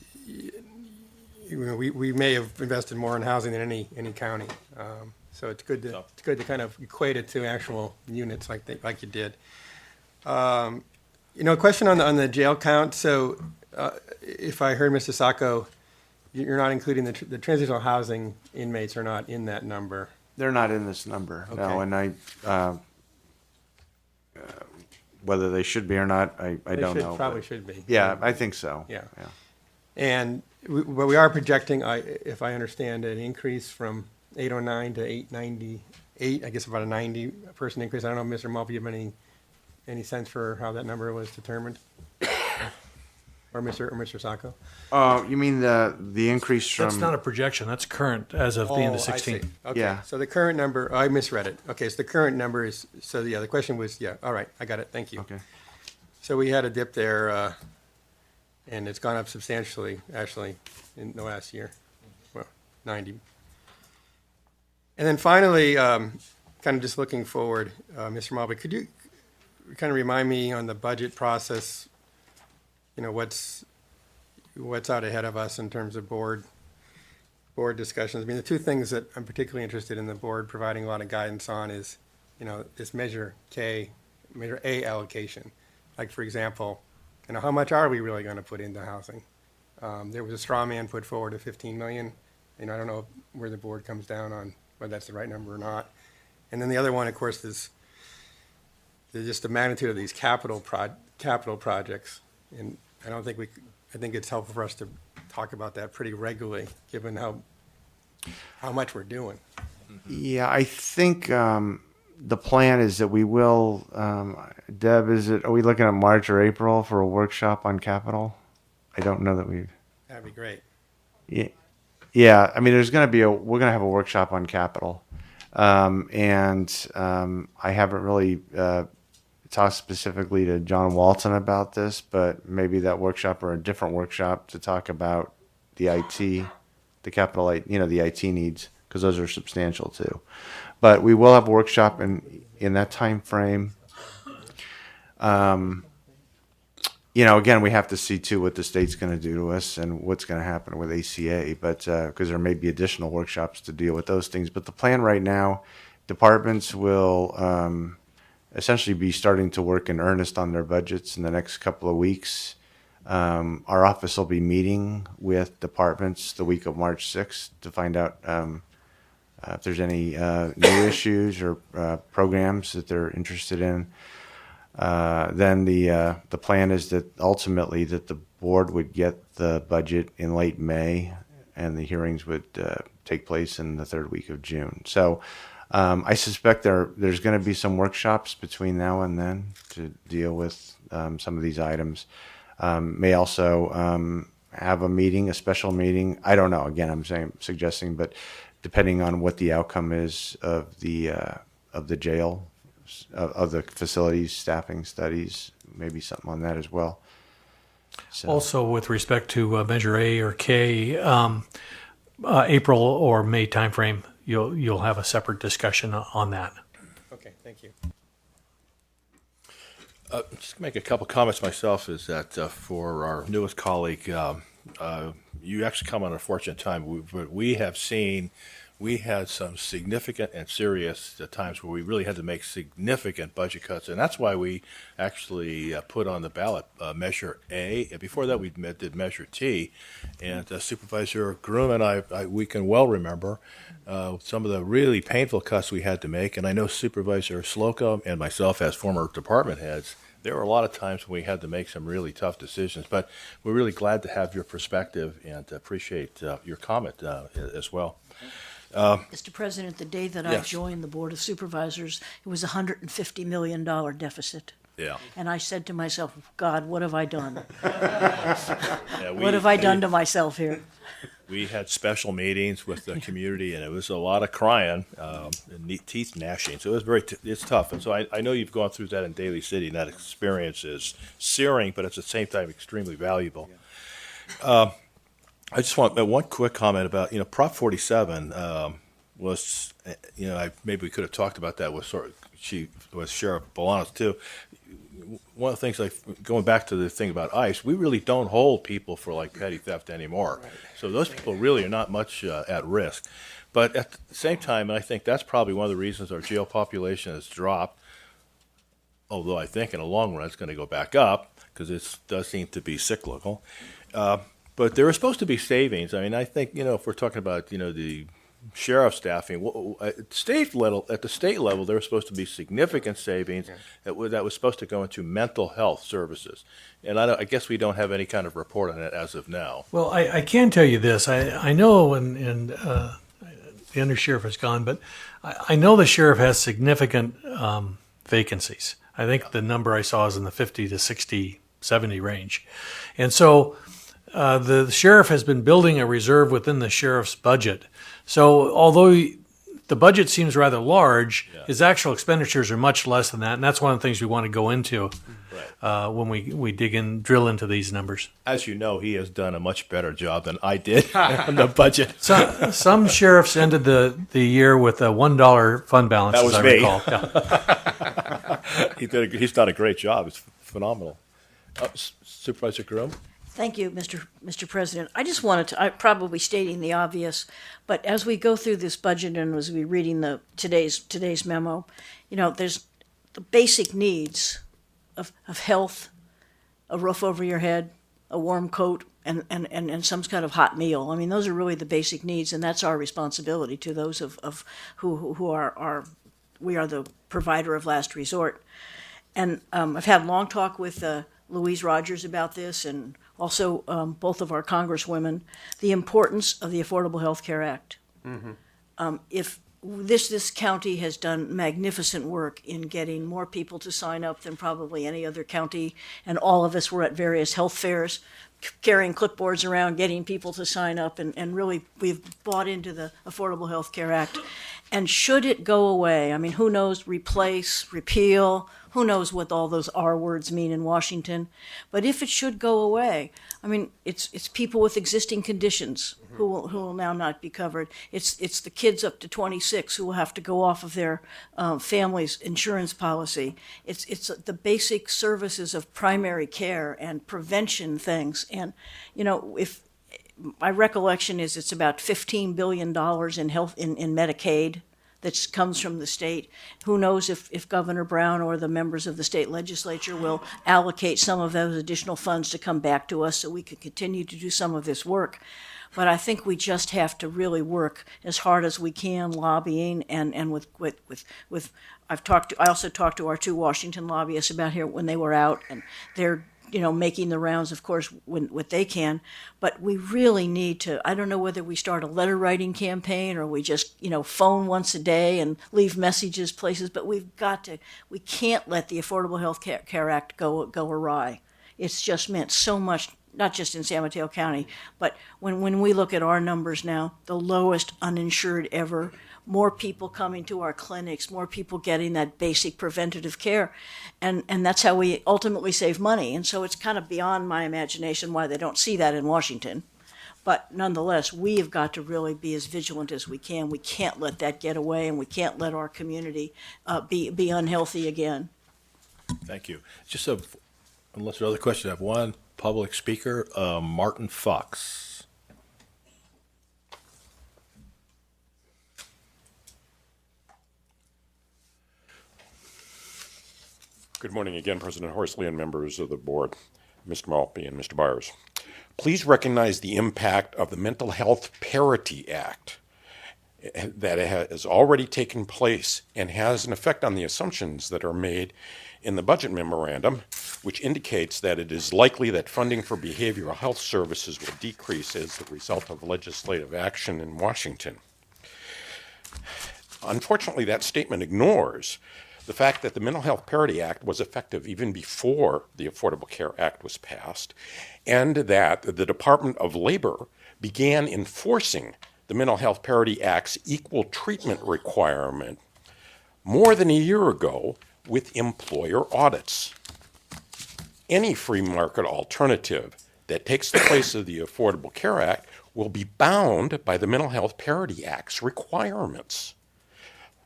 we may have invested more in housing than any county, so it's good to kind of equate it to actual units like you did. A question on the jail count. So, if I heard Mr. Sacco, you're not including the transitional housing inmates are not in that number. They're not in this number, Okay. no, and whether they should be or not, I don't know. Probably but- should be. Yeah, I think so. Yeah. And but we are projecting, if I understand, an increase from 809 to 898. I guess about a 90-person increase. I don't know, Mr. Mulvey, you have any sense for how that number was determined, or Mr. Sacco? You mean the increase from? That's not a projection, that's current as of the end of I 16. see. Okay. Yeah. So the current number, I misread it. Okay, so the current number is, so yeah, the question was, yeah, all right, I got it, thank you. Okay. So we had a dip there, and it's gone up substantially, actually, in the last year. Well, 90. And then finally, kind of just looking forward, Mr. Malby, could you kind of remind me on the budget process, what's out ahead of us in terms of board discussions? I mean, the two things that I'm particularly interested in the board providing a lot of guidance on is, this Measure A allocation. Like, for example, how much are we really going to put into housing? There was a straw man put forward of 15 million. I don't know where the board comes down on whether that's the right number or not. And then the other one, of course, is just the magnitude of these capital projects. And I think it's helpful for us to talk about that pretty regularly, given how much we're doing. Yeah, I think the plan is that we will. Deb, are we looking at March or April for a workshop on capital? I don't know that we've. That'd be great. Yeah. I mean, we're going to have a workshop on capital, and I haven't really talked specifically to John Walton about this, but maybe that workshop or a different workshop to talk about the IT, the capital, the IT needs, because those are substantial too. But we will have a workshop in that time frame. Again, we have to see too what the state's going to do to us and what's going to happen with ACA, but because there may be additional workshops to deal with those things. But the plan right now, departments will essentially be starting to work in earnest on their budgets in the next couple of weeks. Our office will be meeting with departments the week of March 6th to find out if there's any new issues or programs that they're interested in. Then the plan is that ultimately that the board would get the budget in late May, and the hearings would take place in the third week of June. So I suspect there's going to be some workshops between now and then to deal with some of these items. May also have a special meeting. I don't know. Again, suggesting, but depending on what the outcome is of the jail, of the facilities staffing studies, maybe something on that as well. So. Also, with respect to Measure A or K, April or May timeframe, you'll have a separate discussion on that. Okay, thank you. Just to make a couple comments myself is that for our newest colleague, you actually come on a fortunate time. We had some significant and serious times where we really had to make significant budget cuts, and that's why we actually put on the ballot Measure A. And before that, we did Measure T. And Supervisor Groom and I, we can well remember some of the really painful cuts we had to make. And I know Supervisor Slocum and myself, as former department heads, there were a lot of times when we had to make some really tough decisions. But we're really glad to have your perspective and appreciate your comment as well. Mr. President, the day that I Yes. joined the Board of Supervisors, it was a $150 million deficit. Yeah. And I said to myself, God, what have I done? Yeah, What have I done to myself here? We had special meetings with the community, and it was a lot of crying and teeth gnashing. So it was it's tough. And so I know you've gone through that in Daly City, and that experience is searing, but at the same time extremely valuable. I just want one quick comment about, Prop 47 was, maybe we could have talked about that with with Sheriff Bolanos too. One of the things, like going back to the thing about ICE, we really don't hold people for like petty theft anymore. Right. So those people really are not much at risk. But at the same time, and I think that's probably one of the reasons our jail population has dropped, although I think in the long run it's going to go back up because it does seem to be cyclical. But there are supposed to be savings. I mean, I think, if we're talking about, the sheriff staffing, at the state level, there were supposed to be significant savings that was supposed to go into mental health services. And I guess we don't have any kind of report on it as of now. Well, I can tell you this. I know, and the undersheriff is gone, but I know the sheriff has significant vacancies. I think the number I saw is in the 50 to 60, 70 range. And so the sheriff has been building a reserve within the sheriff's budget. So although the budget seems rather large, his actual expenditures are much less than that. And that's one of the things we want to go into when we drill into these numbers. As you know, he has done a much better job than I did on the budget. Some sheriffs ended the year with a $1 fund balance, that was as I me. recall. He's done a great job. It's phenomenal. Supervisor Jerome? Thank you, Mr. President. I just wanted to, I'm probably stating the obvious, but as we go through this budget and as we reading today's memo, there's the basic needs of health, a roof over your head, a warm coat, and some kind of hot meal. I mean, those are really the basic needs, and that's our responsibility to those of who are we are the provider of last resort. And I've had long talk with Louise Rogers about this, and also both of our congresswomen, the importance of the Affordable Health Care Act. Mm-hmm. If this county has done magnificent work in getting more people to sign up than probably any other county, and all of us were at various health fairs carrying clipboards around, getting people to sign up, and really we've bought into the Affordable Health Care Act. And should it go away, I mean, who knows, replace, repeal, who knows what all those R words mean in Washington. But if it should go away, I mean, it's people with existing conditions who will now not be covered. It's the kids up to 26 who will have to go off of their family's insurance policy. It's the basic services of primary care and prevention things. And, if my recollection is it's about $15 billion in health in Medicaid that comes from the state. Who knows if Governor Brown or the members of the state legislature will allocate some of those additional funds to come back to us so we can continue to do some of this work. But I think we just have to really work as hard as we can, lobbying and with I also talked to our two Washington lobbyists about here when they were out, and they're making the rounds, of course, what they can. But we really need to, I don't know whether we start a letter writing campaign or we just, phone once a day and leave messages places, but we can't let the Affordable Health Care Act go awry. It's just meant so much, not just in San Mateo County, but when we look at our numbers now, the lowest uninsured ever, more people coming to our clinics, more people getting that basic preventative care. And that's how we ultimately save money. And so it's kind of beyond my imagination why they don't see that in Washington. But nonetheless, we have got to really be as vigilant as we can. We can't let that get away, and we can't let our community be unhealthy again. Thank you. Just unless there are other questions, I have one public speaker, Martin Fox. Good morning again, President Horsley and members of the board, Mr. Maltby and Mr. Byers. Please recognize the impact of the Mental Health Parity Act that has already taken place and has an effect on the assumptions that are made in the budget memorandum, which indicates that it is likely that funding for behavioral health services will decrease as a result of legislative action in Washington. Unfortunately, that statement ignores the fact that the Mental Health Parity Act was effective even before the Affordable Care Act was passed, and that the Department of Labor began enforcing the Mental Health Parity Act's equal treatment requirement more than a year ago with employer audits. Any free market alternative that takes the place of the Affordable Care Act will be bound by the Mental Health Parity Act's requirements.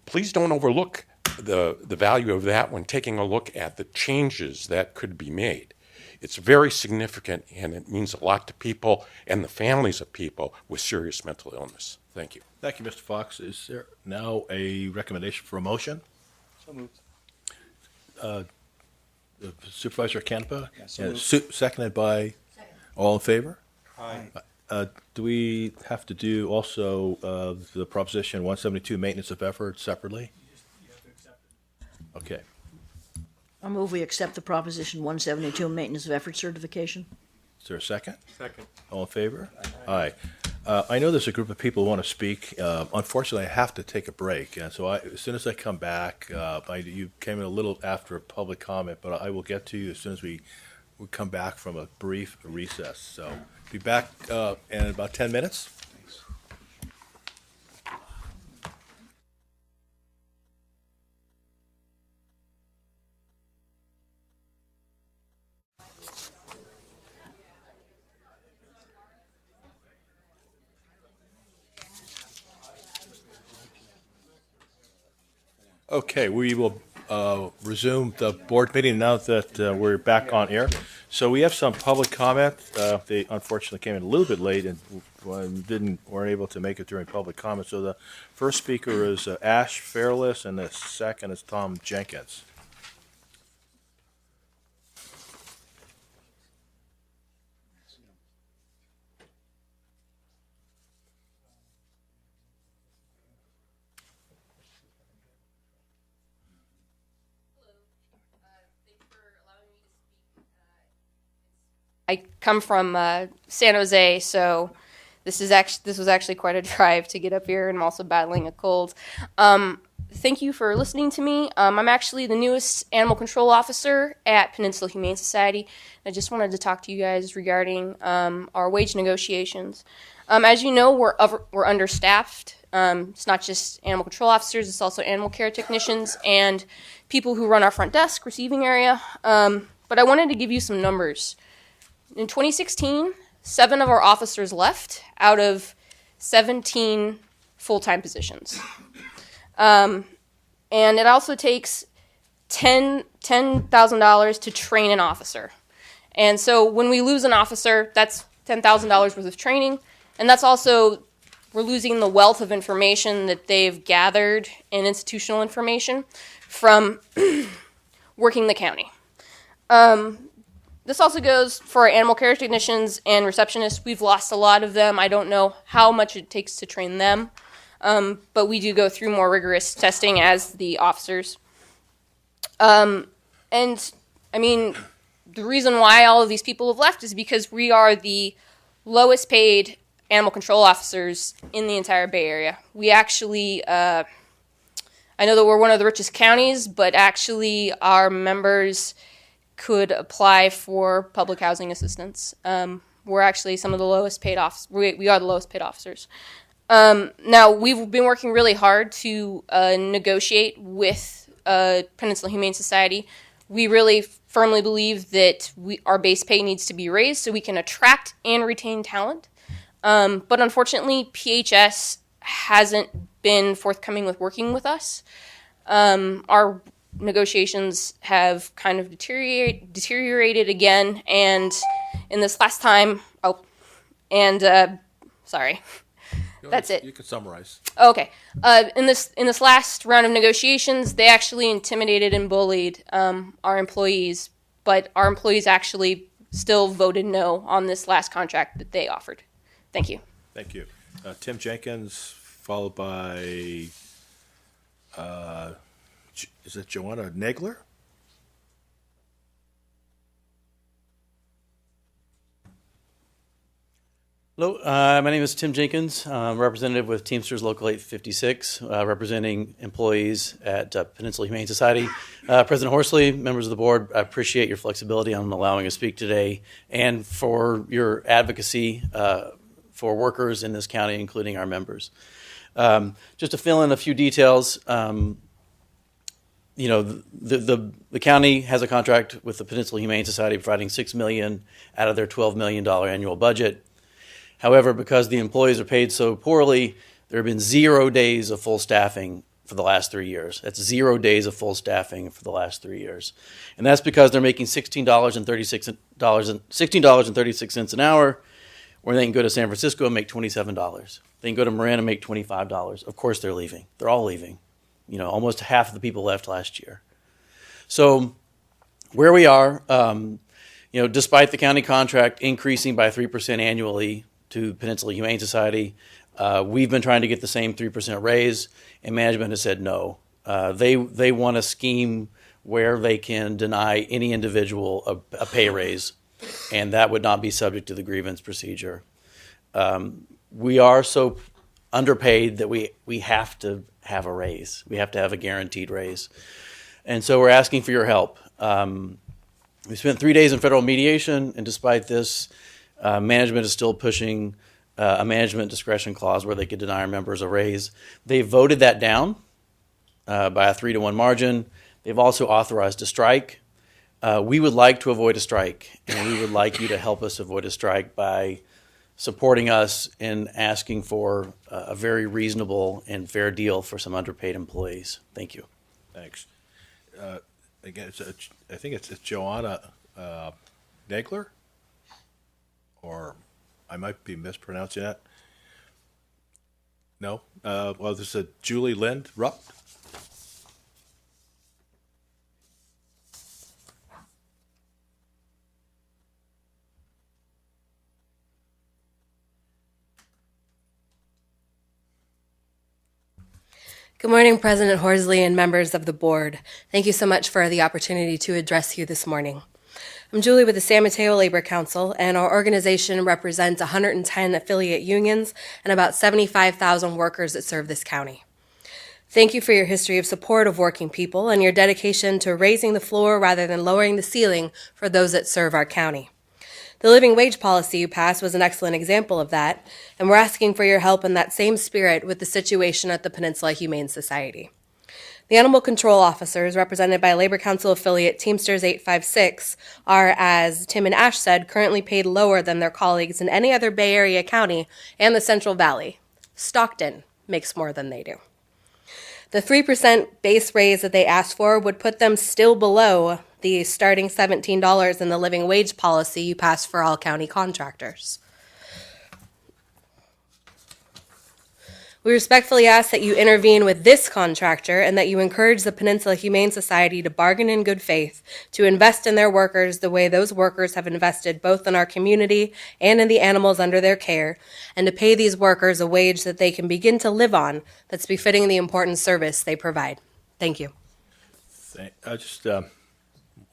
Please don't overlook the value of that when taking a look at the changes that could be made. It's very significant, and it means a lot to people and the families of people with serious mental illness. Thank you. Thank you, Mr. Fox. Is there now a recommendation for a motion? So moved. Supervisor Canepa? Yeah, so And moved. seconded by, all in favor? Aye. Do we have to do also the Proposition 172 maintenance of effort separately? Okay. I move we accept the Proposition 172 maintenance of effort certification. Is there a second? Second. All in favor? Aye. I know there's a group of people who want to speak. Unfortunately, I have to take a break, and so as soon as I come back, you came in a little after public comment, but I will get to you as soon as we come back from a brief recess. So be back in about 10 minutes. Okay, we will resume the board meeting now that we're back on air. So we have some public comment. They unfortunately came in a little bit late and weren't able to make it during public comment. So the first speaker is Ash Fairless, and the second is Tom Jenkins. I come from San Jose, so this was actually quite a drive to get up here, and I'm also battling a cold. Thank you for listening to me. I'm actually the newest animal control officer at Peninsula Humane Society. I just wanted to talk to you guys regarding our wage negotiations. As you know, we're understaffed. It's not just animal control officers; it's also animal care technicians and people who run our front desk, receiving area. But I wanted to give you some numbers. In 2016, 7 of our officers left out of 17 full-time positions. And it also takes $10,000 to train an officer. And so when we lose an officer, that's $10,000 worth of training. And that's also, we're losing the wealth of information that they've gathered in institutional information from working the county. This also goes for our animal care technicians and receptionists. We've lost a lot of them. I don't know how much it takes to train them, but we do go through more rigorous testing as the officers. And, I mean, the reason why all of these people have left is because we are the lowest paid animal control officers in the entire Bay Area. We actually, I know that we're one of the richest counties, but actually our members could apply for public housing assistance. We're actually some of the lowest paid officers. We are the lowest paid officers. Now, we've been working really hard to negotiate with Peninsula Humane Society. We really firmly believe that our base pay needs to be raised so we can attract and retain talent. But unfortunately, PHS hasn't been forthcoming with working with us. Our negotiations have kind of deteriorated again, and in this last time, sorry, that's it. You can summarize. Okay, in this last round of negotiations, they actually intimidated and bullied our employees, but our employees actually still voted no on this last contract that they offered. Thank you. Thank you. Tim Jenkins, followed by is it Joanna Nagler? Hello, my name is Tim Jenkins. I'm representative with Teamsters Local 856, representing employees at Peninsula Humane Society. President Horsley, members of the board, I appreciate your flexibility on allowing us to speak today and for your advocacy for workers in this county, including our members. Just to fill in a few details, the county has a contract with the Peninsula Humane Society providing $6 million out of their $12 million annual budget. However, because the employees are paid so poorly, there have been 0 days of full staffing for the last 3 years. That's 0 days of full staffing for the last 3 years. And that's because they're making $16.36 an hour, where they can go to San Francisco and make $27. They can go to Marin and make $25. Of course they're leaving. They're all leaving. You know, almost half of the people left last year. So where we are, you know, despite the county contract increasing by 3% annually to Peninsula Humane Society, we've been trying to get the same 3% raise, and management has said no. They want a scheme where they can deny any individual a pay raise, and that would not be subject to the grievance procedure. We are so underpaid that we have to have a raise. We have to have a guaranteed raise. And so we're asking for your help. We spent 3 days in federal mediation, and despite this, management is still pushing a management discretion clause where they could deny our members a raise. They voted that down by a 3-1 margin. They've also authorized a strike. We would like to avoid a strike, and we would like you to help us avoid a strike by supporting us in asking for a very reasonable and fair deal for some underpaid employees. Thank you. Thanks. Again, I think it's Joanna Nagler, or I might be mispronouncing that. No? Well, this is Julie Lind Rupp. Good morning, President Horsley and members of the board. Thank you so much for the opportunity to address you this morning. I'm Julie with the San Mateo Labor Council, and our organization represents 110 affiliate unions and about 75,000 workers that serve this county. Thank you for your history of support of working people and your dedication to raising the floor rather than lowering the ceiling for those that serve our county. The living wage policy you passed was an excellent example of that, and we're asking for your help in that same spirit with the situation at the Peninsula Humane Society. The animal control officers, represented by Labor Council affiliate Teamsters 856, are, as Tim and Ash said, currently paid lower than their colleagues in any other Bay Area county and the Central Valley. Stockton makes more than they do. The 3% base raise that they asked for would put them still below the starting $17 in the living wage policy you passed for all county contractors. We respectfully ask that you intervene with this contractor and that you encourage the Peninsula Humane Society to bargain in good faith, to invest in their workers the way those workers have invested both in our community and in the animals under their care, and to pay these workers a wage that they can begin to live on that's befitting the important service they provide. Thank you. I just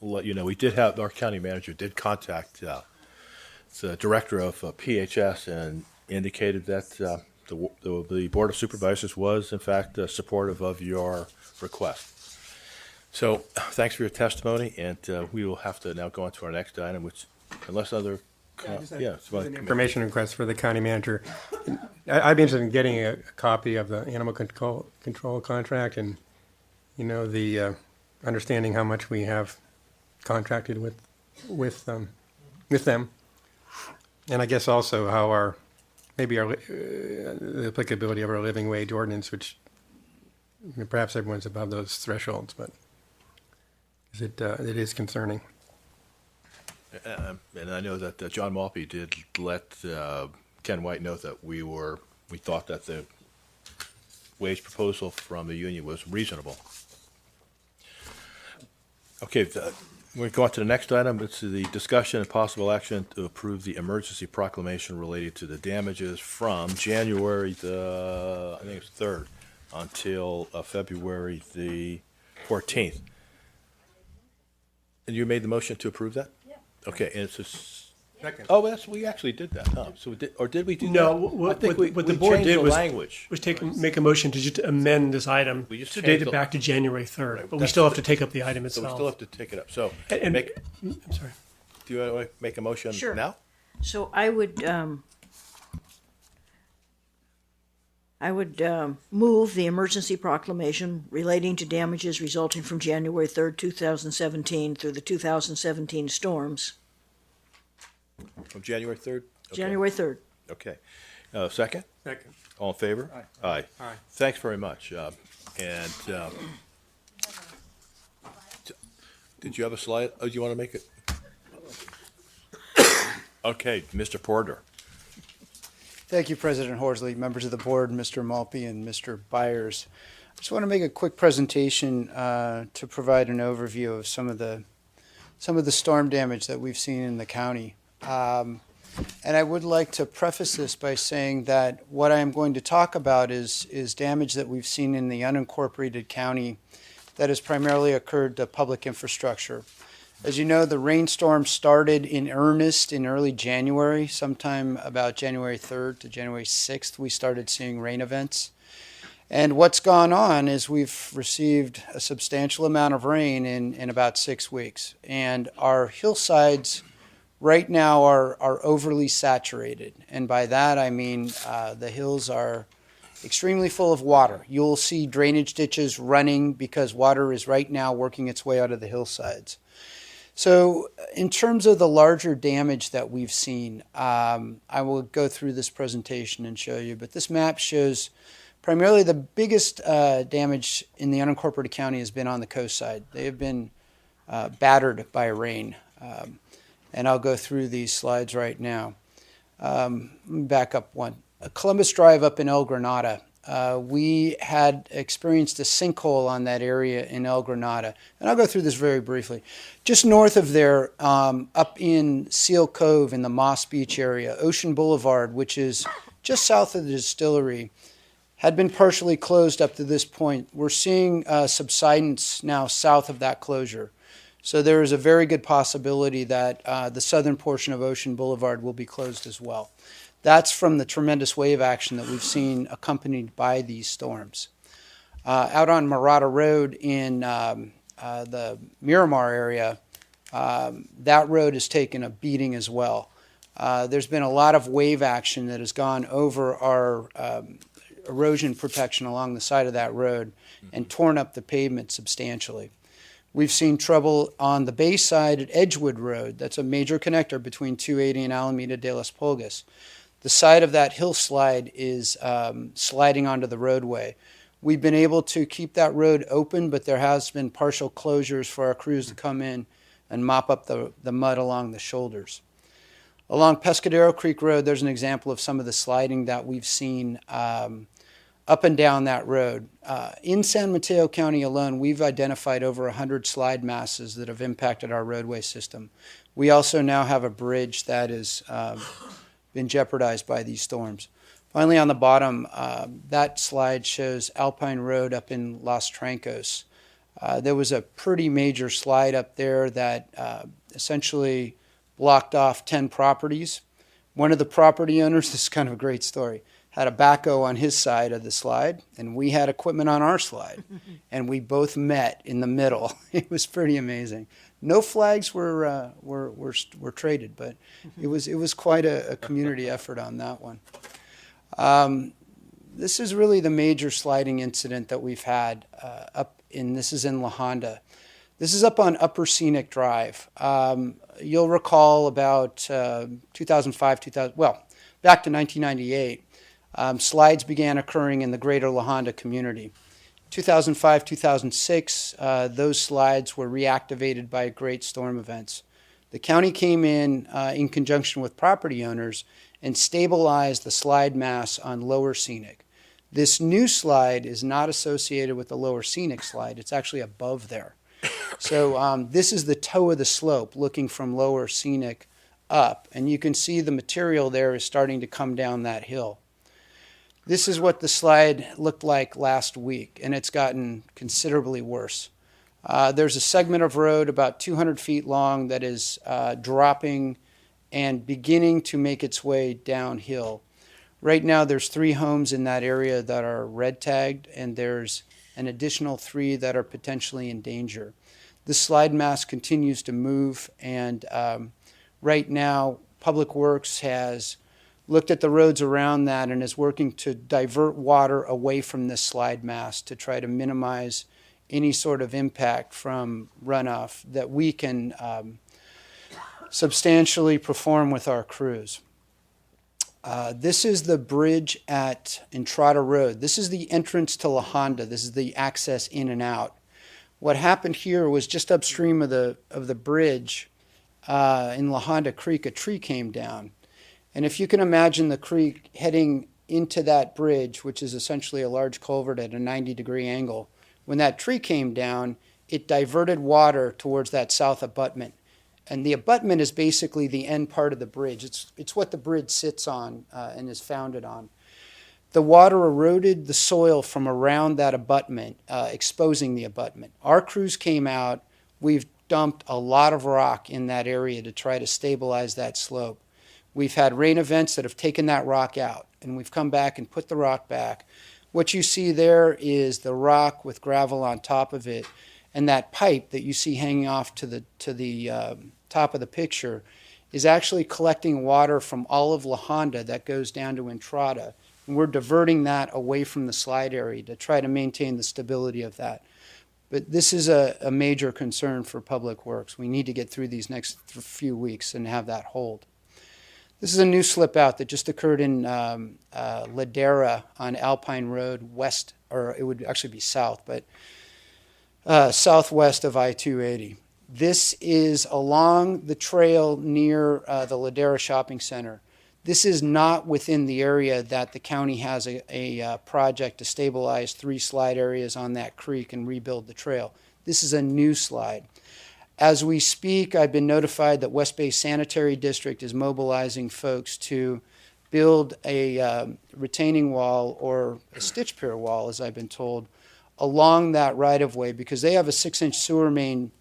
will let you know, we did have, our county manager did contact the director of PHS and indicated that the Board of Supervisors was, in fact, supportive of your request. So thanks for your testimony, and we will have to now go on to our next item, which, unless other... An information request for the county manager. I'd be interested in getting a copy of the animal control contract and, you know, the understanding how much we have contracted with them. And I guess also how the applicability of our living wage ordinance, which perhaps everyone's above those thresholds, but it is concerning. And I know that John Malpe did let Ken White know that we thought that the wage proposal from the union was reasonable. Okay, we're going to go on to the next item. It's the discussion and possible action to approve the emergency proclamation related to the damages from January I think it's 3rd, until February the 14th. And you made the motion to approve that? Yeah. Okay, and it's a second. Oh, we actually did that, huh? So did we do that? No, what the board did was make a motion to just amend this item to date it back to January 3rd, right, but we still have to take up the item itself. So we still have to take it up. So, I'm sorry. Do you want to make a motion now? So I would move the emergency proclamation relating to damages resulting from January 3rd, 2017 through the 2017 storms. From January 3rd? Okay. January 3rd. Okay. Second? Second. All in favor? Aye. Aye. Thanks very much. And did you have a slide? Oh, do you want to make it? Okay, Mr. Porter. Thank you, President Horsley, members of the board, Mr. Malpe and Mr. Byers. I just want to make a quick presentation to provide an overview of some of the storm damage that we've seen in the county. And I would like to preface this by saying that what I am going to talk about is damage that we've seen in the unincorporated county that has primarily occurred to public infrastructure. As you know, the rainstorm started in earnest in early January. Sometime about January 3rd to January 6th, we started seeing rain events. And what's gone on is we've received a substantial amount of rain in about 6 weeks. And our hillsides right now are overly saturated. And by that I mean the hills are extremely full of water. You'll see drainage ditches running because water is right now working its way out of the hillsides. So in terms of the larger damage that we've seen, I will go through this presentation and show you, but this map shows primarily the biggest damage in the unincorporated county has been on the coast side. They have been battered by rain, and I'll go through these slides right now. Let me back up one. Columbus Drive up in El Granada. We had experienced a sinkhole on that area in El Granada. And I'll go through this very briefly. Just north of there, up in Seal Cove in the Moss Beach area, Ocean Boulevard, which is just south of the distillery, had been partially closed up to this point. We're seeing subsidence now south of that closure. So there is a very good possibility that the southern portion of Ocean Boulevard will be closed as well. That's from the tremendous wave action that we've seen accompanied by these storms. Out on Murata Road in the Miramar area, that road has taken a beating as well. There's been a lot of wave action that has gone over our erosion protection along the side of that road and torn up the pavement substantially. We've seen trouble on the bay side at Edgewood Road. That's a major connector between 280 and Alameda de las Pulgas. The side of that hillslide is sliding onto the roadway. We've been able to keep that road open, but there has been partial closures for our crews to come in and mop up the mud along the shoulders. Along Pescadero Creek Road, there's an example of some of the sliding that we've seen up and down that road. In San Mateo County alone, we've identified over 100 slide masses that have impacted our roadway system. We also now have a bridge that has been jeopardized by these storms. Finally, on the bottom, that slide shows Alpine Road up in Los Trancos. There was a pretty major slide up there that essentially blocked off 10 properties. One of the property owners, this is kind of a great story, had a backhoe on his side of the slide, and we had equipment on our slide, and we both met in the middle. It was pretty amazing. No flags were traded, but it was quite a community effort on that one. This is really the major sliding incident that we've had this is in La Honda. This is up on Upper Scenic Drive. You'll recall about 2005, back to 1998. Slides began occurring in the greater La Honda community. 2005, 2006, those slides were reactivated by great storm events. The county came in conjunction with property owners and stabilized the slide mass on Lower Scenic. This new slide is not associated with the Lower Scenic slide. It's actually above there. So this is the toe of the slope looking from Lower Scenic up, and you can see the material there is starting to come down that hill. This is what the slide looked like last week, and it's gotten considerably worse. There's a segment of road about 200 feet long that is dropping and beginning to make its way downhill. Right now, there's 3 homes in that area that are red tagged, and there's an additional 3 that are potentially in danger. The slide mass continues to move, and right now, Public Works has looked at the roads around that and is working to divert water away from this slide mass to try to minimize any sort of impact from runoff that we can substantially perform with our crews. This is the bridge at Entrada Road. This is the entrance to La Honda. This is the access in and out. What happened here was just upstream of the bridge in La Honda Creek, a tree came down. And if you can imagine the creek heading into that bridge, which is essentially a large culvert at a 90-degree angle, when that tree came down, it diverted water towards that south abutment. And the abutment is basically the end part of the bridge. It's what the bridge sits on and is founded on. The water eroded the soil from around that abutment, exposing the abutment. Our crews came out. We've dumped a lot of rock in that area to try to stabilize that slope. We've had rain events that have taken that rock out, and we've come back and put the rock back. What you see there is the rock with gravel on top of it, and that pipe that you see hanging off to the top of the picture is actually collecting water from all of La Honda that goes down to Entrada. And we're diverting that away from the slide area to try to maintain the stability of that. But this is a major concern for Public Works. We need to get through these next few weeks and have that hold. This is a new slip out that just occurred in Ladera on Alpine Road west, or it would actually be south, but southwest of I-280. This is along the trail near the Ladera Shopping Center. This is not within the area that the county has a project to stabilize 3 slide areas on that creek and rebuild the trail. This is a new slide. As we speak, I've been notified that West Bay Sanitary District is mobilizing folks to build a retaining wall or a stitch pier wall, as I've been told, along that right-of-way because they have a 6-inch sewer main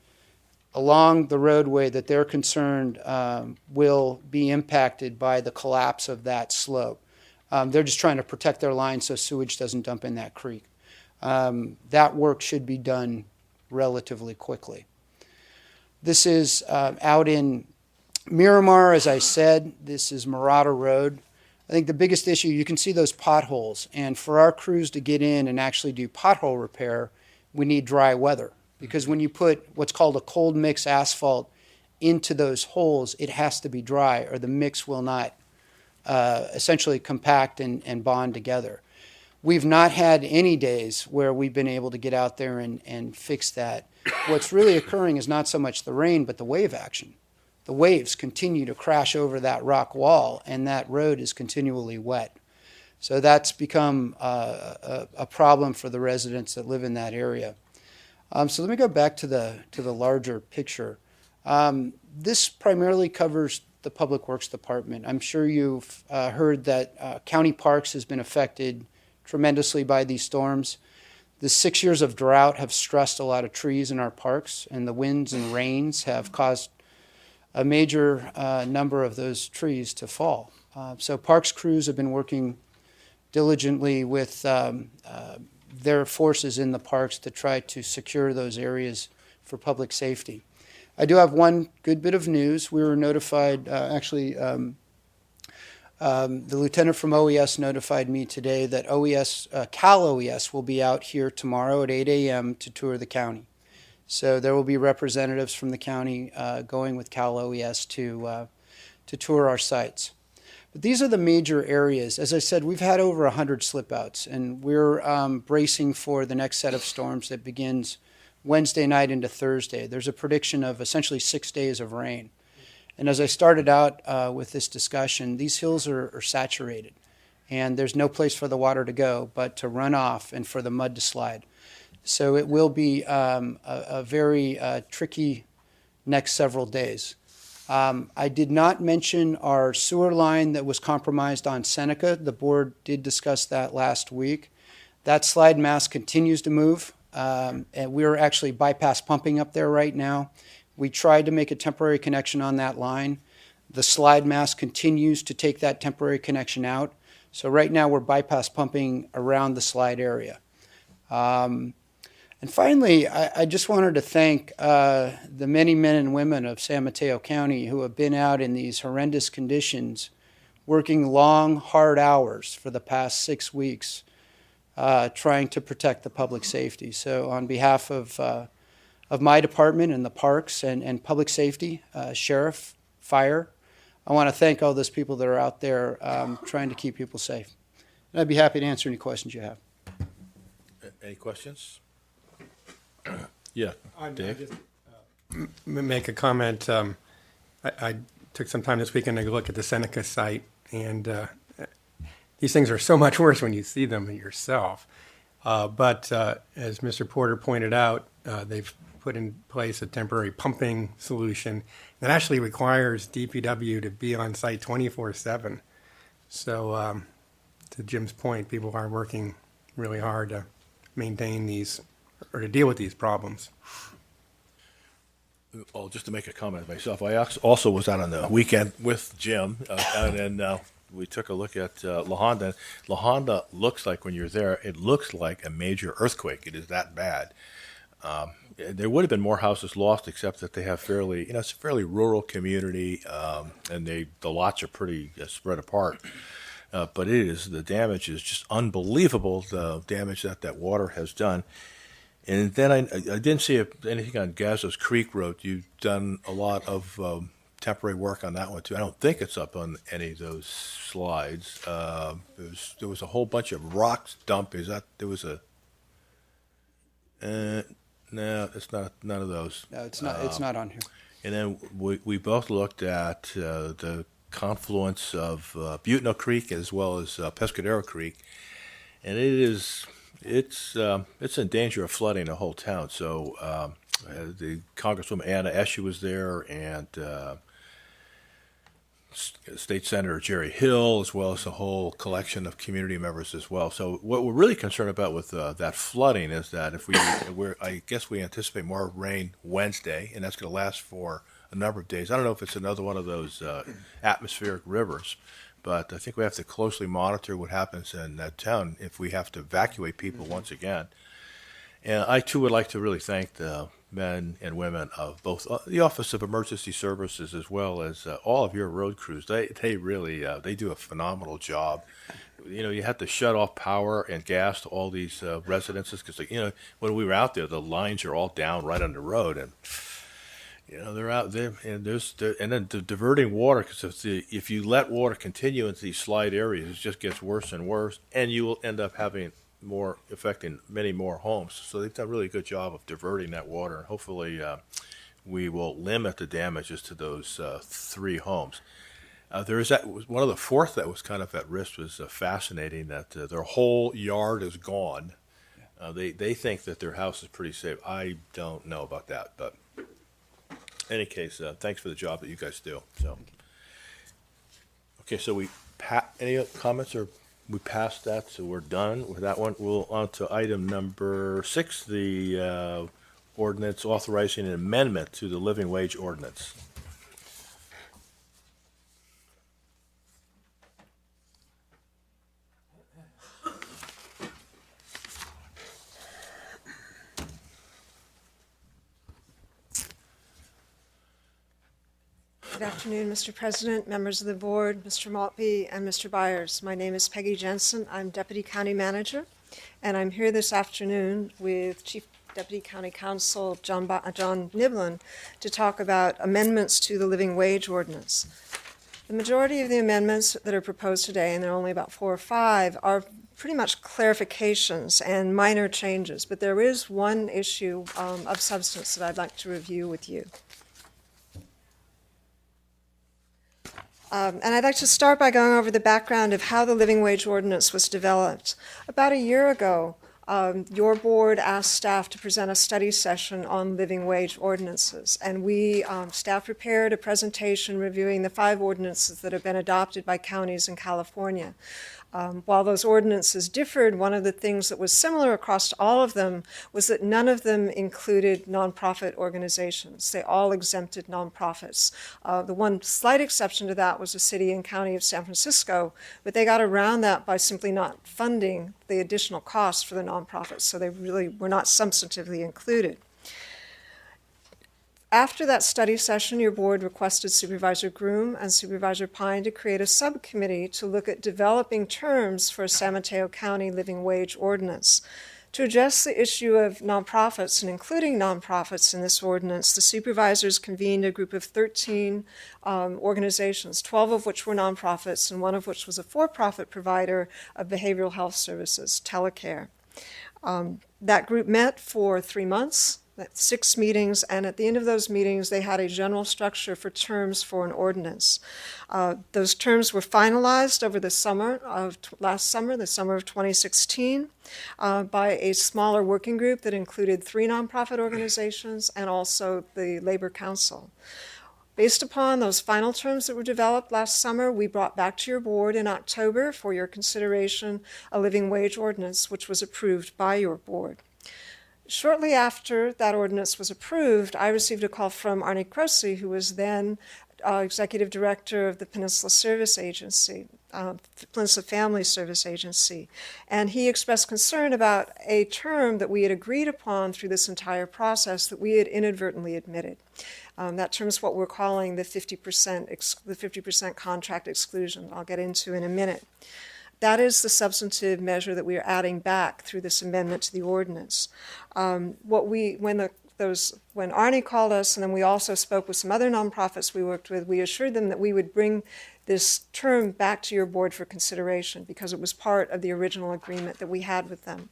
along the roadway that they're concerned will be impacted by the collapse of that slope. They're just trying to protect their line so sewage doesn't dump in that creek. That work should be done relatively quickly. This is out in Miramar, as I said. This is Murata Road. I think the biggest issue, you can see those potholes, and for our crews to get in and actually do pothole repair, we need dry weather. Because when you put what's called a cold mix asphalt into those holes, it has to be dry or the mix will not essentially compact and bond together. We've not had any days where we've been able to get out there and fix that. What's really occurring is not so much the rain, but the wave action. The waves continue to crash over that rock wall, and that road is continually wet. So that's become a problem for the residents that live in that area. So let me go back to the larger picture. This primarily covers the Public Works Department. I'm sure you've heard that county parks has been affected tremendously by these storms. The 6 years of drought have stressed a lot of trees in our parks, and the winds and rains have caused a major number of those trees to fall. So parks crews have been working diligently with their forces in the parks to try to secure those areas for public safety. I do have one good bit of news. We were notified, the lieutenant from OES notified me today that Cal OES will be out here tomorrow at 8 a.m. to tour the county. So there will be representatives from the county going with Cal OES to tour our sites. But these are the major areas. As I said, we've had over 100 slip outs, and we're bracing for the next set of storms that begins Wednesday night into Thursday. There's a prediction of essentially 6 days of rain. And as I started out with this discussion, these hills are saturated, and there's no place for the water to go but to run off and for the mud to slide. So it will be a very tricky next several days. I did not mention our sewer line that was compromised on Seneca. The board did discuss that last week. That slide mast continues to move, and we're actually bypass pumping up there right now. We tried to make a temporary connection on that line. The slide mast continues to take that temporary connection out. So right now we're bypass pumping around the slide area. And finally, I just wanted to thank the many men and women of San Mateo County who have been out in these horrendous conditions, working long, hard hours for the past 6 weeks, trying to protect the public safety. So on behalf of my department and the parks and public safety, sheriff, fire, I want to thank all those people that are out there trying to keep people safe. And I'd be happy to answer any questions you have. Any questions? Yeah, Dave? Make a comment. I took some time this weekend to look at the Seneca site, and these things are so much worse when you see them yourself. But as Mr. Porter pointed out, they've put in place a temporary pumping solution that actually requires DPW to be on site 24/7. So to Jim's point, people are working really hard to maintain these or to deal with these problems. Well, just to make a comment myself, I also was out on the weekend with Jim, and then we took a look at La Honda. La Honda looks like, when you're there, it looks like a major earthquake. It is that bad. There would have been more houses lost, except that they have it's a fairly rural community, and the lots are pretty spread apart. But the damage is just unbelievable, the damage that water has done. And then I didn't see anything on Gazo's Creek Road. You've done a lot of temporary work on that one too. I don't think it's up on any of those slides. There was a whole bunch of rocks dumped. No, it's not. None of those. No, it's not. It's not on here. And then we both looked at the confluence of Butno Creek as well as Pescadero Creek, and it's in danger of flooding the whole town. So the Congresswoman Anna Eshoo was there, and State Senator Jerry Hill, as well as a whole collection of community members as well. So what we're really concerned about with that flooding is that I guess we anticipate more rain Wednesday, and that's going to last for a number of days. I don't know if it's another one of those atmospheric rivers, but I think we have to closely monitor what happens in that town if we have to evacuate people once again. And I, too, would like to really thank the men and women of both the Office of Emergency Services as well as all of your road crews. They really they do a phenomenal job. You have to shut off power and gas to all these residences because, when we were out there, the lines are all down right on the road, and they're out there, and then diverting water, because if you let water continue into these slide areas, it just gets worse and worse, and you will end up affecting many more homes. So they've done a really good job of diverting that water, and hopefully we will limit the damages to those 3 homes. There is one of the fourth that was kind of at risk. Was fascinating that their whole yard is gone. They think that their house is pretty safe. I don't know about that, but in any case, thanks for the job that you guys do. So, okay, so any comments, or we passed that, so we're done with that one. We'll on to item number 6, the ordinance authorizing an amendment to the living wage ordinance. Good afternoon, Mr. President, members of the board, Mr. Maltby, and Mr. Byers. My name is Peggy Jensen. I'm Deputy County Manager, and I'm here this afternoon with Chief Deputy County Counsel John Niblin to talk about amendments to the living wage ordinance. The majority of the amendments that are proposed today, and there are only about 4 or 5, are pretty much clarifications and minor changes, but there is one issue of substance that I'd like to review with you. And I'd like to start by going over the background of how the living wage ordinance was developed. About a year ago, your board asked staff to present a study session on living wage ordinances, and staff prepared a presentation reviewing the 5 ordinances that have been adopted by counties in California. While those ordinances differed, one of the things that was similar across all of them was that none of them included nonprofit organizations. They all exempted nonprofits. The one slight exception to that was the city and county of San Francisco, but they got around that by simply not funding the additional costs for the nonprofits, so they really were not substantively included. After that study session, your board requested Supervisor Groom and Supervisor Pine to create a subcommittee to look at developing terms for a San Mateo County living wage ordinance. To address the issue of nonprofits and including nonprofits in this ordinance, the supervisors convened a group of 13 organizations, 12 of which were nonprofits and one of which was a for-profit provider of behavioral health services, telecare. That group met for 3 months, 6 meetings, and at the end of those meetings, they had a general structure for terms for an ordinance. Those terms were finalized over the summer of last summer, the summer of 2016, by a smaller working group that included 3 nonprofit organizations and also the Labor Council. Based upon those final terms that were developed last summer, we brought back to your board in October for your consideration a living wage ordinance, which was approved by your board. Shortly after that ordinance was approved, I received a call from Arnie Crosey, who was then executive director of the Peninsula Service Agency, Peninsula Family Service Agency, and he expressed concern about a term that we had agreed upon through this entire process that we had inadvertently admitted. That term is what we're calling the 50% contract exclusion. I'll get into in a minute. That is the substantive measure that we are adding back through this amendment to the ordinance. When Arnie called us, and then we also spoke with some other nonprofits we worked with, we assured them that we would bring this term back to your board for consideration because it was part of the original agreement that we had with them.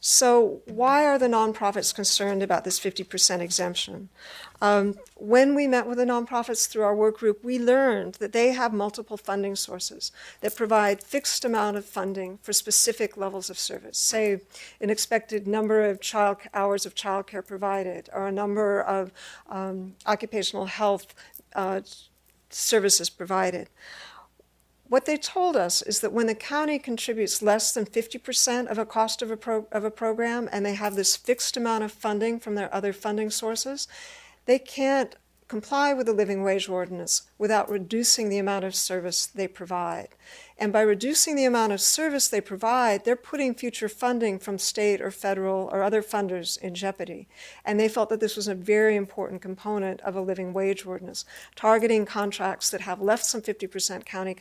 So why are the nonprofits concerned about this 50% exemption? When we met with the nonprofits through our work group, we learned that they have multiple funding sources that provide fixed amount of funding for specific levels of service, say an expected number of hours of child care provided, or a number of occupational health services provided. What they told us is that when the county contributes less than 50% of a cost of a program, and they have this fixed amount of funding from their other funding sources, they can't comply with the living wage ordinance without reducing the amount of service they provide. And by reducing the amount of service they provide, they're putting future funding from state or federal or other funders in jeopardy. And they felt that this was a very important component of a living wage ordinance, targeting contracts that have less than 50% county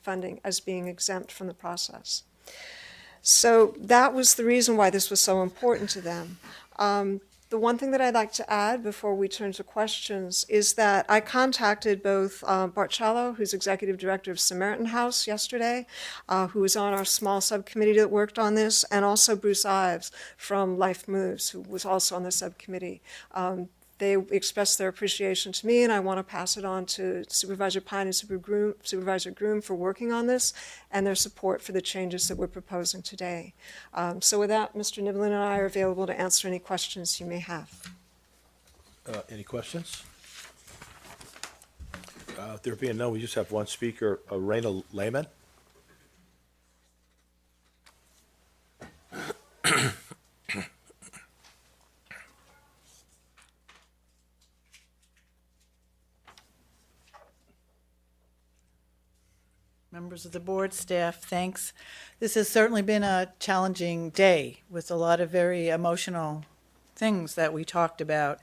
funding as being exempt from the process. So that was the reason why this was so important to them. The one thing that I'd like to add before we turn to questions is that I contacted both Bart Cello, who's executive director of Samaritan House yesterday, who was on our small subcommittee that worked on this, and also Bruce Ives from Life Moves, who was also on the subcommittee. They expressed their appreciation to me, and I want to pass it on to Supervisor Pine and Supervisor Groom for working on this and their support for the changes that we're proposing today. So with that, Mr. Niblin and I are available to answer any questions you may have. Any questions? There being none, we just have one speaker, Raina Lehman. Members of the board, staff, thanks. This has certainly been a challenging day with a lot of very emotional things that we talked about.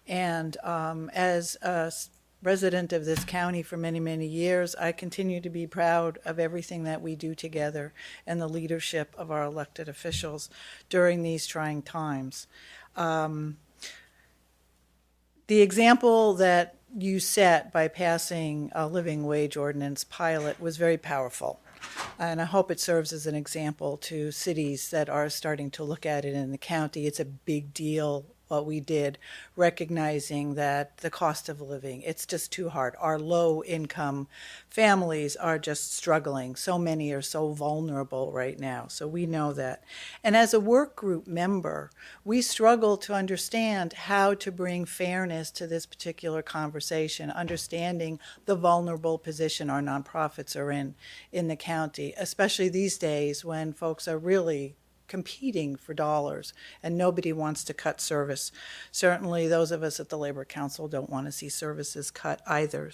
And as a resident of this county for many, many years, I continue to be proud of everything that we do together and the leadership of our elected officials during these trying times. The example that you set by passing a living wage ordinance pilot was very powerful. And I hope it serves as an example to cities that are starting to look at it in the county. It's a big deal what we did, recognizing that the cost of living, it's just too hard. Our low-income families are just struggling. So many are so vulnerable right now, so we know that. And as a work group member, we struggle to understand how to bring fairness to this particular conversation, understanding the vulnerable position our nonprofits are in the county, especially these days when folks are really competing for dollars and nobody wants to cut service. Certainly those of us at the Labor Council don't want to see services cut either.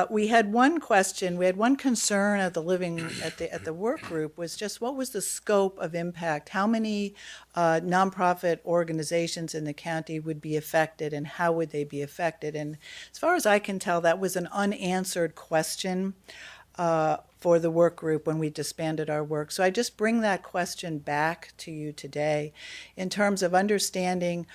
We had one question, we had one concern at the work group was just what was the scope of impact? How many nonprofit organizations in the county would be affected and how would they be affected? And as far as I can tell, that was an unanswered question. for the work group when we disbanded our work. So I just bring that question back to you today in terms of understanding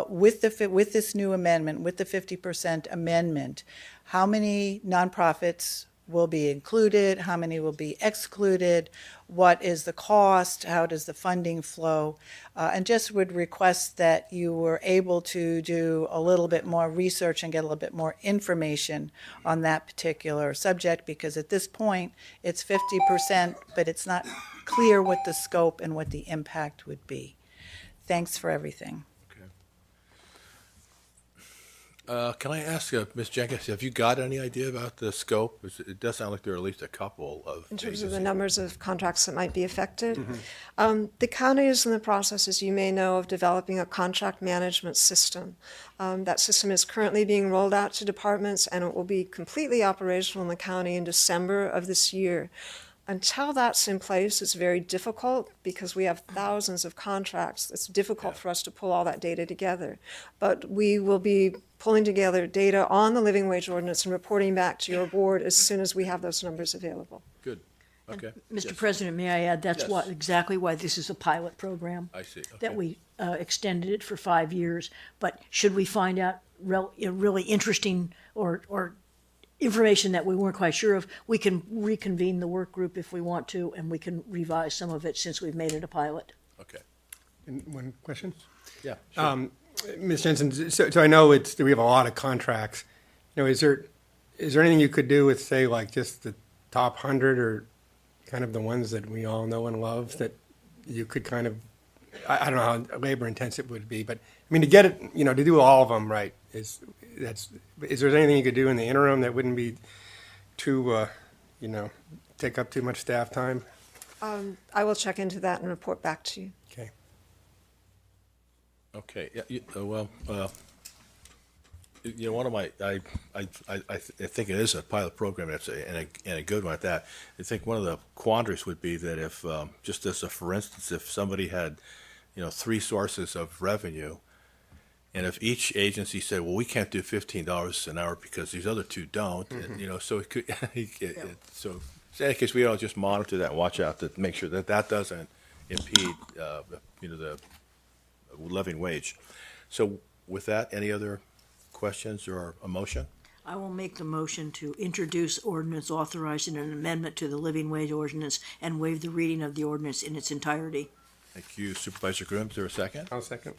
with this new amendment, with the 50% amendment, how many nonprofits will be included, how many will be excluded, what is the cost, how does the funding flow, and just would request that you were able to do a little bit more research and get a little bit more information on that particular subject, because at this point it's 50%, but it's not clear what the scope and what the impact would be. Thanks for everything. Can I ask Ms. Jenkins, have you got any idea about the scope? It does sound like there are at least a couple of In terms of agencies. the numbers of contracts that might be affected. The county is in the process, as you may know, of developing a contract management system. That system is currently being rolled out to departments, and it will be completely operational in the county in December of this year. Until that's in place, it's very difficult because we have thousands of contracts. It's difficult for us to pull all that data together. But we will be pulling together data on the living wage ordinance and reporting back to your board as soon as we have those numbers available. Good. Okay. Mr. President, may I add, that's exactly why this is a pilot program. I see. Okay. That we extended it for 5 years. But should we find out really interesting or information that we weren't quite sure of, we can reconvene the work group if we want to, and we can revise some of it since we've made it a pilot. Okay. And one question? Yeah. Sure. Ms. Jensen, so I know we have a lot of contracts. You know, is there anything you could do with, say, like just the top 100 or kind of the ones that we all know and love that you could kind of, I don't know how labor intensive it would be, but I mean, to get it, you know, to do all of them right, is there anything you could do in the interim that wouldn't be too, take up too much staff time? I will check into that and report back to you. Okay. Okay. Yeah. One of my, I think it is a pilot program, and a good one at that. I think one of the quandaries would be that if, just as a for instance, if somebody had, 3 sources of revenue, and if each agency said, well, we can't do $15 an hour because these other 2 don't, and, so it could, so in any case, we all just monitor that and watch out to make sure that that doesn't impede, the living wage. So with that, any other questions or a motion? I will make the motion to introduce ordinance authorizing an amendment to the living wage ordinance and waive the reading of the ordinance in its entirety. Thank you, Supervisor Grimm. Is there a second? I'll second.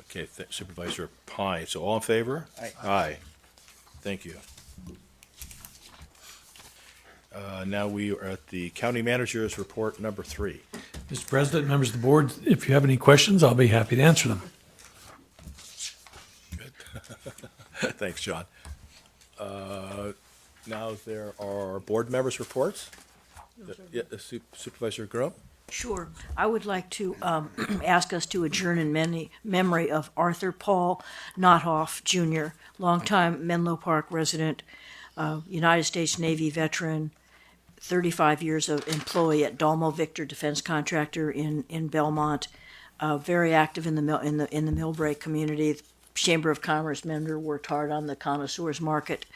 Okay, Supervisor Pine. So all in favor? Aye. Aye. Thank you. Now we are at the County Manager's Report number 3. Mr. President, members of the board, if you have any questions, I'll be happy to answer them. Good. Thanks, John. Now there are board members' reports. Supervisor Grimm? Sure. I would like to ask us to adjourn in memory of Arthur Paul Nothoff, Jr., longtime Menlo Park resident, United States Navy veteran, 35 years of employee at Dalmo Victor Defense Contractor in Belmont, very active in the Millbrae community. Chamber of Commerce member, worked hard on the connoisseurs market.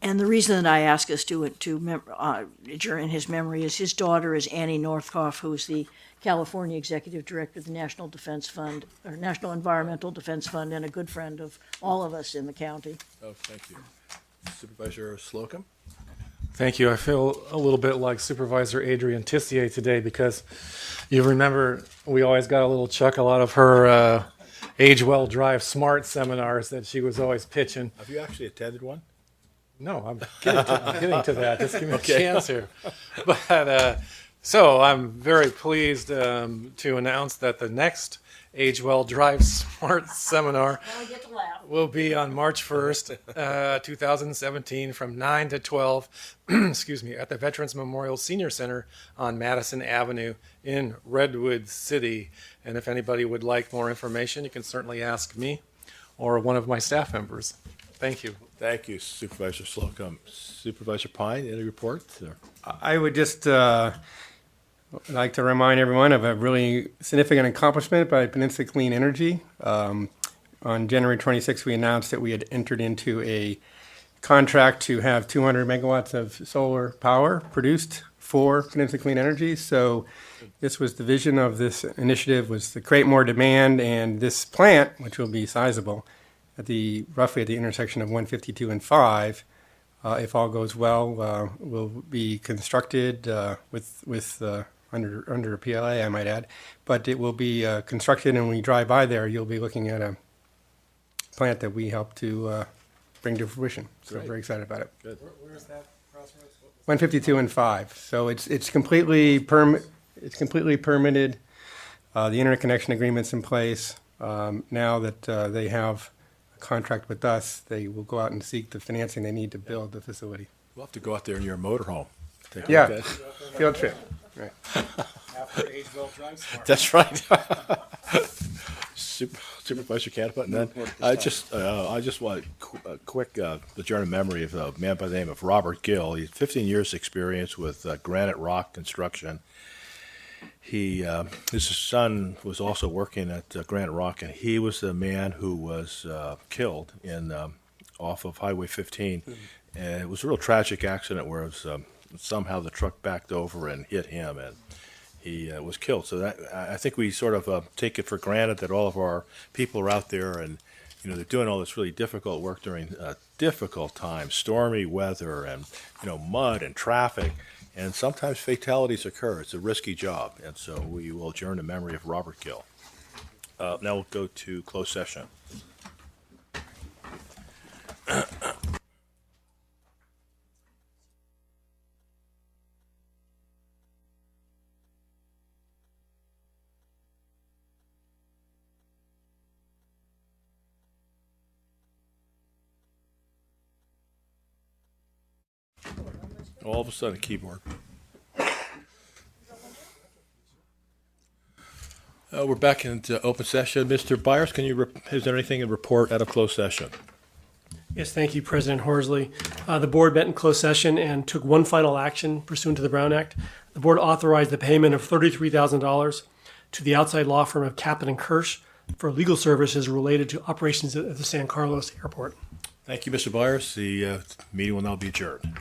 And the reason that I ask us to adjourn in his memory is his daughter is Annie Northcoff, who's the California Executive Director of the National Defense Fund, or National Environmental Defense Fund, and a good friend of all of us in the county. Oh, thank you. Supervisor Slocum? Thank you. I feel a little bit like Supervisor Adrian Tissier today because you remember we always got a little chuckle out of her Age Well Drive Smart seminars that she was always pitching. Have you actually attended one? No, I'm getting to that. Just give me a chance here. But so I'm very pleased to announce that the next Age Well Drive Smart seminar will be on March 1st, 2017 from 9 to 12, excuse me, at the Veterans Memorial Senior Center on Madison Avenue in Redwood City. And if anybody would like more information, you can certainly ask me or one of my staff members. Thank you. Thank you, Supervisor Slocum. Supervisor Pine, any reports? I would just like to remind everyone of a really significant accomplishment by Peninsula Clean Energy. On January 26th, we announced that we had entered into a contract to have 200 megawatts of solar power produced for Peninsula Clean Energy. So this was the vision of this initiative, was to create more demand, and this plant, which will be sizable, roughly at the intersection of 152 and 5, if all goes well, will be constructed under a PLA, I might add. But it will be constructed, and when you drive by there, you'll be looking at a plant that we help to bring to fruition. So Great. very excited about it. Good. Where is that crossroads? 152 and 5. So it's completely permitted. The interconnection agreement's in place. Now that they have a contract with us, they will go out and seek the financing they need to build the facility. We'll have to go out there in your motorhome. Take a Yeah, look at it. field trip. Right. After Ageville Drive Smart. That's right. Supervisor Canepa, and then I just want a quick adjourn memory of a man by the name of Robert Gill. He's 15 years experience with granite rock construction. His son was also working at Granite Rock, and he was the man who was killed off of Highway 15. And it was a real tragic accident where it was, somehow the truck backed over and hit him, and he was killed. So that, I think we sort of take it for granted that all of our people are out there, and they're doing all this really difficult work during difficult times, stormy weather, and mud and traffic. And sometimes fatalities occur. It's a risky job. And so we will adjourn in memory of Robert Gill. Now we'll go to closed session. All of a sudden, keyboard. We're back into open session. Mr. Byers, is there anything to report out of closed session? Yes, thank you, President Horsley. The board met in closed session and took one final action pursuant to the Brown Act. The board authorized the payment of $33,000 to the outside law firm of Kaplan & Kirsch for legal services related to operations at the San Carlos Airport. Thank you, Mr. Byers. The meeting will now be adjourned.